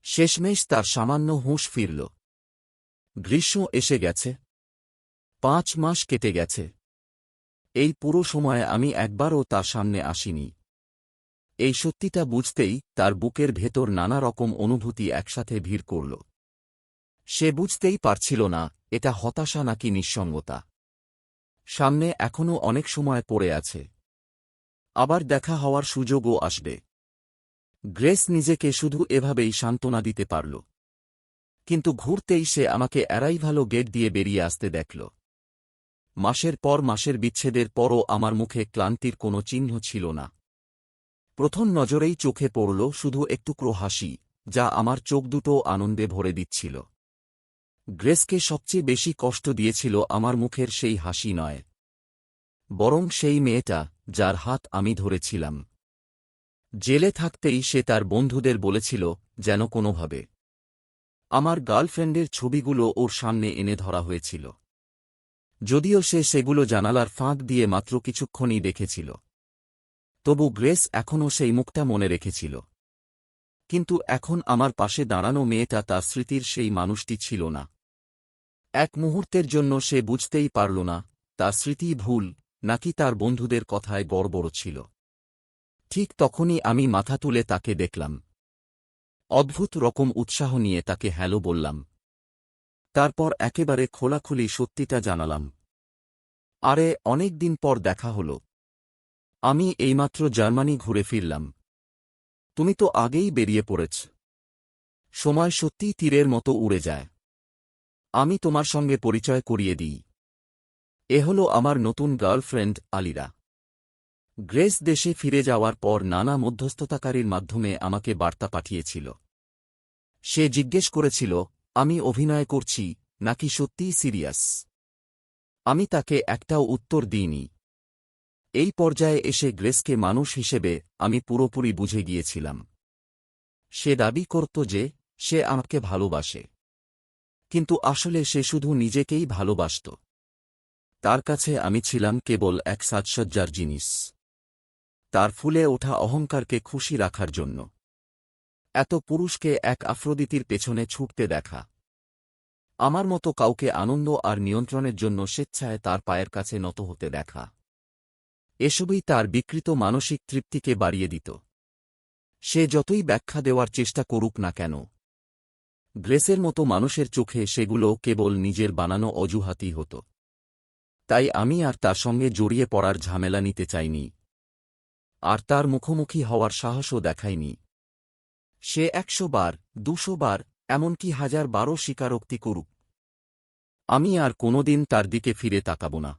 শেষমেশ তার সামান্য হুঁশ ফিরল। গ্রীষ্ম এসে গেছে। 5 মাস কেটে গেছে। এই পুরো সময়ে আমি একবারও তার সামনে আসিনি। এই সত্যিটা বুঝতেই তার বুকের ভেতর নানা রকম অনুভূতি একসাথে ভিড় করল। সে বুঝতেই পারছিল না এটা হতাশা নাকি নিঃসঙ্গতা। সামনে এখনও অনেক সময় পড়ে আছে। আবার দেখা হওয়ার সুযোগও আসবে। গ্রেস নিজেকে শুধু এভাবেই সান্ত্বনা দিতে পারল। কিন্তু ঘুরতেই সে আমাকে অ্যারাইভালো গেট দিয়ে বেরিয়ে আসতে দেখল। মাসের পর মাসের বিচ্ছেদের পরও আমার মুখে ক্লান্তির কোনো চিহ্ন ছিল না। প্রথম নজরেই চোখে পড়ল শুধু একটুকরো হাসি, যা আমার চোখ দুটো আনন্দে ভরে দিচ্ছিল। গ্রেসকে সবচেয়ে বেশি কষ্ট দিয়েছিল আমার মুখের সেই হাসি নয়, বরং সেই মেয়েটা যার হাত আমি ধরেছিলাম। জেলে থাকতেই সে তার বন্ধুদের বলেছিল যেন কোনোভাবে আমার গার্লফ্রেন্ডের ছবিগুলো ওর সামনে এনে ধরা হয়েছিল, যদিও সে সেগুলো জানালার ফাঁক দিয়ে মাত্র কিছুক্ষণই দেখেছিল। তবু গ্রেস এখনও সেই মুখটা মনে রেখেছিল। কিন্তু এখন আমার পাশে দাঁড়ানো মেয়েটা তার স্মৃতির সেই মানুষটি ছিল না। এক মুহূর্তের জন্য সে বুঝতেই পারল না তার স্মৃতি ভুল নাকি তার বন্ধুদের কথায় গড়বড় ছিল। ঠিক তখনই আমি মাথা তুলে তাকে দেখলাম। অদ্ভুত রকম উৎসাহ নিয়ে তাকে হ্যালো বললাম। তারপর একেবারে খোলাখুলি সত্যিটা জানালাম। আরে, অনেক দিন পর দেখা হল। আমি এইমাত্র জার্মানি ঘুরে ফিরলাম। তুমি তো আগেই বেরিয়ে পড়েছ। সময় সত্যিই তীরের মতো উড়ে যায়। আমি তোমার সঙ্গে পরিচয় করিয়ে দিই। এ হল আমার নতুন গার্লফ্রেন্ড আলিরা। গ্রেস দেশে ফিরে যাওয়ার পর নানা মধ্যস্থতাকারীর মাধ্যমে আমাকে বার্তা পাঠিয়েছিল। সে জিজ্ঞেস করেছিল আমি অভিনয় করছি নাকি সত্যিই সিরিয়াস। আমি তাকে একটাও উত্তর দিইনি। এই পর্যায়ে এসে গ্রেসকে মানুষ হিসেবে আমি পুরোপুরি বুঝে গিয়েছিলাম। সে দাবি করত যে সে আমাকে ভালোবাসে, কিন্তু আসলে সে শুধু নিজেকেই ভালোবাসত। তার কাছে আমি ছিলাম কেবল এক সাজসজ্জার জিনিস, তার ফুলে ওঠা অহংকারকে খুশি রাখার জন্য। এত পুরুষকে এক আফ্রোদিতির পেছনে ছুটতে দেখা, আমার মতো কাউকে আনন্দ আর নিয়ন্ত্রণের জন্য স্বেচ্ছায় তার পায়ের কাছে নত হতে দেখা, এসবই তার বিকৃত মানসিক তৃপ্তিকে বাড়িয়ে দিত। সে যতই ব্যাখ্যা দেওয়ার চেষ্টা করুক না কেন, গ্রেসের মতো মানুষের চোখে সেগুলো কেবল নিজের বানানো অজুহাতই হতো। তাই আমি আর তার সঙ্গে জড়িয়ে পড়ার ঝামেলা নিতে চাইনি, আর তার মুখোমুখি হওয়ার সাহসও দেখাইনি। সে 100 বার, 200 বার, এমনকি 1000 বারও স্বীকারোক্তি করুক, আমি আর কোনোদিন তার দিকে ফিরে তাকাব না।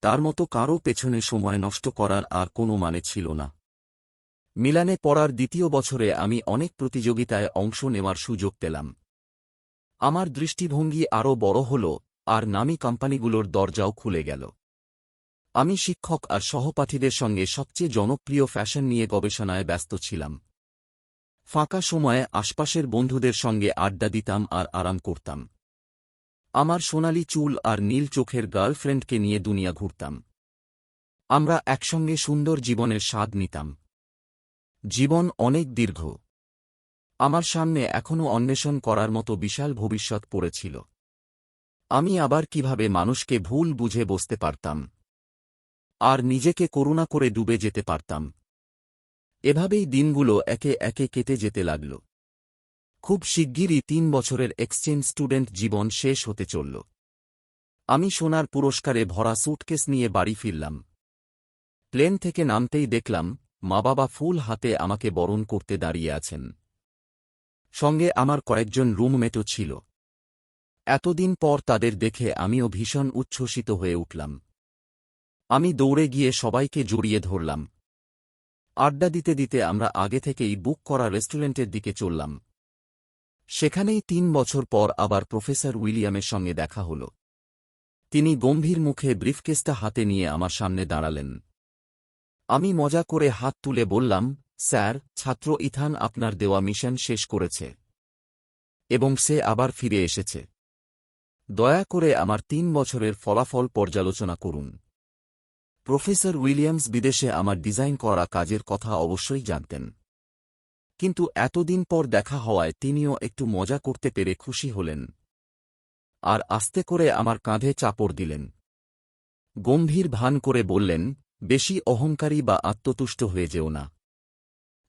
তার মতো কারও পেছনে সময় নষ্ট করার আর কোনো মানে ছিল না। মিলানে পড়ার দ্বিতীয় বছরে আমি অনেক প্রতিযোগিতায় অংশ নেওয়ার সুযোগ পেলাম। আমার দৃষ্টিভঙ্গি আরও বড় হল, আর নামী কোম্পানিগুলোর দরজাও খুলে গেল। আমি শিক্ষক আর সহপাঠীদের সঙ্গে সবচেয়ে জনপ্রিয় ফ্যাশন নিয়ে গবেষণায় ব্যস্ত ছিলাম। ফাঁকা সময়ে আশপাশের বন্ধুদের সঙ্গে আড্ডা দিতাম আর আরাম করতাম। আমার সোনালি চুল আর নীল চোখের গার্লফ্রেন্ডকে নিয়ে দুনিয়া ঘুরতাম। আমরা একসঙ্গে সুন্দর জীবনের স্বাদ নিতাম। জীবন অনেক দীর্ঘ। আমার সামনে এখনও অন্বেষণ করার মতো বিশাল ভবিষ্যৎ পড়েছিল। আমি আবার কিভাবে মানুষকে ভুল বুঝে বসতে পারতাম আর নিজেকে করুণা করে ডুবে যেতে পারতাম। এভাবেই দিনগুলো একে একে কেটে যেতে লাগল। খুব শিগগিরই 3 বছরের এক্সচেঞ্জ স্টুডেন্ট জীবন শেষ হতে চলল। আমি সোনার পুরস্কারে ভরা স্যুটকেস নিয়ে বাড়ি ফিরলাম। প্লেন থেকে নামতেই দেখলাম মা বাবা ফুল হাতে আমাকে বরণ করতে দাঁড়িয়ে আছেন। সঙ্গে আমার কয়েকজন রুমমেটও ছিল। এতদিন পর তাদের দেখে আমিও ভীষণ উচ্ছ্বসিত হয়ে উঠলাম। আমি দৌড়ে গিয়ে সবাইকে জড়িয়ে ধরলাম। আড্ডা দিতে দিতে আমরা আগে থেকেই বুক করা রেস্টুরেন্টের দিকে চললাম। সেখানেই 3 বছর পর আবার প্রফেসর উইলিয়ামের সঙ্গে দেখা হল। তিনি গম্ভীর মুখে ব্রিফকেসটা হাতে নিয়ে আমার সামনে দাঁড়ালেন। আমি মজা করে হাত তুলে বললাম, স্যার, ছাত্র ইথান আপনার দেওয়া মিশন শেষ করেছে এবং সে আবার ফিরে এসেছে। দয়া করে আমার ৩ বছরের ফলাফল পর্যালোচনা করুন। প্রফেসর উইলিয়ামস বিদেশে আমার ডিজাইন করা কাজের কথা অবশ্যই জানতেন, কিন্তু এতদিন পর দেখা হওয়ায় তিনিও একটু মজা করতে পেরে খুশি হলেন আর আস্তে করে আমার কাঁধে চাপড় দিলেন। গম্ভীর ভান করে বললেন, বেশি অহংকারী বা আত্মতুষ্ট হয়ে যেও না।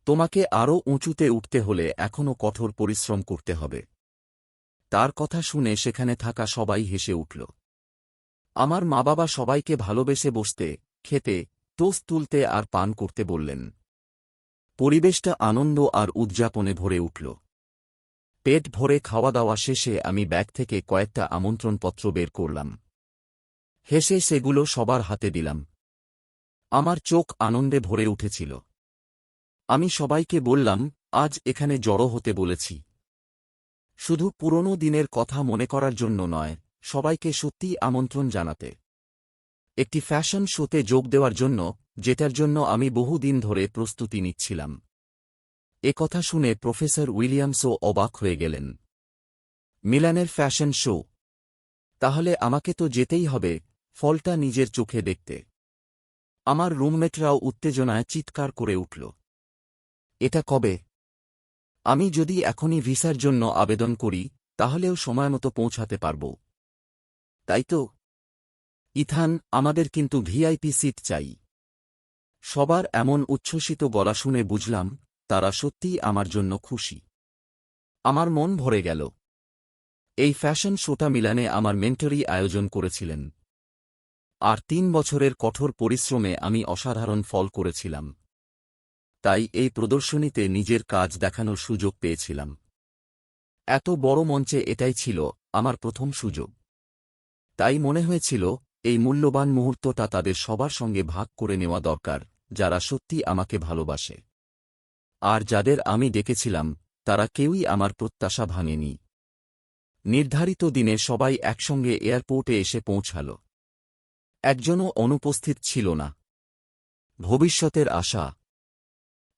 তোমাকে আরও উঁচুতে উঠতে হলে এখনও কঠোর পরিশ্রম করতে হবে। তার কথা শুনে সেখানে থাকা সবাই হেসে উঠল। আমার মা বাবা সবাইকে ভালোবেসে বসতে, খেতে, টোস্ট তুলতে আর পান করতে বললেন। পরিবেশটা আনন্দ আর উদযাপনে ভরে উঠল। পেট ভরে খাওয়া দাওয়া শেষে আমি ব্যাগ থেকে কয়েকটা আমন্ত্রণপত্র বের করলাম। হেসে সেগুলো সবার হাতে দিলাম। আমার চোখ আনন্দে ভরে উঠেছিল। আমি সবাইকে বললাম, আজ এখানে জড়ো হতে বলেছি শুধু পুরনো দিনের কথা মনে করার জন্য নয়, সবাইকে সত্যিই আমন্ত্রণ জানাতে, একটি ফ্যাশন শোতে যোগ দেওয়ার জন্য, যেটার জন্য আমি বহুদিন ধরে প্রস্তুতি নিচ্ছিলাম। কথা শুনে প্রফেসর উইলিয়ামসও অবাক হয়ে গেলেন। মিলানের ফ্যাশন শো? তাহলে আমাকে তো যেতেই হবে ফলটা নিজের চোখে দেখতে। আমার রুমমেটরাও উত্তেজনায় চিৎকার করে উঠল। এটা কবে? আমি যদি এখনই ভিসার জন্য আবেদন করি তাহলেও সময়মতো পৌঁছাতে পারব, তাই তো? ইথান, আমাদের কিন্তু ভিআইপি সিট চাই। সবার এমন উচ্ছ্বসিত গলা শুনে বুঝলাম তারা সত্যিই আমার জন্য খুশি। আমার মন ভরে গেল। এই ফ্যাশন শোটা মিলানে আমার মেন্টরই আয়োজন করেছিলেন, আর ৩ বছরের কঠোর পরিশ্রমে আমি অসাধারণ ফল করেছিলাম। তাই এই প্রদর্শনীতে নিজের কাজ দেখানোর সুযোগ পেয়েছিলাম। এত বড় মঞ্চে এটাই ছিল আমার প্রথম সুযোগ। তাই মনে হয়েছিল এই মূল্যবান মুহূর্তটা তাদের সবার সঙ্গে ভাগ করে নেওয়া দরকার, যারা সত্যি আমাকে ভালোবাসে। আর যাদের আমি ডেকেছিলাম তারা কেউই আমার প্রত্যাশা ভাঙেনি। নির্ধারিত দিনে সবাই একসঙ্গে এয়ারপোর্টে এসে পৌঁছাল। একজনও অনুপস্থিত ছিল না। ভবিষ্যতের আশা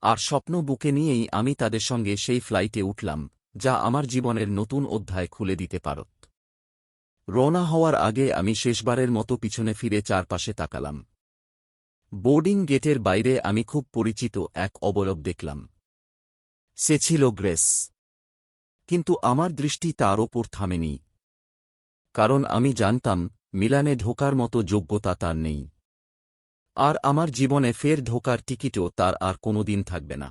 আর স্বপ্ন বুকে নিয়েই আমি তাদের সঙ্গে সেই ফ্লাইটে উঠলাম, যা আমার জীবনের নতুন অধ্যায় খুলে দিতে পারত। রওনা হওয়ার আগে আমি শেষবারের মতো পিছনে ফিরে চারপাশে তাকালাম। বোর্ডিং গেটের বাইরে আমি খুব পরিচিত এক অবয়ব দেখলাম। সে ছিল গ্রেস। কিন্তু আমার দৃষ্টি তার ওপর থামেনি, কারণ আমি জানতাম মিলানে ঢোকার মতো যোগ্যতা তার নেই। আর আমার জীবনে ফের ঢোকার টিকিটও তার আর কোনোদিন থাকবে না।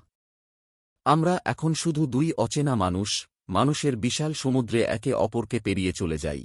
আমরা এখন শুধু দুই অচেনা মানুষ, মানুষের বিশাল সমুদ্রে একে অপরকে পেরিয়ে চলে যাই।